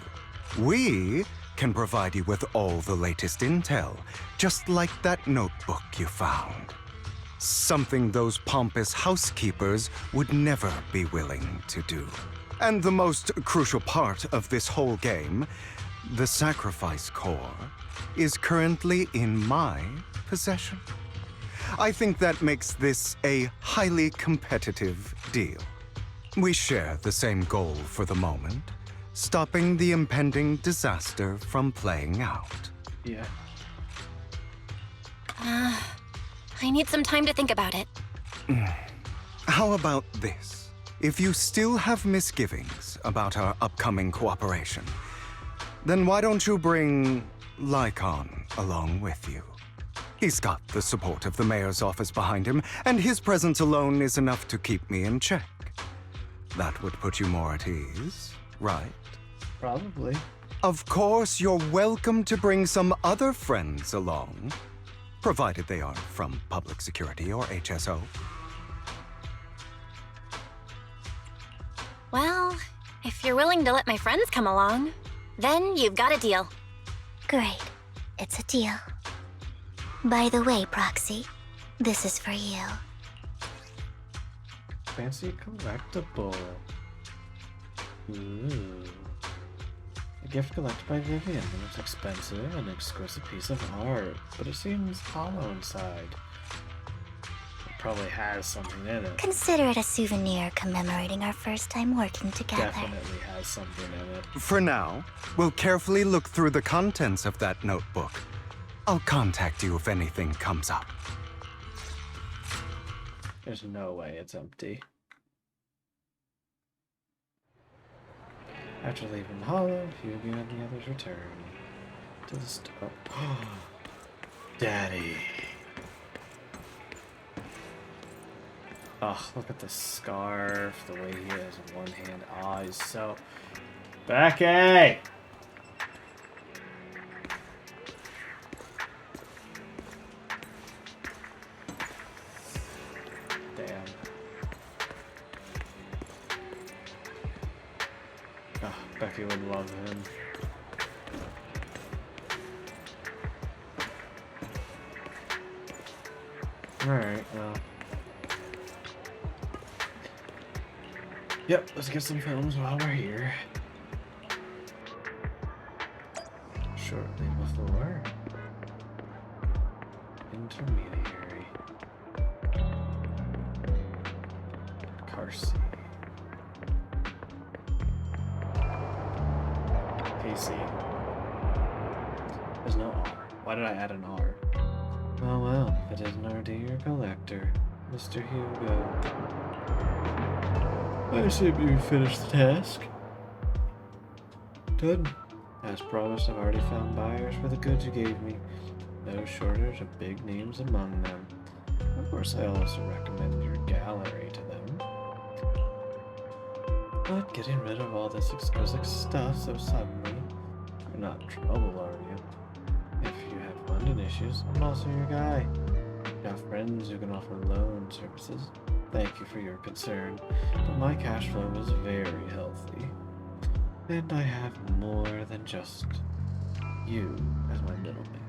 We can provide you with all the latest intel, just like that notebook you found. Something those pompous housekeepers would never be willing to do. And the most crucial part of this whole game, the sacrifice core, is currently in my possession. I think that makes this a highly competitive deal. We share the same goal for the moment, stopping the impending disaster from playing out. Yeah. I need some time to think about it. How about this? If you still have misgivings about our upcoming cooperation, then why don't you bring Lycon along with you? He's got the support of the mayor's office behind him, and his presence alone is enough to keep me in check. That would put you more at ease, right? Probably. Of course, you're welcome to bring some other friends along, provided they aren't from public security or HSO. Well, if you're willing to let my friends come along, then you've got a deal. Great. It's a deal. By the way, Proxy, this is for you. fancy collectible. Ooh. A gift collected by Vivian. It looks expensive, an exquisite piece of art, but it seems hollow inside. It probably has something in it. Consider it a souvenir commemorating our first time working together. Definitely has something in it. For now, we'll carefully look through the contents of that notebook. I'll contact you if anything comes up. There's no way it's empty. After leaving the hollow, Hugo and the others return to the store. Daddy. Oh, look at the scarf, the way he has one hand. Oh, he's so... Becky! Damn. Oh, Becky would love him. Alright, well. Yep, let's get some films while we're here. Shortly before intermediary. Car seat. PC. There's no R. Why did I add an R? Oh well, if it isn't our dear collector, Mr. Hugo. I assume you finished the task. Done. As promised, I've already found buyers for the goods you gave me. No shortage of big names among them. Of course, I also recommend your gallery to them. But getting rid of all this exquisite stuff so suddenly, you're not in trouble, are you? If you have funding issues, I'm also your guy. You have friends who can offer loan services. Thank you for your concern, but my cash flow is very healthy. And I have more than just you as my middleman.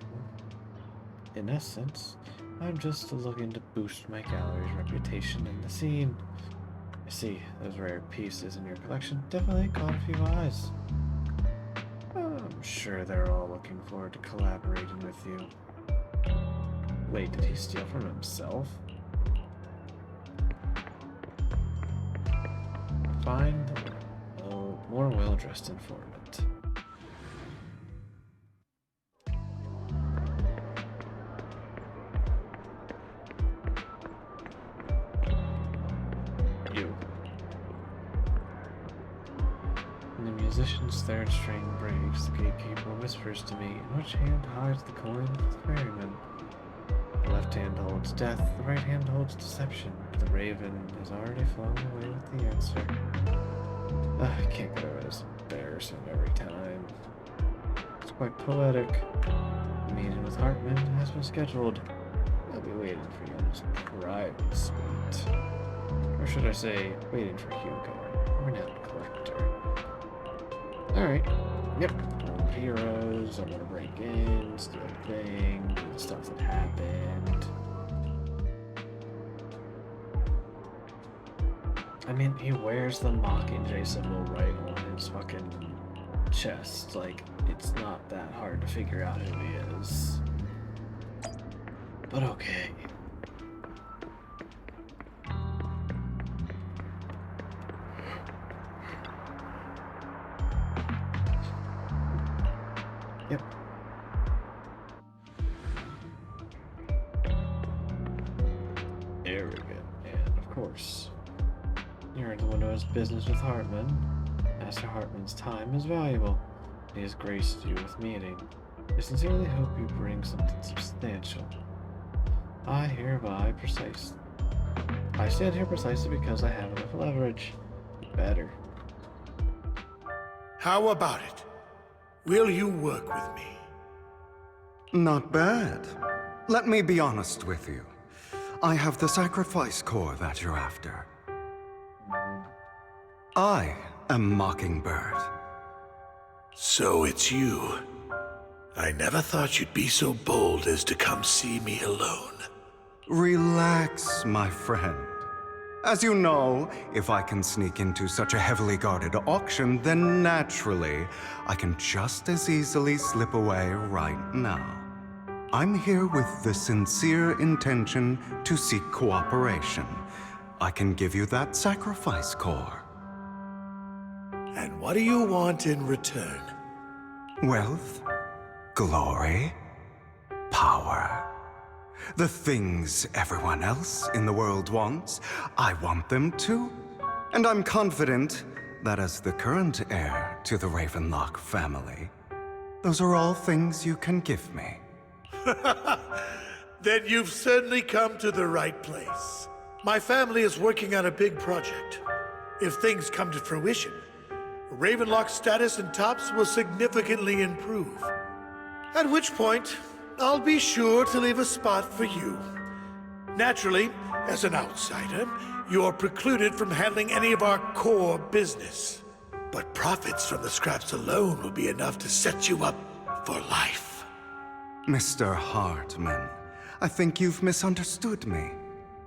In essence, I'm just looking to boost my gallery's reputation in the scene. I see, those rare pieces in your collection definitely caught a few eyes. I'm sure they're all looking forward to collaborating with you. Wait, did he steal from himself? Find the more well-dressed informant. You. When the musician's third string breaks, the gatekeeper whispers to me, in which hand hides the coin of the ferryman? The left hand holds death, the right hand holds deception. The raven has already flown away with the answer. I can't get over this embarrassing every time. It's quite poetic. The meeting with Hartman has been scheduled. I'll be waiting for you in his private suite. Or should I say, waiting for Hugo, a renowned collector. Alright. Yep. Heroes, I'm gonna break in, steal a thing, do the stuff that happened. I mean, he wears the Mockingjay symbol right on his fucking chest. Like, it's not that hard to figure out who he is. But okay. Yep. Arrogant, and of course. You're the one who has business with Hartman. Master Hartman's time is valuable. He has graced you with meeting. I sincerely hope you bring something substantial. I stand here precisely because I have enough leverage. Better. How about it? Will you work with me? Not bad. Let me be honest with you. I have the sacrifice core that you're after. I am Mockingbird. So it's you. I never thought you'd be so bold as to come see me alone. Relax, my friend. As you know, if I can sneak into such a heavily guarded auction, then naturally, I can just as easily slip away right now. I'm here with the sincere intention to seek cooperation. I can give you that sacrifice core. And what do you want in return? Wealth, glory, power. The things everyone else in the world wants, I want them too. And I'm confident that as the current heir to the Ravenlock family, those are all things you can give me. Then you've certainly come to the right place. My family is working on a big project. If things come to fruition, Ravenlock's status in Tops will significantly improve. At which point, I'll be sure to leave a spot for you. Naturally, as an outsider, you're precluded from handling any of our core business. But profits from the scraps alone will be enough to set you up for life. Mr. Hartman, I think you've misunderstood me.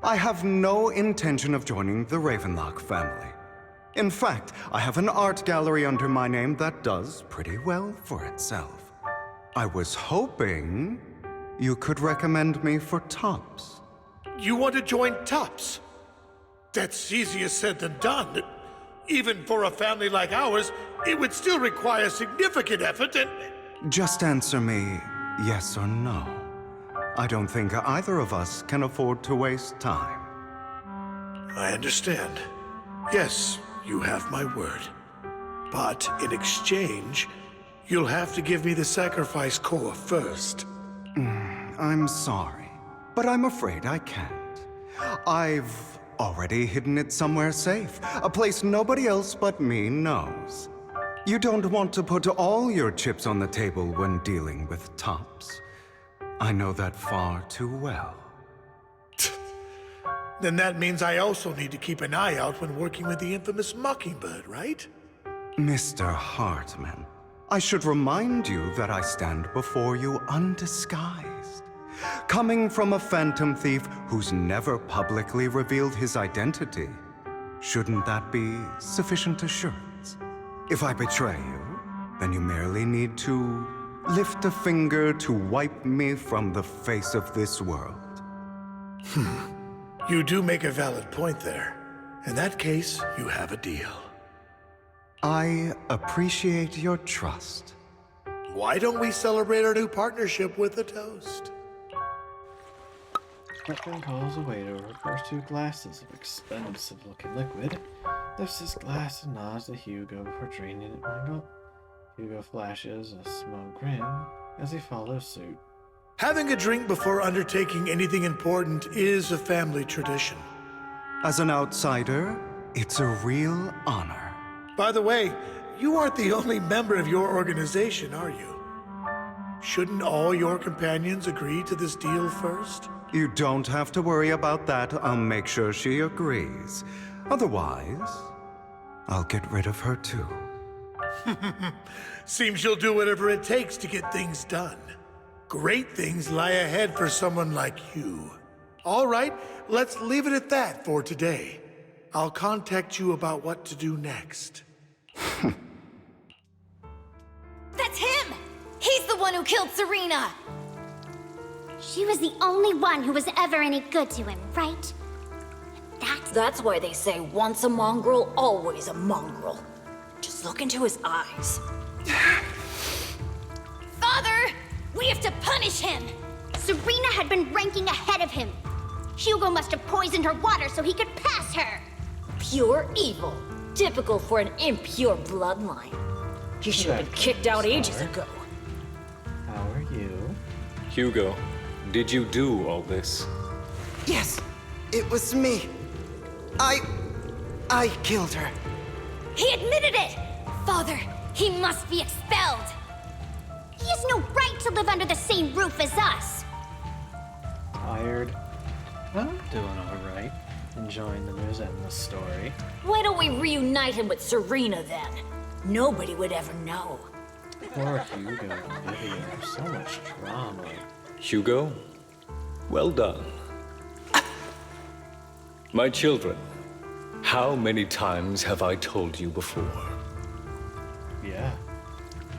I have no intention of joining the Ravenlock family. In fact, I have an art gallery under my name that does pretty well for itself. I was hoping you could recommend me for Tops. You want to join Tops? That's easier said than done. Even for a family like ours, it would still require significant effort and... Just answer me yes or no. I don't think either of us can afford to waste time. I understand. Yes, you have my word. But in exchange, you'll have to give me the sacrifice core first. I'm sorry, but I'm afraid I can't. I've already hidden it somewhere safe, a place nobody else but me knows. You don't want to put all your chips on the table when dealing with Tops. I know that far too well. Then that means I also need to keep an eye out when working with the infamous Mockingbird, right? Mr. Hartman, I should remind you that I stand before you undisguised. Coming from a phantom thief who's never publicly revealed his identity, shouldn't that be sufficient assurance? If I betray you, then you merely need to lift a finger to wipe me from the face of this world. You do make a valid point there. In that case, you have a deal. I appreciate your trust. Why don't we celebrate our new partnership with a toast? Captain calls a waiter over first 2 glasses of expensive-looking liquid, lifts his glass and nods to Hugo before draining it back up. Hugo flashes a smug grin as he follows suit. Having a drink before undertaking anything important is a family tradition. As an outsider, it's a real honor. By the way, you aren't the only member of your organization, are you? Shouldn't all your companions agree to this deal first? You don't have to worry about that. I'll make sure she agrees. Otherwise, I'll get rid of her too. Seems you'll do whatever it takes to get things done. Great things lie ahead for someone like you. All right, let's leave it at that for today. I'll contact you about what to do next. That's him! He's the one who killed Serena! She was the only one who was ever any good to him, right? That's why they say once a mongrel, always a mongrel. Just look into his eyes. Father! We have to punish him! Serena had been ranking ahead of him. Hugo must have poisoned her water so he could pass her. Pure evil. Typical for an impure bloodline. He should have been kicked out ages ago. How are you? Hugo, did you do all this? Yes, it was me. I killed her. He admitted it! Father, he must be expelled! He has no right to live under the same roof as us. Tired? I'm doing alright. Enjoying the news and the story. Why don't we reunite him with Serena then? Nobody would ever know. Poor Hugo and Vivian have so much drama. Hugo, well done. My children, How many times have I told you before? Yeah.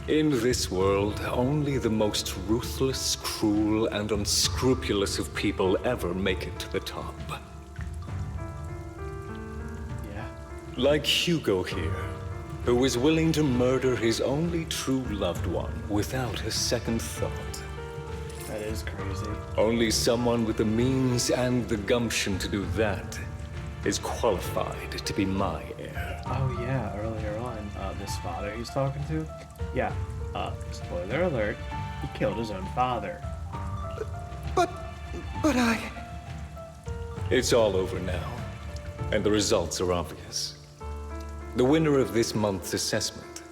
In this world, only the most ruthless, cruel, and unscrupulous of people ever make it to the top. Yeah. Like Hugo here, who was willing to murder his only true loved one without a second thought. That is crazy. Only someone with the means and the gumption to do that is qualified to be my heir. Oh yeah, earlier on, this father he's talking to, yeah, spoiler alert, he killed his own father. But I... It's all over now, and the results are obvious. The winner of this month's assessment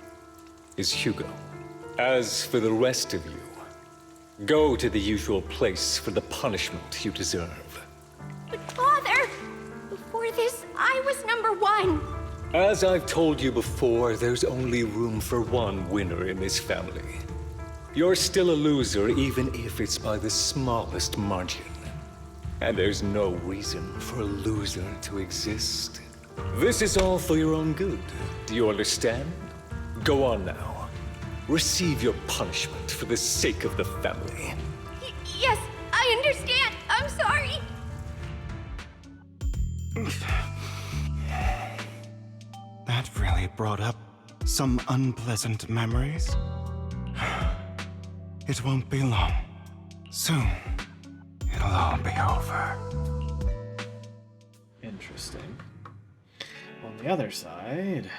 is Hugo. As for the rest of you, go to the usual place for the punishment you deserve. But Father, before this, I was #1. As I've told you before, there's only room for one winner in this family. You're still a loser, even if it's by the smallest margin. And there's no reason for a loser to exist. This is all for your own good. Do you understand? Go on now. Receive your punishment for the sake of the family. Yes, I understand. I'm sorry. That really brought up some unpleasant memories. It won't be long. Soon, it'll all be over. Interesting. On the other side,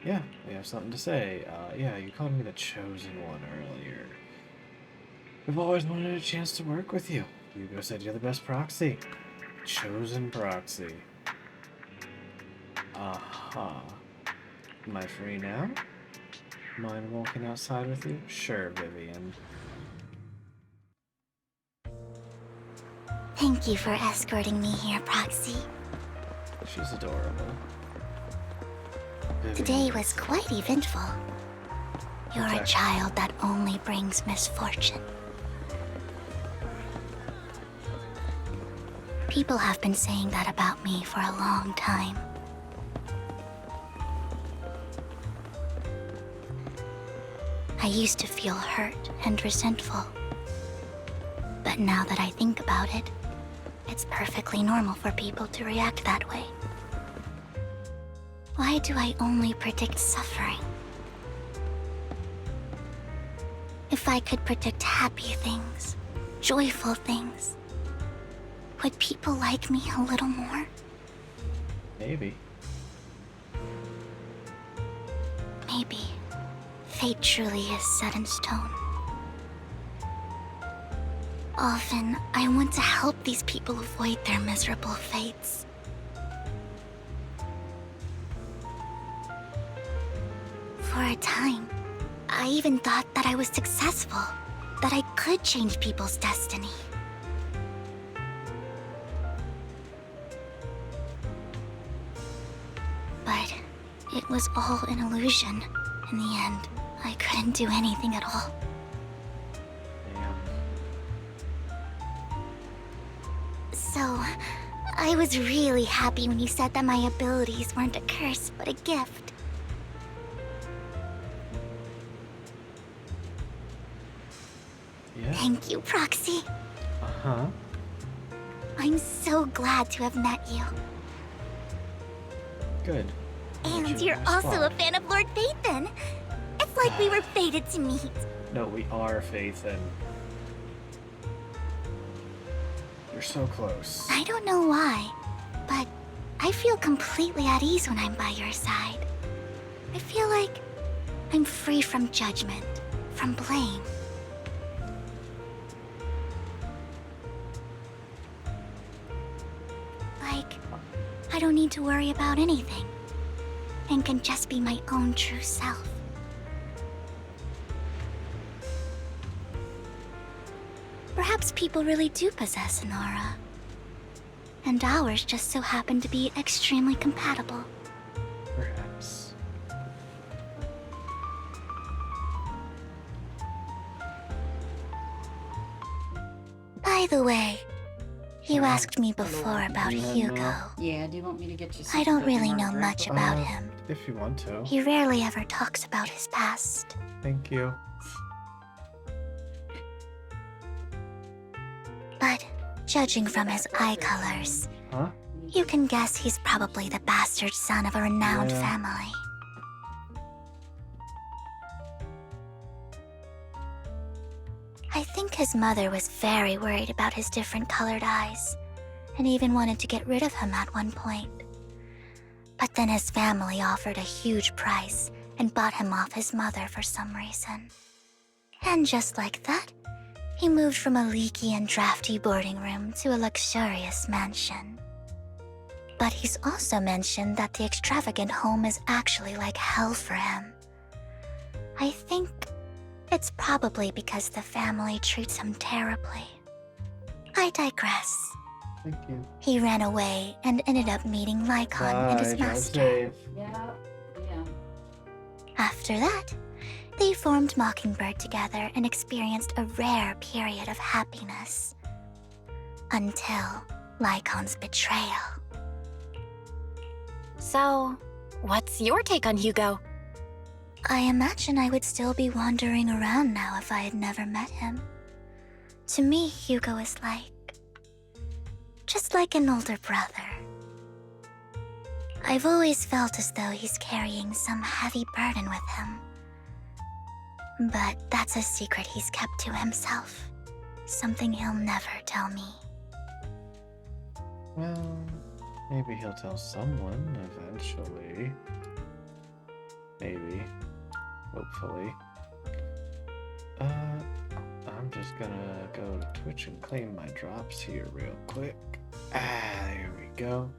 yeah, we have something to say. Yeah, you called me the Chosen One earlier. We've always wanted a chance to work with you. Hugo said you're the best proxy. Chosen proxy. Aha. Am I free now? Mind walking outside with you? Sure, Vivian. Thank you for escorting me here, Proxy. She's adorable. Today was quite eventful. You're a Okay. child that only brings misfortune. People have been saying that about me for a long time. I used to feel hurt and resentful. But now that I think about it, it's perfectly normal for people to react that way. Why do I only predict suffering? If I could predict happy things, joyful things, would people like me a little more? Maybe. Maybe. Fate truly is set in stone. Often, I want to help these people avoid their miserable fates. For a time, I even thought that I was successful, that I could change people's destiny. But it was all an illusion. In the end, I couldn't do anything at all. So, I was really happy when you said that my abilities weren't a curse, but a gift. Yeah. Thank you, Proxy. Uh-huh. I'm so glad to have met you. Good. And you're also a fan of Lord Phaethon. It's like we were fated to meet. No, we are Phaethon. You're so close. I don't know why, but I feel completely at ease when I'm by your side. I feel like I'm free from judgment, from blame. Like, I don't need to worry about anything, and can just be my own true self. Perhaps people really do possess an aura, and ours just so happen to be extremely compatible. Perhaps. By the way, You asked me before about Hugo. Yeah, do you want me to get you I don't something really more know drink? much about him. If you want to. He rarely ever talks about his past. Thank you. But judging from his eye colors, Huh? you can guess he's probably the bastard son of a renowned Yeah. family. I think his mother was very worried about his different colored eyes, and even wanted to get rid of him at one point. But then his family offered a huge price and bought him off his mother for some reason. And just like that, he moved from a leaky and drafty boarding room to a luxurious mansion. But he's also mentioned that the extravagant home is actually like hell for him. I think it's probably because the family treats him terribly. I digress. Thank you. He ran away and ended up meeting Lycon and his Bye, drive master. safe. Yeah, yeah. After that, they formed Mockingbird together and experienced a rare period of happiness. Until Lycon's betrayal. So, what's your take on Hugo? I imagine I would still be wandering around now if I had never met him. To me, Hugo is just like an older brother. I've always felt as though he's carrying some heavy burden with him. But that's a secret he's kept to himself. Something he'll never tell me. Well, maybe he'll tell someone eventually. Maybe. Hopefully. I'm just gonna go to Twitch and claim my drops here real quick. There we go.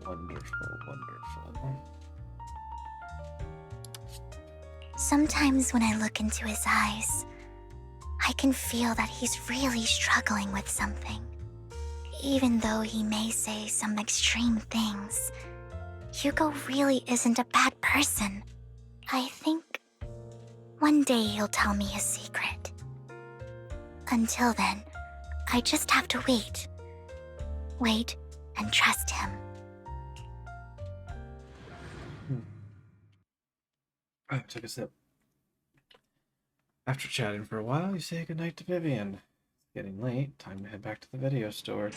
Wonderful, wonderful. Sometimes when I look into his eyes, I can feel that he's really struggling with something. Even though he may say some extreme things, Hugo really isn't a bad person. I think one day he'll tell me his secret. Until then, I just have to wait. Wait and trust him. I took a sip. After chatting for a while, you say goodnight to Vivian. It's getting late, time to head back to the video store.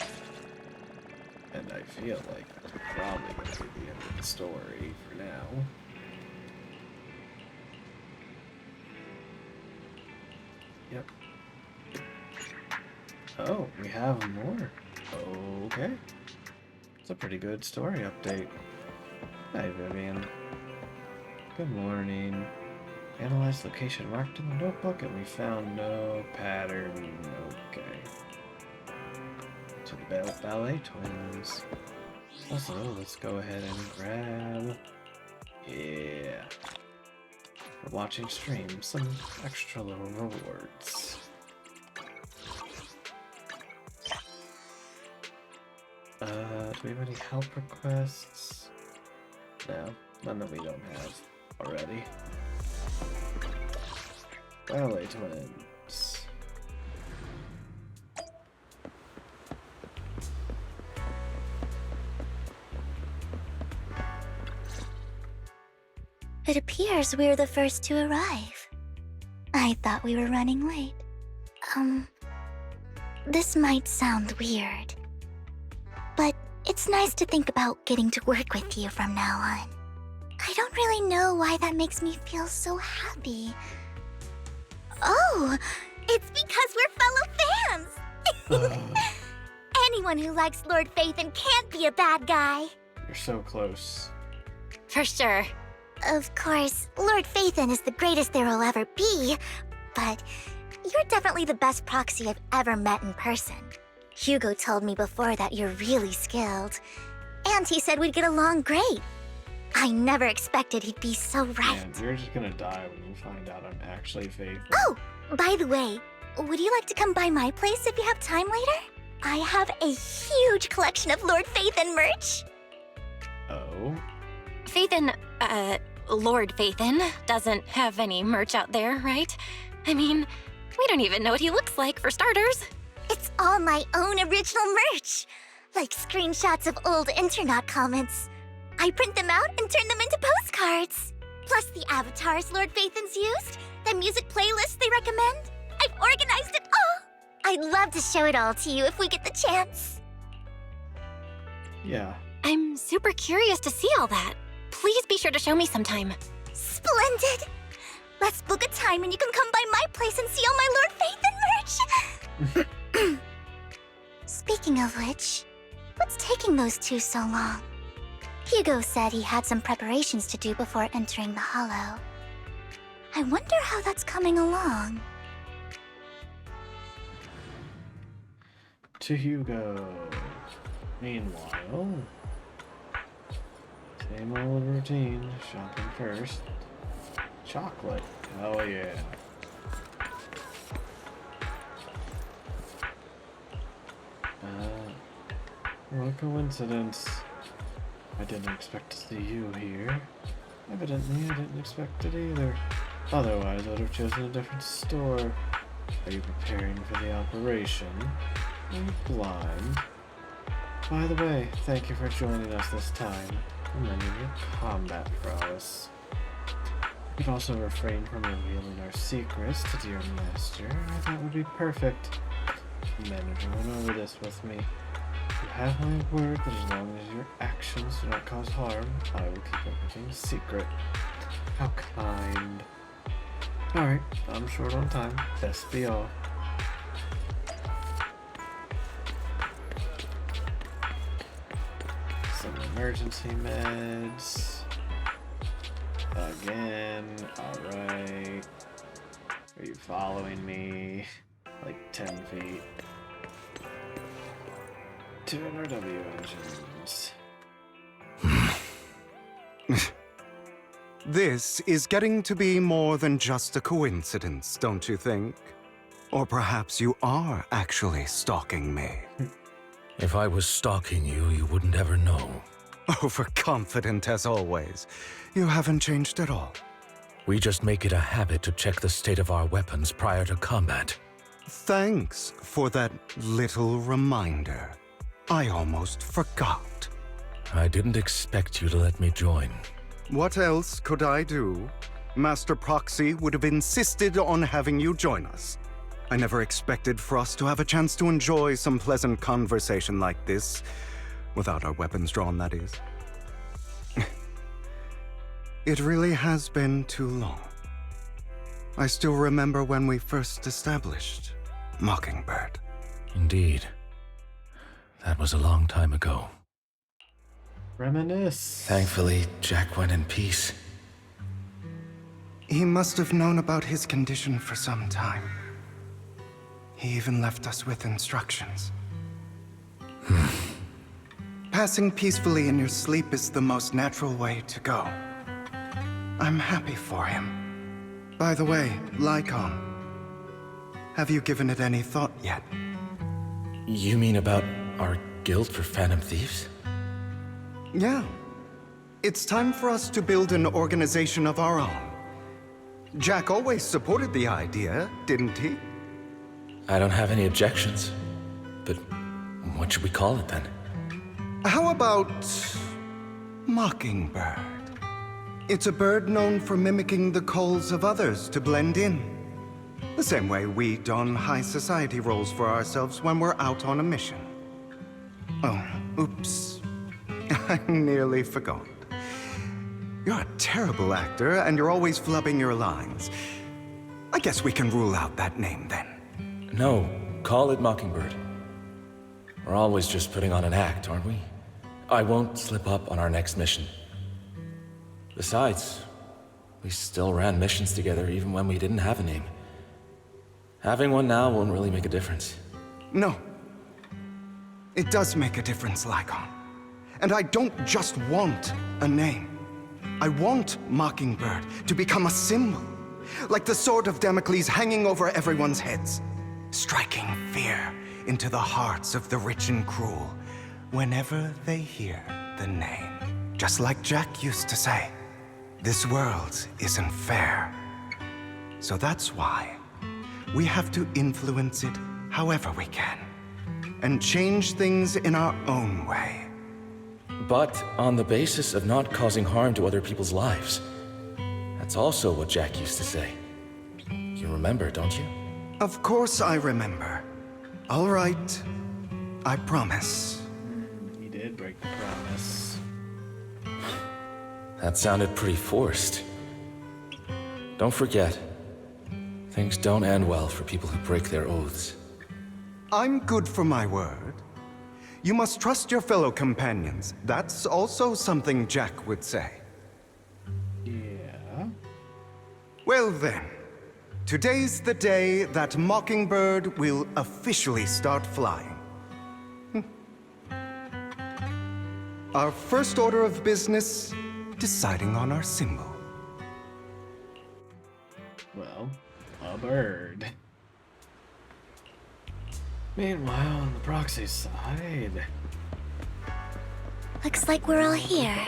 And I feel like that's probably going to be the end of the story for now. Yep. Oh, we have more. Okay. It's a pretty good story update. Hi, Vivian. Good morning. Analyze location marked in the notebook and we found no pattern. Okay. To the ballet twins. Also, let's go ahead and grab... Yeah. For watching stream, some extra little rewards. Do we have any help requests? No, none that we don't have already. Ballet twins. It appears we're the first to arrive. I thought we were running late. This might sound weird, but it's nice to think about getting to work with you from now on. I don't really know why that makes me feel so happy. Oh, it's because we're fellow fans! Anyone who likes Lord Phaethon can't be a bad guy. You're so close. For sure. Of course, Lord Phaethon is the greatest there will ever be, but you're definitely the best proxy I've ever met in person. Hugo told me before that you're really skilled, and he said we'd get along great. I never expected he'd be so right. Man, you're just gonna die when you find out I'm actually faithful. Oh, by the way, would you like to come by my place if you have time later? I have a huge collection of Lord Phaethon merch. Oh? Phaethon, Lord Phaethon doesn't have any merch out there, right? I mean, we don't even know what he looks like, for starters. It's all my own original merch! Like screenshots of old internet comments. I print them out and turn them into postcards. Plus the avatars Lord Phaethon's used, the music playlists they recommend. I've organized it all! I'd love to show it all to you if we get the chance. Yeah. I'm super curious to see all that. Please be sure to show me sometime. Splendid! Let's book a time and you can come by my place and see all my Lord Phaethon merch! Speaking of which, what's taking those two so long? Hugo said he had some preparations to do before entering the Hollow. I wonder how that's coming along. To Hugo. Meanwhile, same old routine. Shopping first. Chocolate. Oh yeah. What coincidence. I didn't expect to see you here. Evidently, I didn't expect it either. Otherwise, I would have chosen a different store. Are you preparing for the operation? Are you blind? By the way, thank you for joining us this time. Remember your combat prowess. You could also refrain from revealing our secrets to dear master. I thought would be perfect. Manager went over this with me. You have my word that as long as your actions do not cause harm, I will keep everything secret. How kind. Alright, I'm short on time. Best be off. Some emergency meds. Again. Alright. Are you following me? Like 10 feet. 2 NRW engines. This is getting to be more than just a coincidence, don't you think? Or perhaps you are actually stalking me. If I was stalking you, you wouldn't ever know. Overconfident as always. You haven't changed at all. We just make it a habit to check the state of our weapons prior to combat. Thanks for that little reminder. I almost forgot. I didn't expect you to let me join. What else could I do? Master Proxy would have insisted on having you join us. I never expected for us to have a chance to enjoy some pleasant conversation like this. Without our weapons drawn, that is. It really has been too long. I still remember when we first established Mockingbird. Indeed. That was a long time ago. Reminisce. Thankfully, Jack went in peace. He must have known about his condition for some time. He even left us with instructions. Passing peacefully in your sleep is the most natural way to go. I'm happy for him. By the way, Lycon, have you given it any thought yet? You mean about our guild for Phantom Thieves? Yeah. It's time for us to build an organization of our own. Jack always supported the idea, didn't he? I don't have any objections. But what should we call it then? How about Mockingbird? It's a bird known for mimicking the calls of others to blend in. The same way we don high society roles for ourselves when we're out on a mission. Oh, oops. I nearly forgot. You're a terrible actor, and you're always flubbing your lines. I guess we can rule out that name then. No, call it Mockingbird. We're always just putting on an act, aren't we? I won't slip up on our next mission. Besides, we still ran missions together even when we didn't have a name. Having one now won't really make a difference. No. It does make a difference, Lycon. And I don't just want a name. I want Mockingbird to become a symbol. Like the sword of Damocles hanging over everyone's heads. Striking fear into the hearts of the rich and cruel whenever they hear the name. Just like Jack used to say, this world isn't fair. So that's why we have to influence it however we can, and change things in our own way. But on the basis of not causing harm to other people's lives. That's also what Jack used to say. You remember, don't you? Of course I remember. All right. I promise. He did break the promise. That sounded pretty forced. Don't forget, things don't end well for people who break their oaths. I'm good for my word. You must trust your fellow companions. That's also something Jack would say. Yeah. Well then, today's the day that Mockingbird will officially start flying. Our first order of business, deciding on our symbol. Well, a bird. Meanwhile, on the proxy side... Looks like we're all here.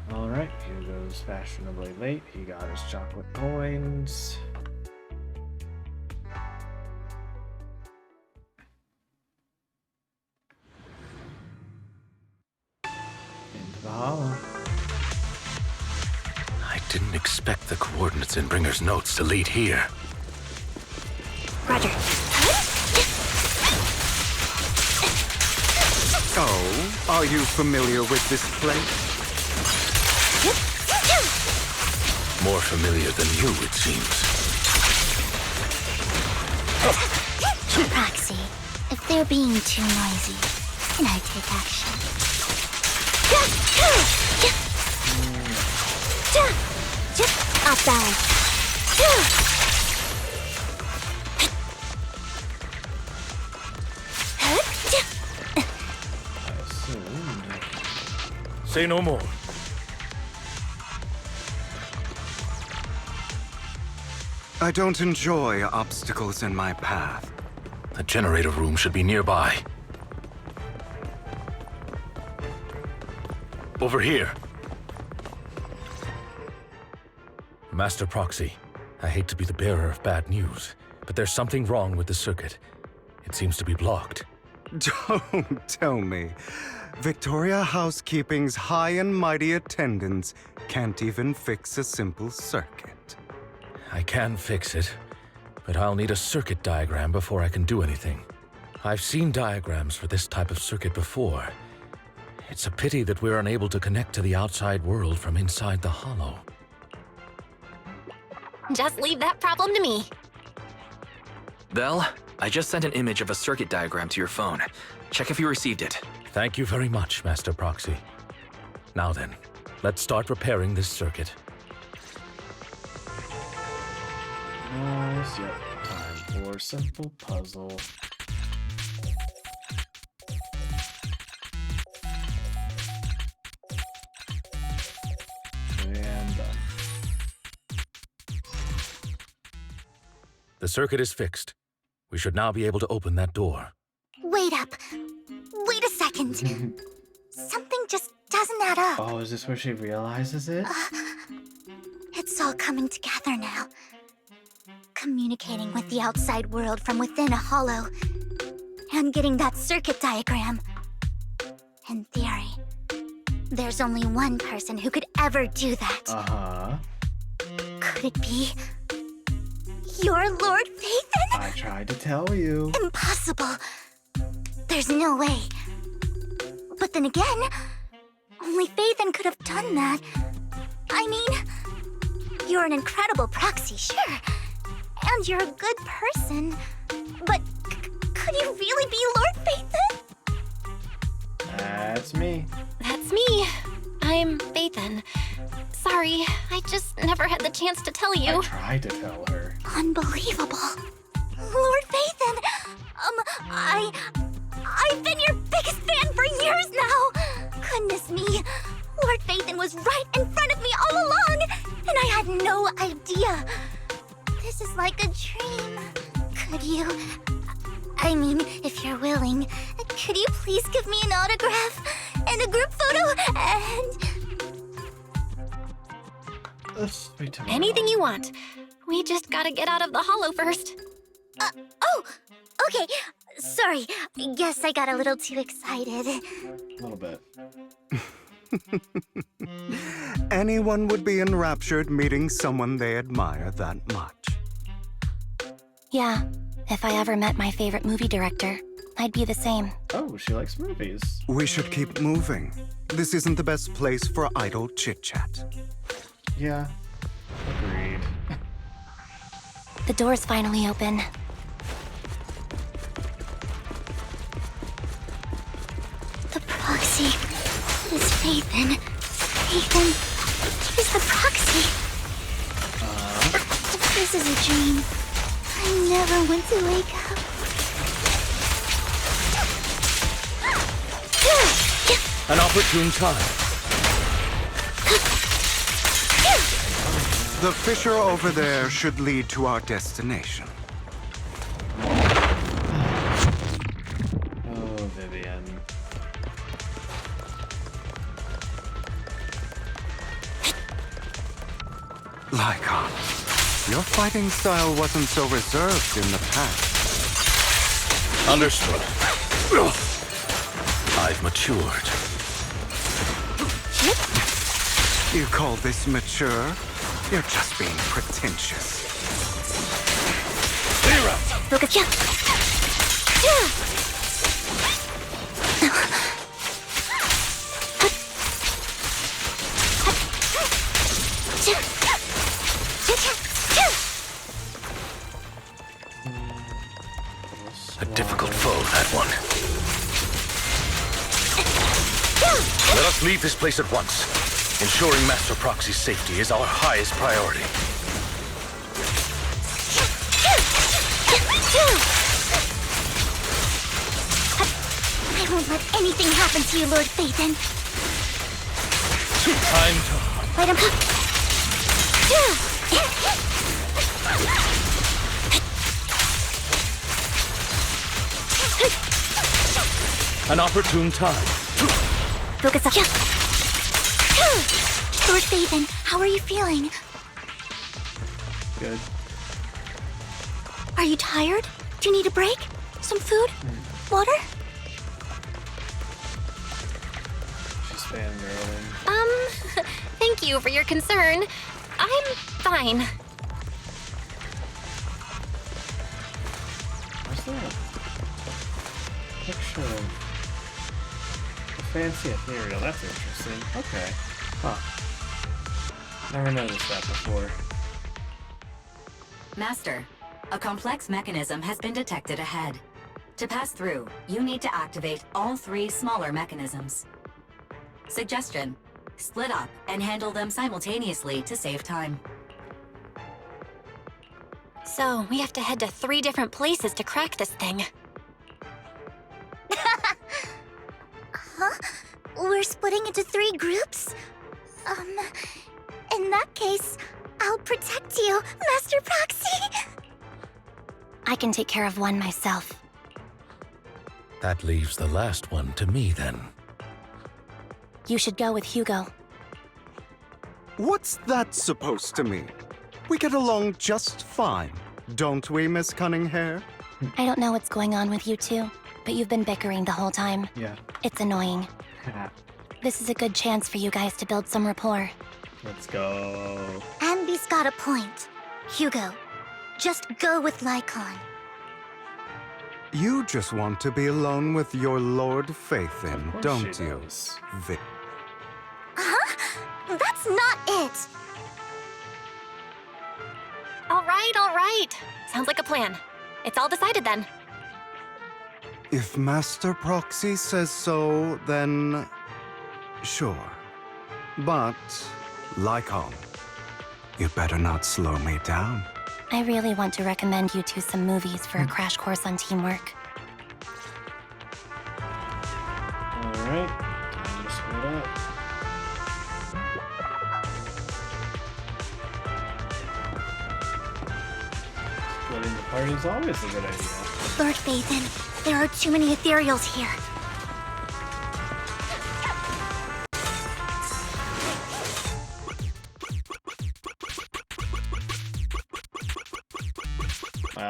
Alright, here goes fashionably late. He got his chocolate coins. Into the hollow. I didn't expect the coordinates in Bringer's notes to lead here. Roger. Oh, are you familiar with this place? More familiar than you, it seems. Proxy, if they're being too noisy, can I take action? Off balance. Say no more. I don't enjoy obstacles in my path. The generator room should be nearby. Over here. Master Proxy, I hate to be the bearer of bad news, but there's something wrong with the circuit. It seems to be blocked. Don't tell me. Victoria Housekeeping's high and mighty attendants can't even fix a simple circuit. I can fix it, but I'll need a circuit diagram before I can do anything. I've seen diagrams for this type of circuit before. It's a pity that we're unable to connect to the outside world from inside the hollow. Just leave that problem to me. Belle, I just sent an image of a circuit diagram to your phone. Check if you received it. Thank you very much, Master Proxy. Now then, let's start repairing this circuit. Nice, yep. Time for simple puzzle. And done. The circuit is fixed. We should now be able to open that door. Wait up. Wait a second. Something just doesn't add up. Oh, is this where she realizes it? It's all coming together now. Communicating with the outside world from within a hollow. And getting that circuit diagram. In theory, there's only one person who could ever do that. Uh-huh. Could it be your Lord Phaethon? I tried to tell you. Impossible. There's no way. But then again, only Phaethon could have done that. I mean, you're an incredible proxy, sure. And you're a good person. But could you really be Lord Phaethon? That's me. That's me. I'm Phaethon. Sorry, I just never had the chance to tell you. I tried to tell her. Unbelievable. Lord Phaethon, I've been your biggest fan for years now. Goodness me, Lord Phaethon was right in front of me all along, and I had no idea. This is like a dream. Could you, I mean, if you're willing, could you please give me an autograph and a group photo and... Anything you want. We just gotta get out of the hollow first. Oh! Okay, sorry. Guess I got a little too excited. A little bit. Anyone would be enraptured meeting someone they admire that much. Yeah, if I ever met my favorite movie director, I'd be the same. Oh, she likes movies. We should keep moving. This isn't the best place for idle chit-chat. Yeah, agreed. The door's finally open. The proxy is Phaethon. Phaethon is the proxy. This is a dream. I never want to wake up. An opportune time. The fissure over there should lead to our destination. Oh, Vivian. Lycon, your fighting style wasn't so reserved in the past. Understood. I've matured. You call this mature? You're just being pretentious. Zero! Look at you. A difficult foe, that one. Let us leave this place at once. Ensuring Master Proxy's safety is our highest priority. I won't let anything happen to you, Lord Phaethon. Time to... Light him up. An opportune time. Focus up. Lord Phaethon, how are you feeling? Good. Are you tired? Do you need a break? Some food? Water? She's fangirling. Thank you for your concern. I'm fine. Where's that picture of a fancy ethereal? That's interesting. Okay. Huh. Never noticed that before. Master, a complex mechanism has been detected ahead. To pass through, you need to activate all 3 smaller mechanisms. Suggestion: split up and handle them simultaneously to save time. So, we have to head to 3 different places to crack this thing. Huh? We're splitting into 3 groups? In that case, I'll protect you, Master Proxy! I can take care of one myself. That leaves the last one to me, then. You should go with Hugo. What's that supposed to mean? We get along just fine, don't we, Miss Cunninghair? I don't know what's going on with you two, but you've been bickering the whole time. Yeah. It's annoying. This is a good chance for you guys to build some rapport. Let's go. Ambi's got a point. Hugo, just go with Lycon. You just want to be alone with your Lord Phaethon, don't you? Huh? That's not it! All right. Sounds like a plan. It's all decided then. If Master Proxy says so, then... sure. But, Lycon, you better not slow me down. I really want to recommend you two some movies for a crash course on teamwork. Alright, time to split up. Splitting the party is always a good idea. Lord Phaethon, there are too many ethereals here.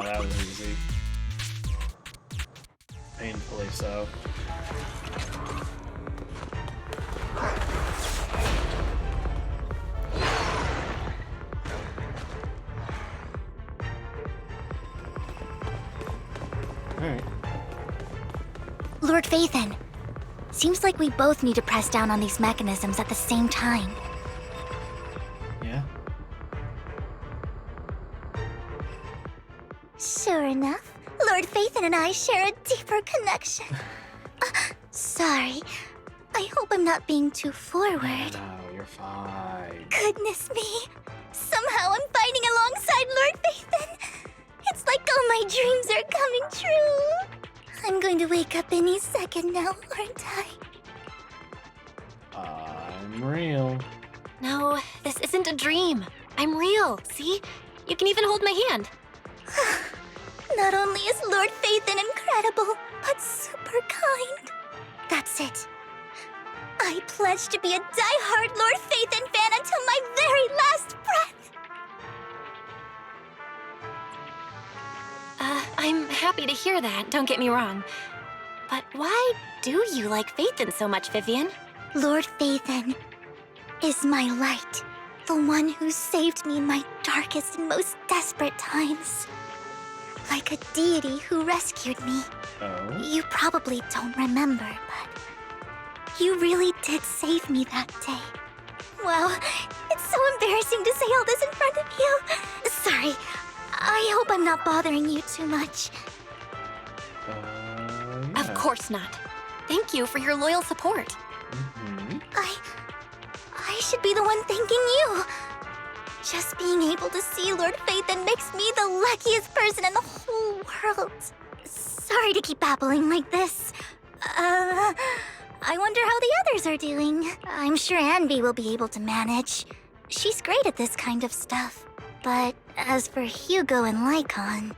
that was easy. Painfully so. Alright. Lord Phaethon, seems like we both need to press down on these mechanisms at the same time. Yeah. Sure enough, Lord Phaethon and I share a deeper connection. Sorry. I hope I'm not being too forward. No, you're fine. Goodness me. Somehow I'm fighting alongside Lord Phaethon. It's like all my dreams are coming true. I'm going to wake up any second now, aren't I? I'm real. No, this isn't a dream. I'm real, see? You can even hold my hand. Not only is Lord Phaethon incredible, but super kind. That's it. I pledge to be a die-hard Lord Phaethon fan until my very last breath. I'm happy to hear that, don't get me wrong. But why do you like Phaethon so much, Vivian? Lord Phaethon is my light, the one who saved me in my darkest and most desperate times. Like a deity who rescued me. Oh? You probably don't remember, but you really did save me that day. Wow, it's so embarrassing to say all this in front of you. Sorry, I hope I'm not bothering you too much. Yeah. Of course not. Thank you for your loyal support. Mm-hmm. I should be the one thanking you. Just being able to see Lord Phaethon makes me the luckiest person in the whole world. Sorry to keep babbling like this. I wonder how the others are doing. I'm sure Anby will be able to manage. She's great at this kind of stuff. But as for Hugo and Lycon,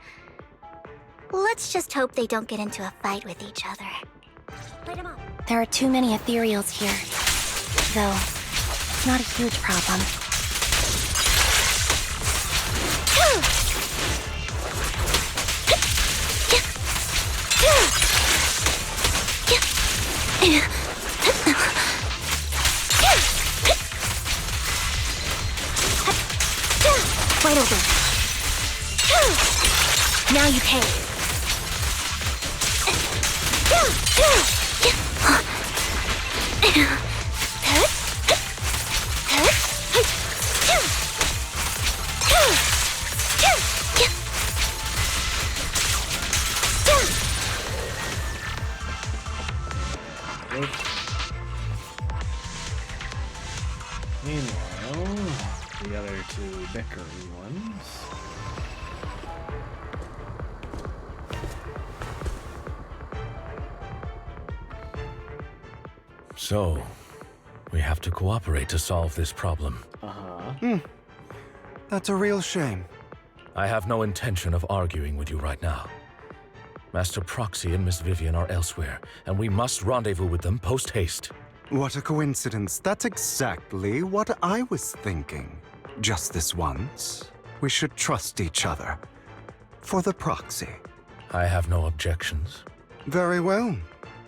let's just hope they don't get into a fight with each other. Light 'em up. There are too many ethereals here. Though, it's not a huge problem. Wide open. Now you pay. Meanwhile, the other two bickering ones. So, we have to cooperate to solve this problem. That's a real shame. I have no intention of arguing with you right now. Master Proxy and Miss Vivian are elsewhere, and we must rendezvous with them post-haste. What a coincidence. That's exactly what I was thinking. Just this once, we should trust each other. For the Proxy. I have no objections. Very well.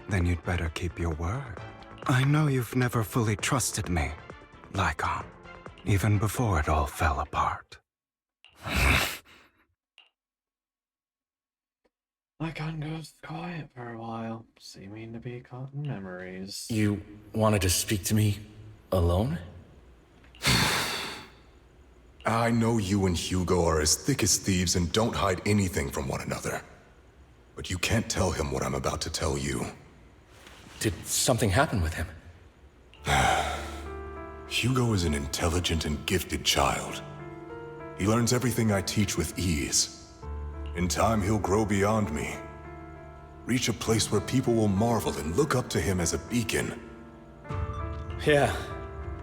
Then you'd better keep your word. I know you've never fully trusted me, Lycon, even before it all fell apart. Lycon goes quiet for a while, seeming to be caught in memories. You wanted to speak to me alone? I know you and Hugo are as thick as thieves and don't hide anything from one another. But you can't tell him what I'm about to tell you. Did something happen with him? Hugo is an intelligent and gifted child. He learns everything I teach with ease. In time, he'll grow beyond me. Reach a place where people will marvel and look up to him as a beacon. Yeah.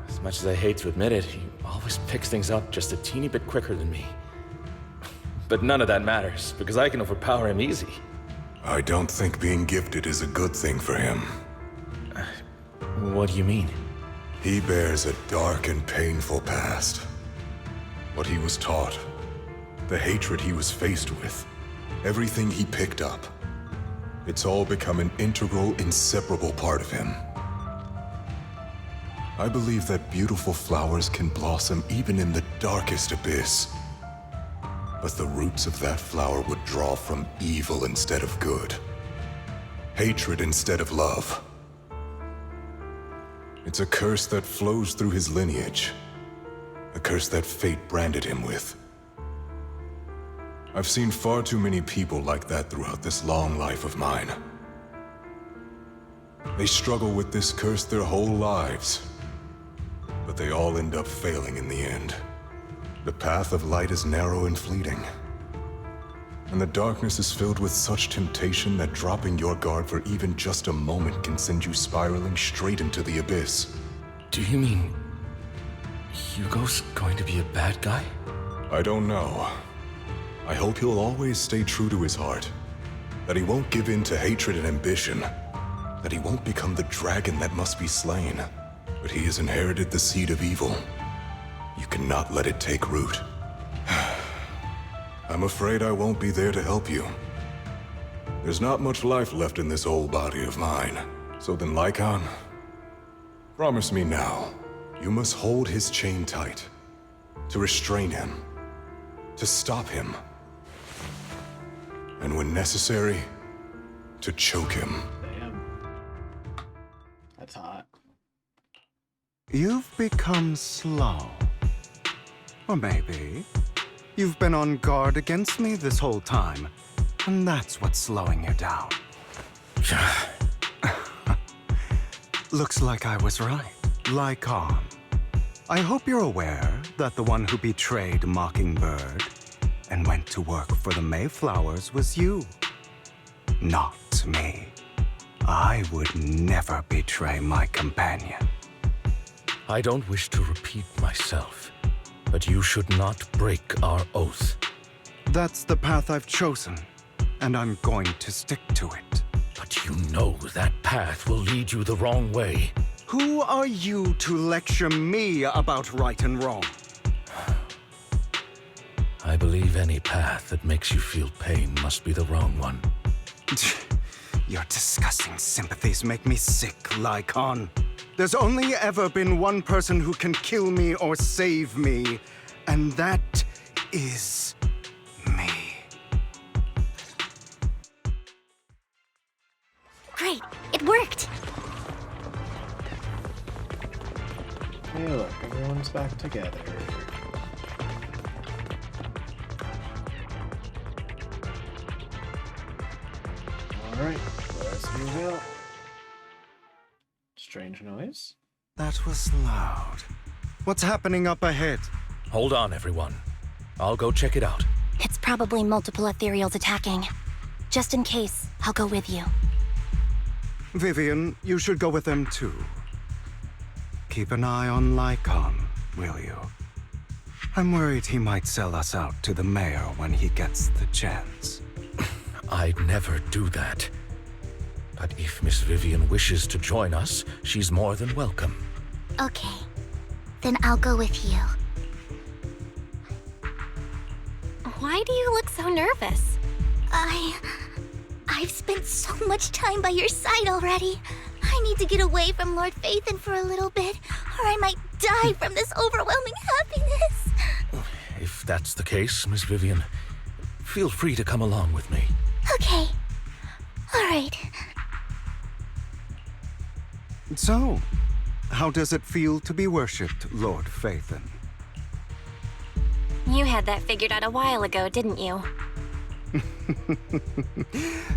As much as I hate to admit it, he always picks things up just a teeny bit quicker than me. But none of that matters, because I can overpower him easy. I don't think being gifted is a good thing for him. What do you mean? He bears a dark and painful past. What he was taught, the hatred he was faced with, everything he picked up. It's all become an integral, inseparable part of him. I believe that beautiful flowers can blossom even in the darkest abyss. But the roots of that flower would draw from evil instead of good. Hatred instead of love. It's a curse that flows through his lineage. A curse that fate branded him with. I've seen far too many people like that throughout this long life of mine. They struggle with this curse their whole lives, but they all end up failing in the end. The path of light is narrow and fleeting, and the darkness is filled with such temptation that dropping your guard for even just a moment can send you spiraling straight into the abyss. Do you mean Hugo's going to be a bad guy? I don't know. I hope he'll always stay true to his heart. That he won't give in to hatred and ambition. That he won't become the dragon that must be slain. But he has inherited the seed of evil. You cannot let it take root. I'm afraid I won't be there to help you. There's not much life left in this old body of mine. So then, Lycon, promise me now, you must hold his chain tight. To restrain him. To stop him. And when necessary, to choke him. Damn. That's hot. You've become slow. Or maybe you've been on guard against me this whole time, and that's what's slowing you down. Looks like I was right. Lycon. I hope you're aware that the one who betrayed Mockingbird and went to work for the Mayflowers was you. Not me. I would never betray my companion. I don't wish to repeat myself, but you should not break our oath. That's the path I've chosen, and I'm going to stick to it. But you know that path will lead you the wrong way. Who are you to lecture me about right and wrong? I believe any path that makes you feel pain must be the wrong one. Your disgusting sympathies make me sick, Lycon. There's only ever been one person who can kill me or save me, and that is me. Great, it worked. Hey look, everyone's back together. Alright, let's move out. Strange noise? That was loud. What's happening up ahead? Hold on, everyone. I'll go check it out. It's probably multiple ethereals attacking. Just in case, I'll go with you. Vivian, you should go with them too. Keep an eye on Lycon, will you? I'm worried he might sell us out to the mayor when he gets the chance. I'd never do that. But if Miss Vivian wishes to join us, she's more than welcome. Okay, then I'll go with you. Why do you look so nervous? I've spent so much time by your side already. I need to get away from Lord Phaethon for a little bit, or I might die from this overwhelming happiness. If that's the case, Miss Vivian, feel free to come along with me. Okay. All right. So, how does it feel to be worshipped, Lord Phaethon? You had that figured out a while ago, didn't you?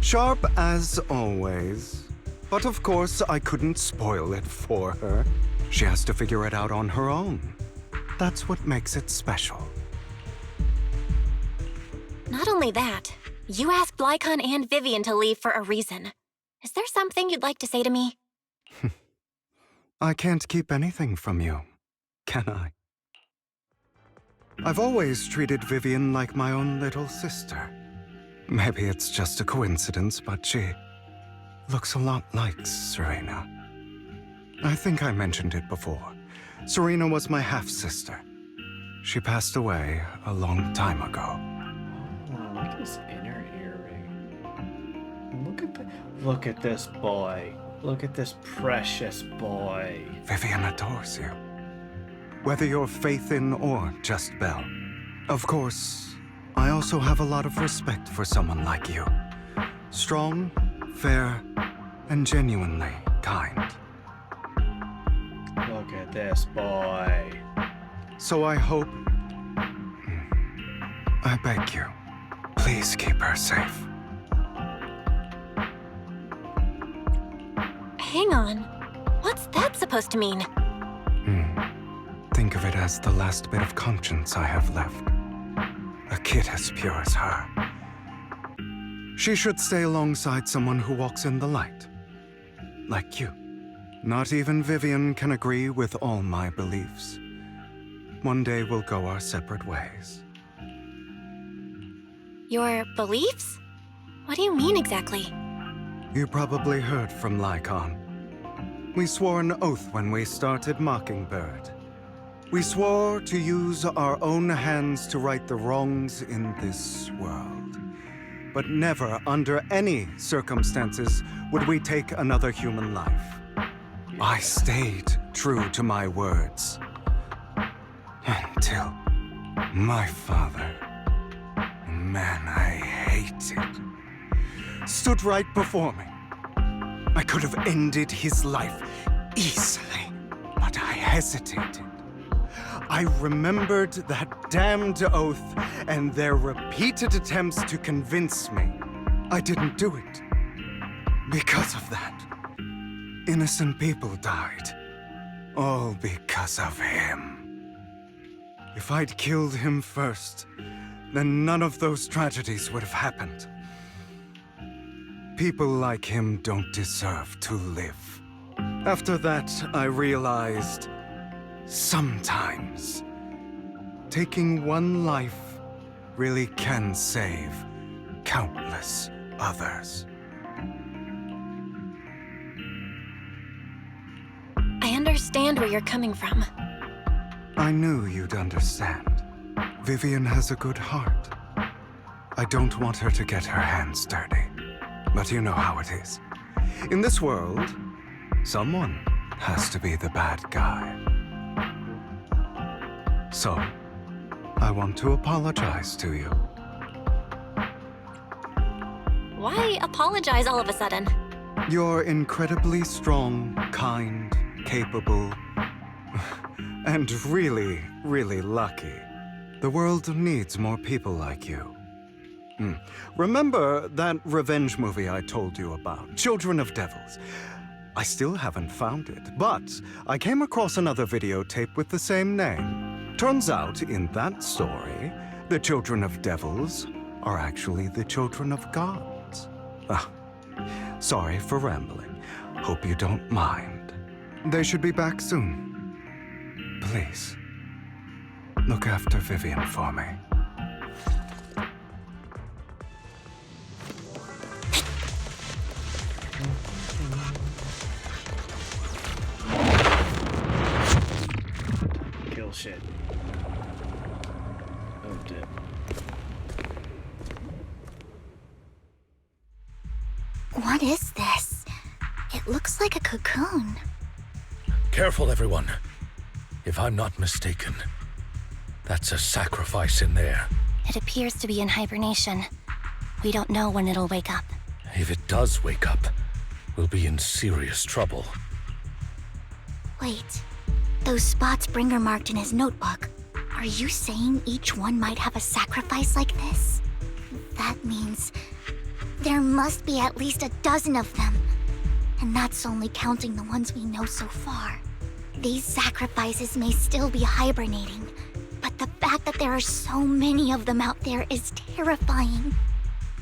Sharp as always. But of course, I couldn't spoil it for her. She has to figure it out on her own. That's what makes it special. Not only that, you asked Lycon and Vivian to leave for a reason. Is there something you'd like to say to me? I can't keep anything from you, can I? I've always treated Vivian like my own little sister. Maybe it's just a coincidence, but she looks a lot like Serena. I think I mentioned it before. Serena was my half-sister. She passed away a long time ago. Oh, I like his inner ear. Look at this boy. Look at this precious boy. Vivian adores you. Whether you're faith in or just Belle. Of course, I also have a lot of respect for someone like you. Strong, fair, and genuinely kind. Look at this boy. So I hope... I beg you, please keep her safe. Hang on. What's that supposed to mean? Think of it as the last bit of conscience I have left. A kid as pure as her. She should stay alongside someone who walks in the light. Like you. Not even Vivian can agree with all my beliefs. One day we'll go our separate ways. Your beliefs? What do you mean exactly? You probably heard from Lycon. We swore an oath when we started Mockingbird. We swore to use our own hands to right the wrongs in this world. But never, under any circumstances, would we take another human life. I stayed true to my words. Until my father, a man I hated, stood right before me. I could have ended his life easily, but I hesitated. I remembered that damned oath and their repeated attempts to convince me I didn't do it. Because of that, innocent people died. All because of him. If I'd killed him first, then none of those tragedies would have happened. People like him don't deserve to live. After that, I realized, sometimes, taking one life really can save countless others. I understand where you're coming from. I knew you'd understand. Vivian has a good heart. I don't want her to get her hands dirty. But you know how it is. In this world, someone has to be the bad guy. So, I want to apologize to you. Why apologize all of a sudden? You're incredibly strong, kind, capable, and really, really lucky. The world needs more people like you. Remember that revenge movie I told you about, Children of Devils? I still haven't found it, but I came across another videotape with the same name. Turns out, in that story, the Children of Devils are actually the children of gods. Sorry for rambling. Hope you don't mind. They should be back soon. Please, look after Vivian for me. Kill shit. Oh, dip. What is this? It looks like a cocoon. Careful, everyone. If I'm not mistaken, that's a sacrifice in there. It appears to be in hibernation. We don't know when it'll wake up. If it does wake up, we'll be in serious trouble. Wait, those spots Bringer marked in his notebook. Are you saying each one might have a sacrifice like this? That means there must be at least a dozen of them. And that's only counting the ones we know so far. These sacrifices may still be hibernating, but the fact that there are so many of them out there is terrifying.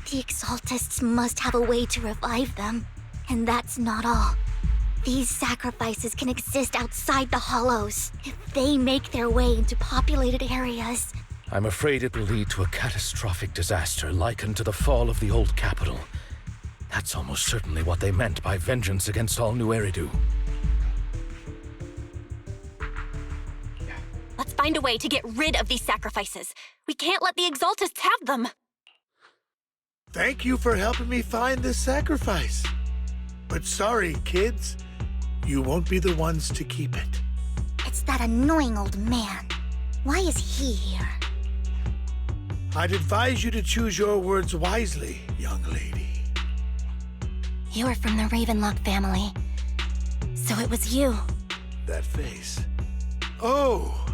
The Exaltists must have a way to revive them. And that's not all. These sacrifices can exist outside the Hollows. If they make their way into populated areas, I'm afraid it will lead to a catastrophic disaster likened to the fall of the old capital. That's almost certainly what they meant by vengeance against all New Eridu. Let's find a way to get rid of these sacrifices. We can't let the Exaltists have them. Thank you for helping me find this sacrifice. But sorry, kids. You won't be the ones to keep it. It's that annoying old man. Why is he here? I'd advise you to choose your words wisely, young lady. You're from the Ravenlock family. So it was you. That face. Oh,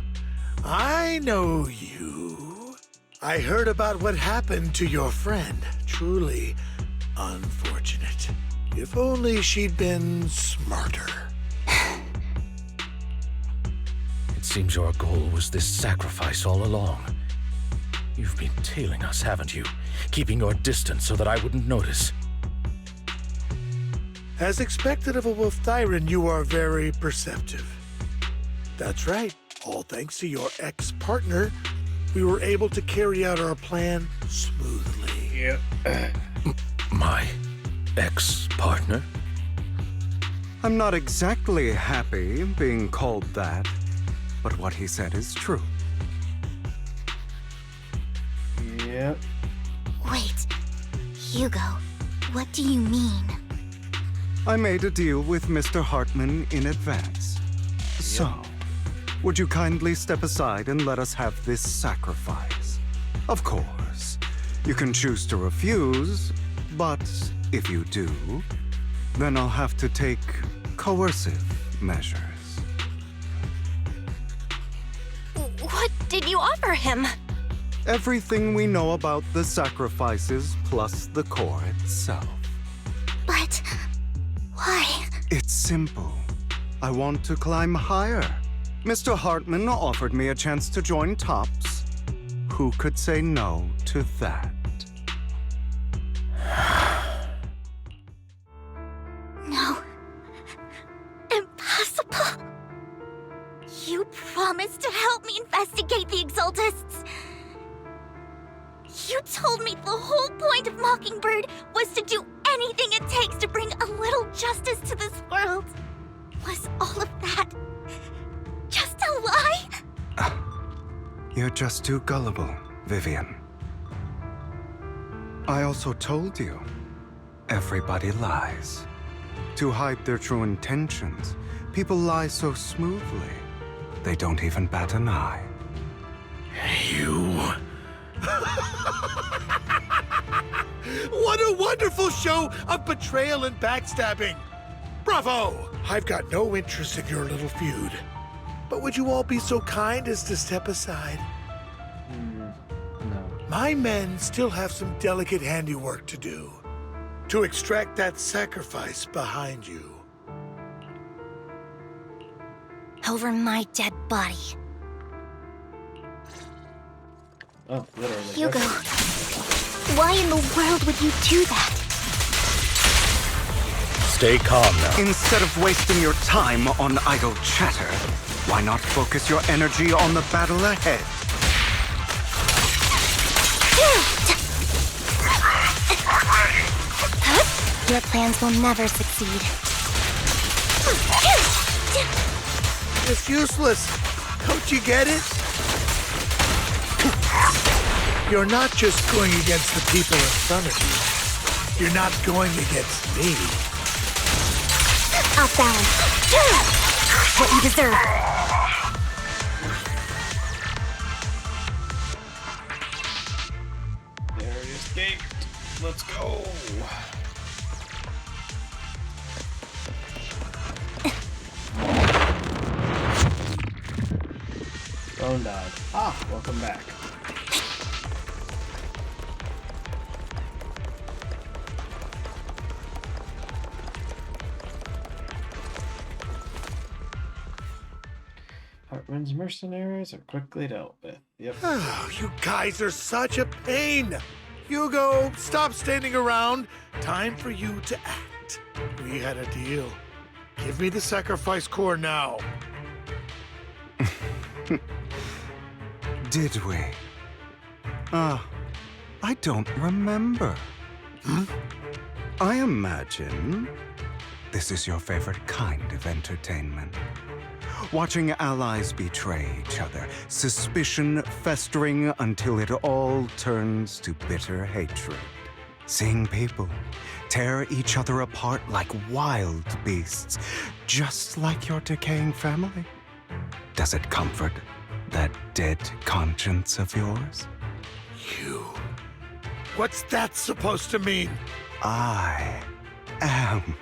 I know you. I heard about what happened to your friend. Truly unfortunate. If only she'd been smarter. It seems your goal was this sacrifice all along. You've been tailing us, haven't you? Keeping your distance so that I wouldn't notice. As expected of a Wolf Thyran, you are very perceptive. That's right. All thanks to your ex-partner, we were able to carry out our plan smoothly. Yep. My ex-partner? I'm not exactly happy being called that, but what he said is true. Yep. Wait, Hugo, what do you mean? I made a deal with Mr. Hartman in advance. So, would you kindly step aside and let us have this sacrifice? Of course, you can choose to refuse, but if you do, then I'll have to take coercive measures. What did you offer him? Everything we know about the sacrifices plus the core itself. But why? It's simple. I want to climb higher. Mr. Hartman offered me a chance to join Tops. Who could say no to that? No. Impossible. You promised to help me investigate the Exaltists. You told me the whole point of Mockingbird was to do anything it takes to bring a little justice to this world. Was all of that just a lie? You're just too gullible, Vivian. I also told you, everybody lies. To hide their true intentions, people lie so smoothly, they don't even bat an eye. You... What a wonderful show of betrayal and backstabbing! Bravo! I've got no interest in your little feud. But would you all be so kind as to step aside? No. My men still have some delicate handiwork to do. To extract that sacrifice behind you. Over my dead body. Oh, literally. Hugo, why in the world would you do that? Stay calm now. Instead of wasting your time on idle chatter, why not focus your energy on the battle ahead? Your plans will never succeed. It's useless. Don't you get it? You're not just going against the people in front of you. You're not going against me. Off balance. What you deserve. There it escaped. Let's go. Phone died. Ah, welcome back. Hartman's mercenaries are quickly dealt with. Yep. Oh, you guys are such a pain. Hugo, stop standing around. Time for you to act. We had a deal. Give me the sacrifice core now. Did we? I don't remember. I imagine this is your favorite kind of entertainment. Watching allies betray each other, suspicion festering until it all turns to bitter hatred. Seeing people tear each other apart like wild beasts, just like your decaying family? Does it comfort that dead conscience of yours? You. What's that supposed to mean? I am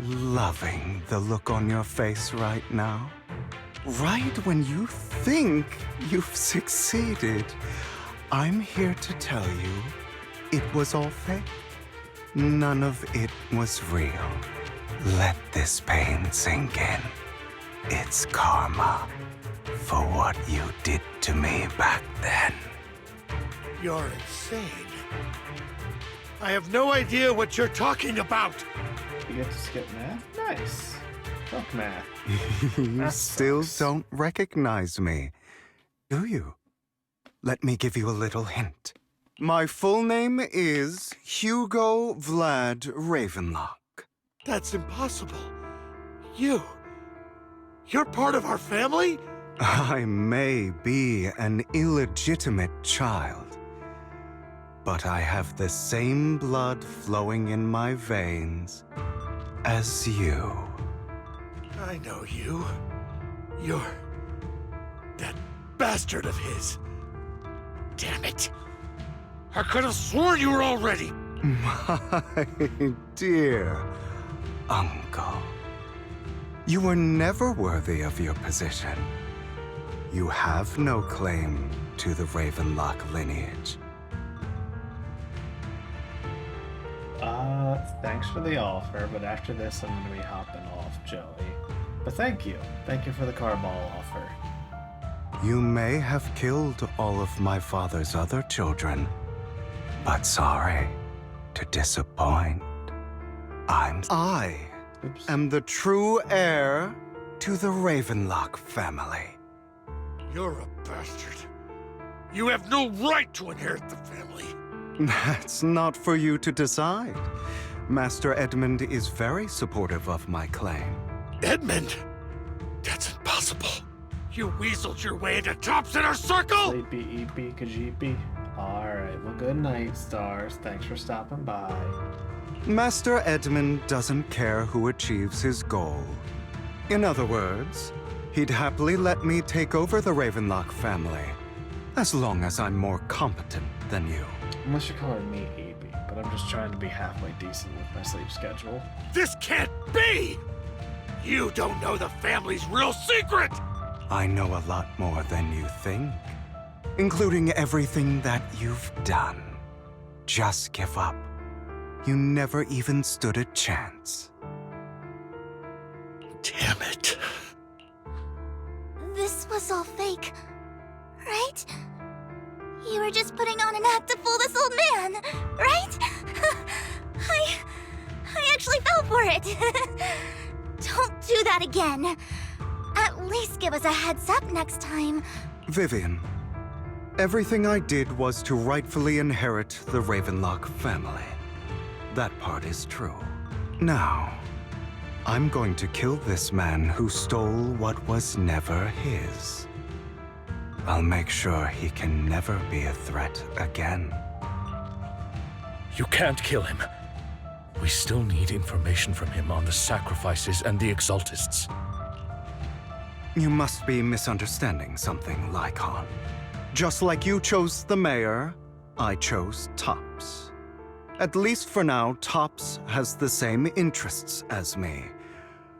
loving the look on your face right now. Right when you think you've succeeded, I'm here to tell you it was all fake. None of it was real. Let this pain sink in. It's karma for what you did to me back then. You're insane. I have no idea what you're talking about. You get to skip math? Nice. Fuck math. You That still sucks. don't recognize me, do you? Let me give you a little hint. My full name is Hugo Vlad Ravenlock. That's impossible. You're part of our family? I may be an illegitimate child, but I have the same blood flowing in my veins as you. I know you. You're that bastard of his. Damn it. I could have sworn you were already. My dear uncle, you were never worthy of your position. You have no claim to the Ravenlock lineage. Thanks for the offer, but after this I'm gonna be hopping off, Joey. But thank you. Thank you for the carball offer. You may have killed all of my father's other children, but sorry to disappoint. I am the true heir to the Ravenlock family. You're a bastard. You have no right to inherit the family. That's not for you to decide. Master Edmund is very supportive of my claim. Edmund? That's impossible. You weaseled your way into Top's inner circle? Sleepy, eepy, kajeepy. Alright, well good night, stars. Thanks for stopping by. Master Edmund doesn't care who achieves his goal. In other words, he'd happily let me take over the Ravenlock family, as long as I'm more competent than you. Unless you're calling me eepy, but I'm just trying to be halfway decent with my sleep schedule. This can't be! You don't know the family's real secret! I know a lot more than you think, including everything that you've done. Just give up. You never even stood a chance. Damn it. This was all fake, right? You were just putting on an act to fool this old man, right? I actually fell for it. Don't do that again. At least give us a heads up next time. Vivian, everything I did was to rightfully inherit the Ravenlock family. That part is true. Now, I'm going to kill this man who stole what was never his. I'll make sure he can never be a threat again. You can't kill him. We still need information from him on the sacrifices and the Exaltists. You must be misunderstanding something, Lycon. Just like you chose the mayor, I chose Tops. At least for now, Tops has the same interests as me.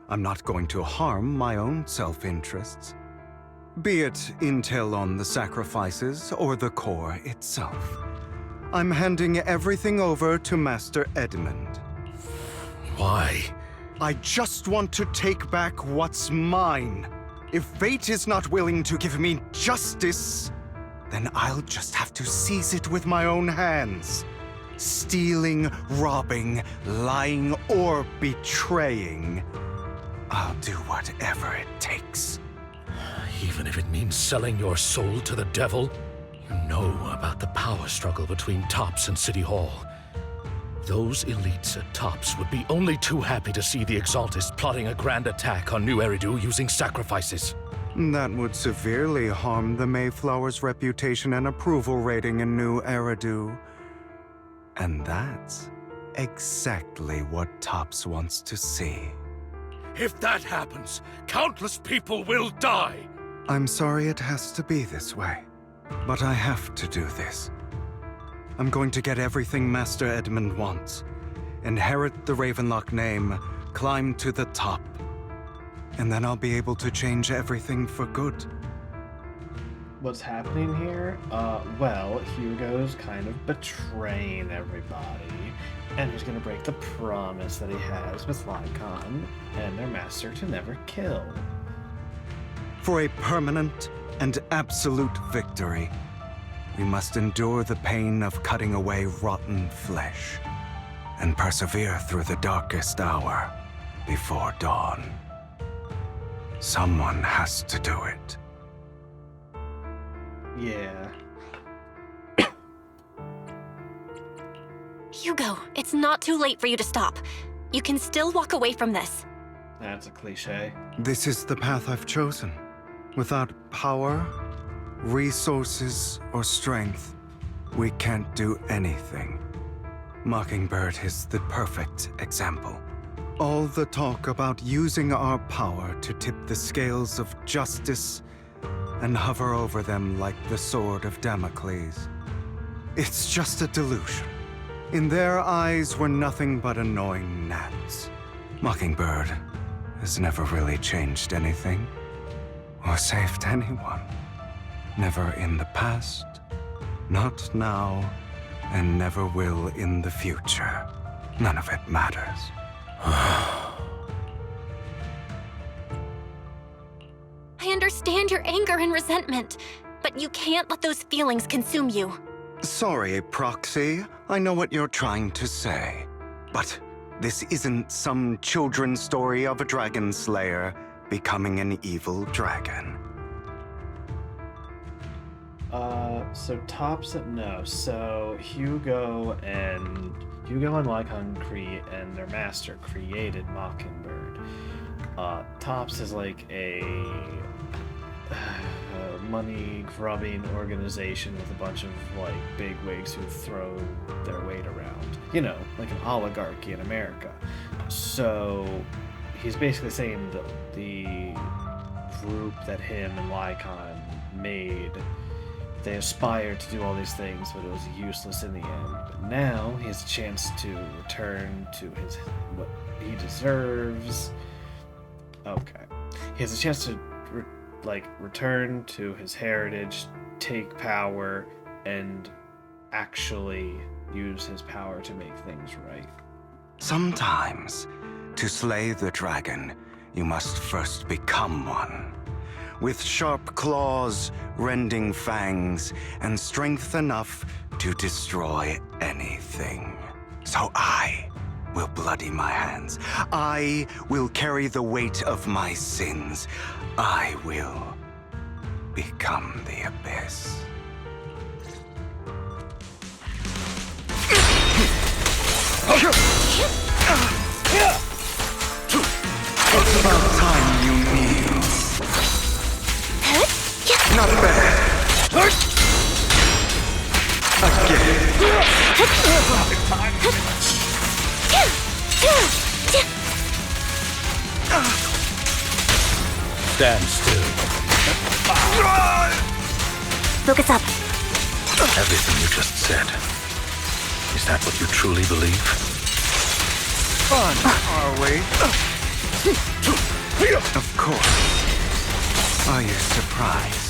I'm not going to harm my own self-interests. Be it intel on the sacrifices or the core itself. I'm handing everything over to Master Edmund. Why? I just want to take back what's mine. If fate is not willing to give me justice, then I'll just have to seize it with my own hands. Stealing, robbing, lying, or betraying. I'll do whatever it takes. Even if it means selling your soul to the devil? You know about the power struggle between Tops and City Hall. Those elites at Tops would be only too happy to see the Exaltists plotting a grand attack on New Eridu using sacrifices. That would severely harm the Mayflower's reputation and approval rating in New Eridu. And that's exactly what Tops wants to see. If that happens, countless people will die. I'm sorry it has to be this way, but I have to do this. I'm going to get everything Master Edmund wants. Inherit the Ravenlock name, climb to the top. And then I'll be able to change everything for good. What's happening here? Well, Hugo's kind of betraying everybody, and he's gonna break the promise that he has with Lycon and their master to never kill. For a permanent and absolute victory, we must endure the pain of cutting away rotten flesh and persevere through the darkest hour before dawn. Someone has to do it. Yeah. Hugo, it's not too late for you to stop. You can still walk away from this. That's a cliche. This is the path I've chosen. Without power, resources, or strength, we can't do anything. Mockingbird is the perfect example. All the talk about using our power to tip the scales of justice and hover over them like the sword of Damocles. It's just a delusion. In their eyes, we're nothing but annoying gnats. Mockingbird has never really changed anything or saved anyone. Never in the past, not now, and never will in the future. None of it matters. I understand your anger and resentment, but you can't let those feelings consume you. Sorry, Proxy. I know what you're trying to say. But this isn't some children's story of a dragon slayer becoming an evil dragon. So Tops no. So Hugo and Lycon and their master created Mockingbird. Tops is like a money-grubbing organization with a bunch of like bigwigs who throw their weight around. You know, like an oligarchy in America. So he's basically saying the group that him and Lycon made, they aspired to do all these things, but it was useless in the end. But now he has a chance to return to what he deserves. Okay. He has a chance to return to his heritage, take power, and actually use his power to make things right. Sometimes, to slay the dragon, you must first become one. With sharp claws, rending fangs, and strength enough to destroy anything. So I will bloody my hands. I will carry the weight of my sins. I will become the abyss. It's about time you kneel. Not bad. Stand still. Focus up. Everything you just said. Is that what you truly believe? Fun, are we? Of course. Are you surprised?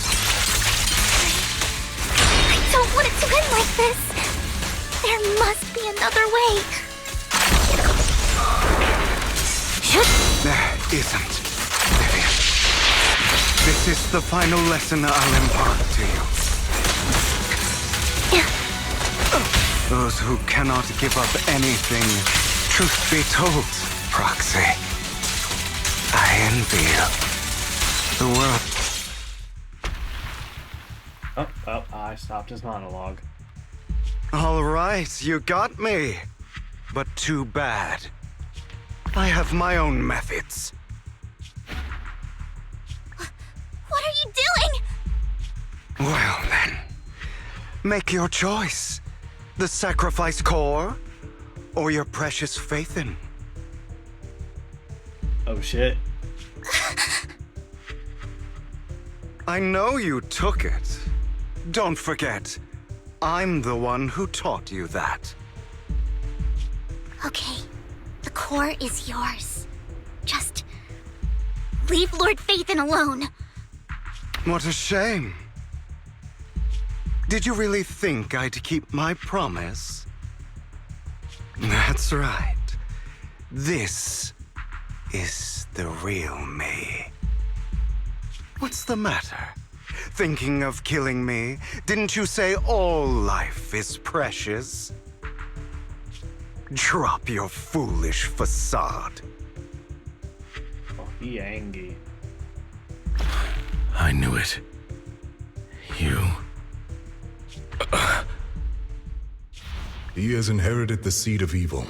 I don't want it to end like this. There must be another way. There isn't, Vivian. This is the final lesson I'll impart to you. Those who cannot give up anything, truth be told, Proxy, I envy you. The world. I stopped his monologue. All right, you got me. But too bad. I have my own methods. What are you doing? Well then, make your choice. The sacrifice core? Or your precious faith in? Oh shit. I know you took it. Don't forget, I'm the one who taught you that. Okay, the core is yours. Just leave Lord Phaethon alone. What a shame. Did you really think I'd keep my promise? That's right. This is the real me. What's the matter? Thinking of killing me? Didn't you say all life is precious? Drop your foolish facade. Oh, he angry. I knew it. You... He has inherited the seed of evil.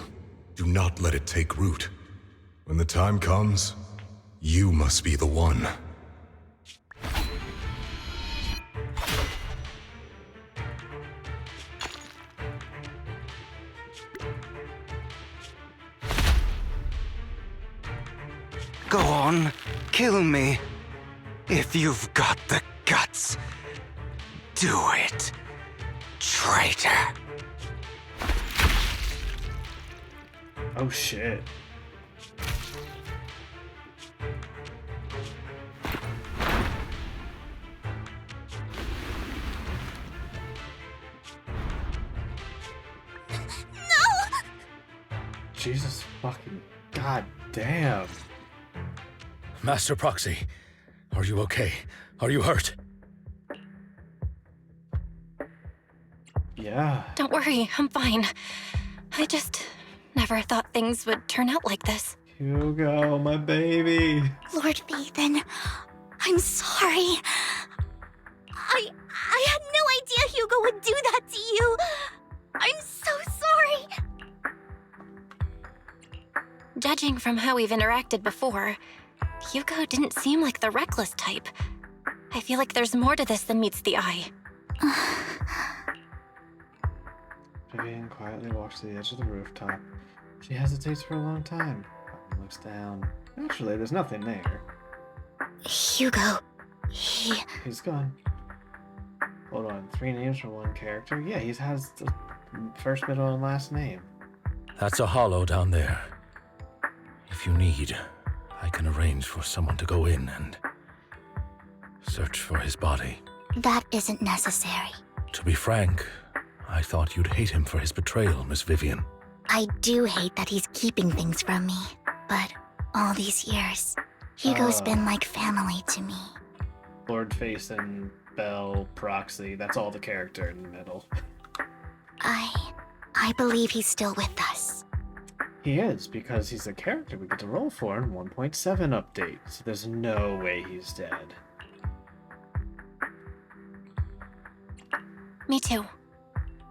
Do not let it take root. When the time comes, you must be the one. Go on, kill me. If you've got the guts, do it, traitor. Oh shit. Jesus fucking god damn. Master Proxy, are you okay? Are you hurt? Yeah. Don't worry, I'm fine. I just never thought things would turn out like this. Hugo, my baby. Lord Phaethon, I'm sorry. I had no idea Hugo would do that to you. I'm so sorry. Judging from how we've interacted before, Hugo didn't seem like the reckless type. I feel like there's more to this than meets the eye. Vivian quietly walks to the edge of the rooftop. She hesitates for a long time, and looks down. Naturally, there's nothing there. Hugo, He's gone. Hold on, 3 names for 1 character? Yeah, he has the first, middle, and last name. That's a hollow down there. If you need, I can arrange for someone to go in and search for his body. That isn't necessary. To be frank, I thought you'd hate him for his betrayal, Miss Vivian. I do hate that he's keeping things from me, but all these years, Hugo's been like family to me. Lord Phaethon, Belle, Proxy, that's all the character in the middle. I believe he's still with us. He is, because he's a character we get to roll for in 1.7 update, so there's no way he's dead. Me too.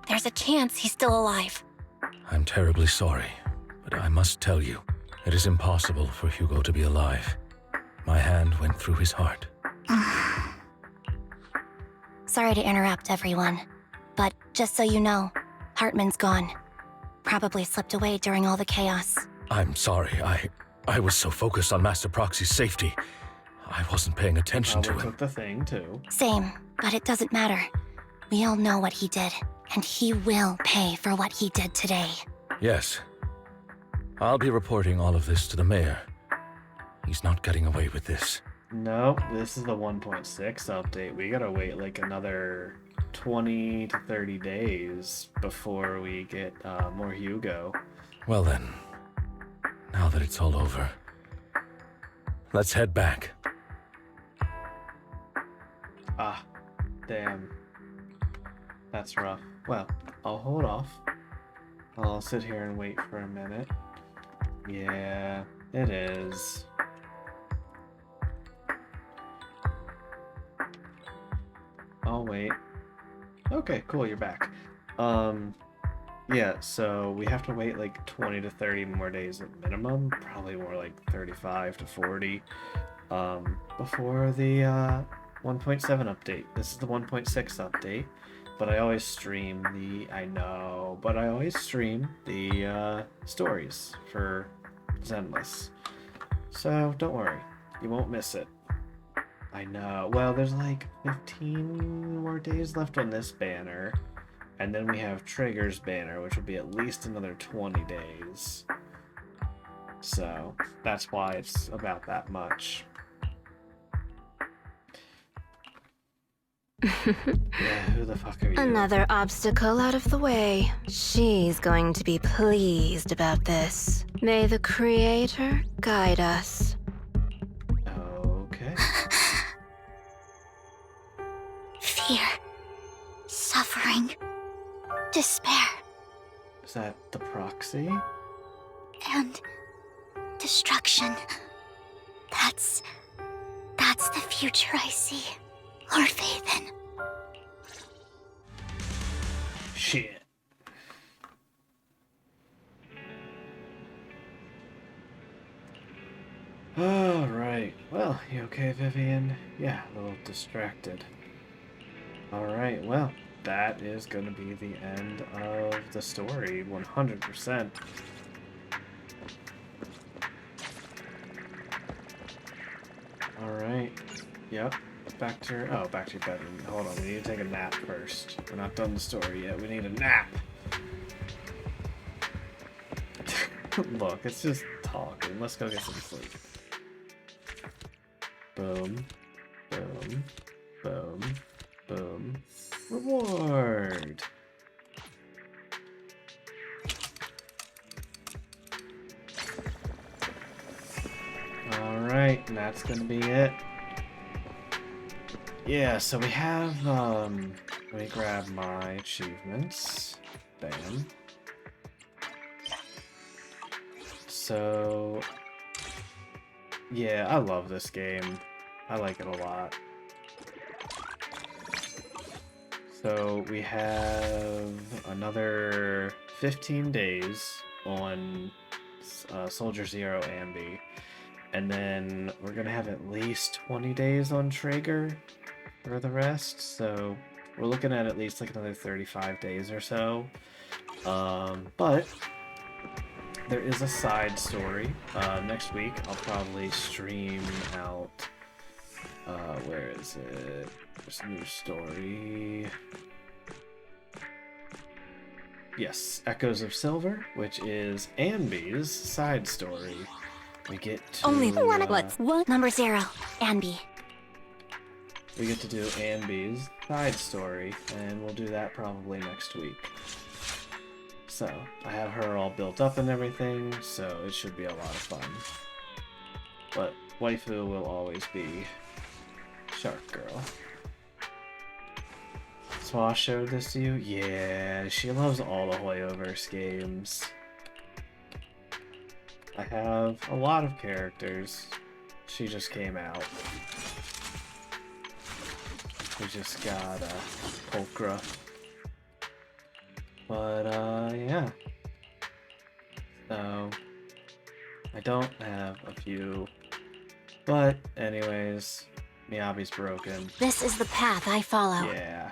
There's a chance he's still alive. I'm terribly sorry, but I must tell you, it is impossible for Hugo to be alive. My hand went through his heart. Sorry to interrupt, everyone. But just so you know, Hartman's gone. Probably slipped away during all the chaos. I'm sorry, I was so focused on Master Proxy's safety. I wasn't paying attention to him. Took the thing, too. Same, but it doesn't matter. We all know what he did, and he will pay for what he did today. Yes. I'll be reporting all of this to the mayor. He's not getting away with this. Nope, this is the 1.6 update. We gotta wait like another 20 to 30 days before we get more Hugo. Well then, now that it's all over, let's head back. Ah, damn. That's rough. Well, I'll hold off. I'll sit here and wait for a minute. Yeah, it is. I'll wait. Okay, cool, you're back. Yeah, so we have to wait like 20 to 30 more days at minimum, probably more like 35 to 40, before the 1.7 update. This is the 1.6 update. but I always stream the stories for Zenless. So don't worry, you won't miss it. I know. Well, there's like 15 more days left on this banner. And then we have Trigger's banner, which will be at least another 20 days. So that's why it's about that much. Yeah, who the fuck are you? Another obstacle out of the way. She's going to be pleased about this. May the Creator guide us. Okay. Fear, suffering, despair, Is that the proxy? and destruction. That's the future I see. Or faith in. Shit. Alright. Well, you okay, Vivian? Yeah, a little distracted. Alright, well, that is gonna be the end of the story, 100%. Alright. Yep. Back to your bedroom. Hold on, we need to take a nap first. We're not done the story yet. We need a nap. Look, it's just talking. Let's go get some sleep. Boom. Boom. Boom. Boom. Reward! Alright, and that's gonna be it. Yeah, so we have, let me grab my achievements. Bam. So, yeah, I love this game. I like it a lot. So, we have another 15 days on Soldier Zero Ambi. And then we're gonna have at least 20 days on Traeger for the rest, so we're looking at least like another 35 days or so. But there is a side story. Next week I'll probably stream out, where is it? There's a new story. Yes, Echoes of Silver, which is Ambi's side story. We get to, Only one. What? Number 0, Anby. We get to do Ambi's side story, and we'll do that probably next week. So, I have her all built up and everything, so it should be a lot of fun. But waifu will always be Shark Girl. Swash showed this to you? Yeah, she loves all the Hoyoverse games. I have a lot of characters. She just came out. We just got Pulchra. But, yeah. So, I don't have a few. But, anyways, Miyabi's broken. This is the path I follow. Yeah.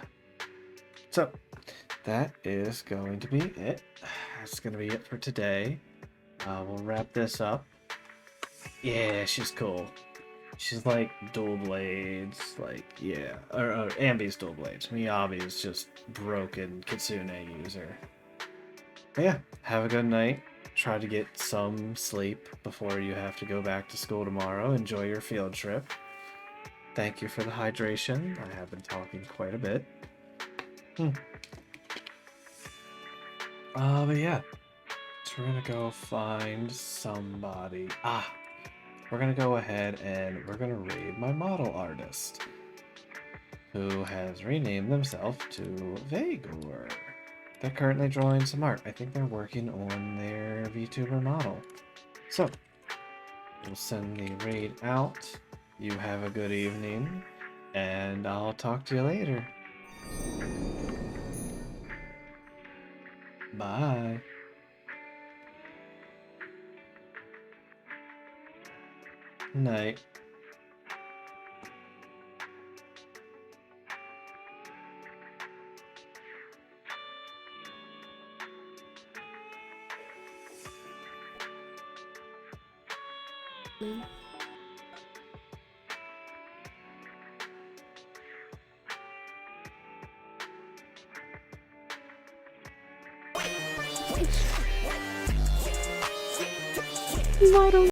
So, that is going to be it. That's going to be it for today. We'll wrap this up. Yeah, she's cool. She's like dual blades, like, yeah. Or Ambi's dual blades. Miyabi is just broken Kitsune user. But yeah, have a good night. Try to get some sleep before you have to go back to school tomorrow. Enjoy your field trip. Thank you for the hydration. I have been talking quite a bit. But yeah. So we're gonna go find somebody. We're gonna go ahead and we're gonna raid my model artist, who has renamed themselves to Vagor. They're currently drawing some art. I think they're working on their VTuber model. So, we'll send the raid out. You have a good evening, and I'll talk to you later. Bye. Night. Why don't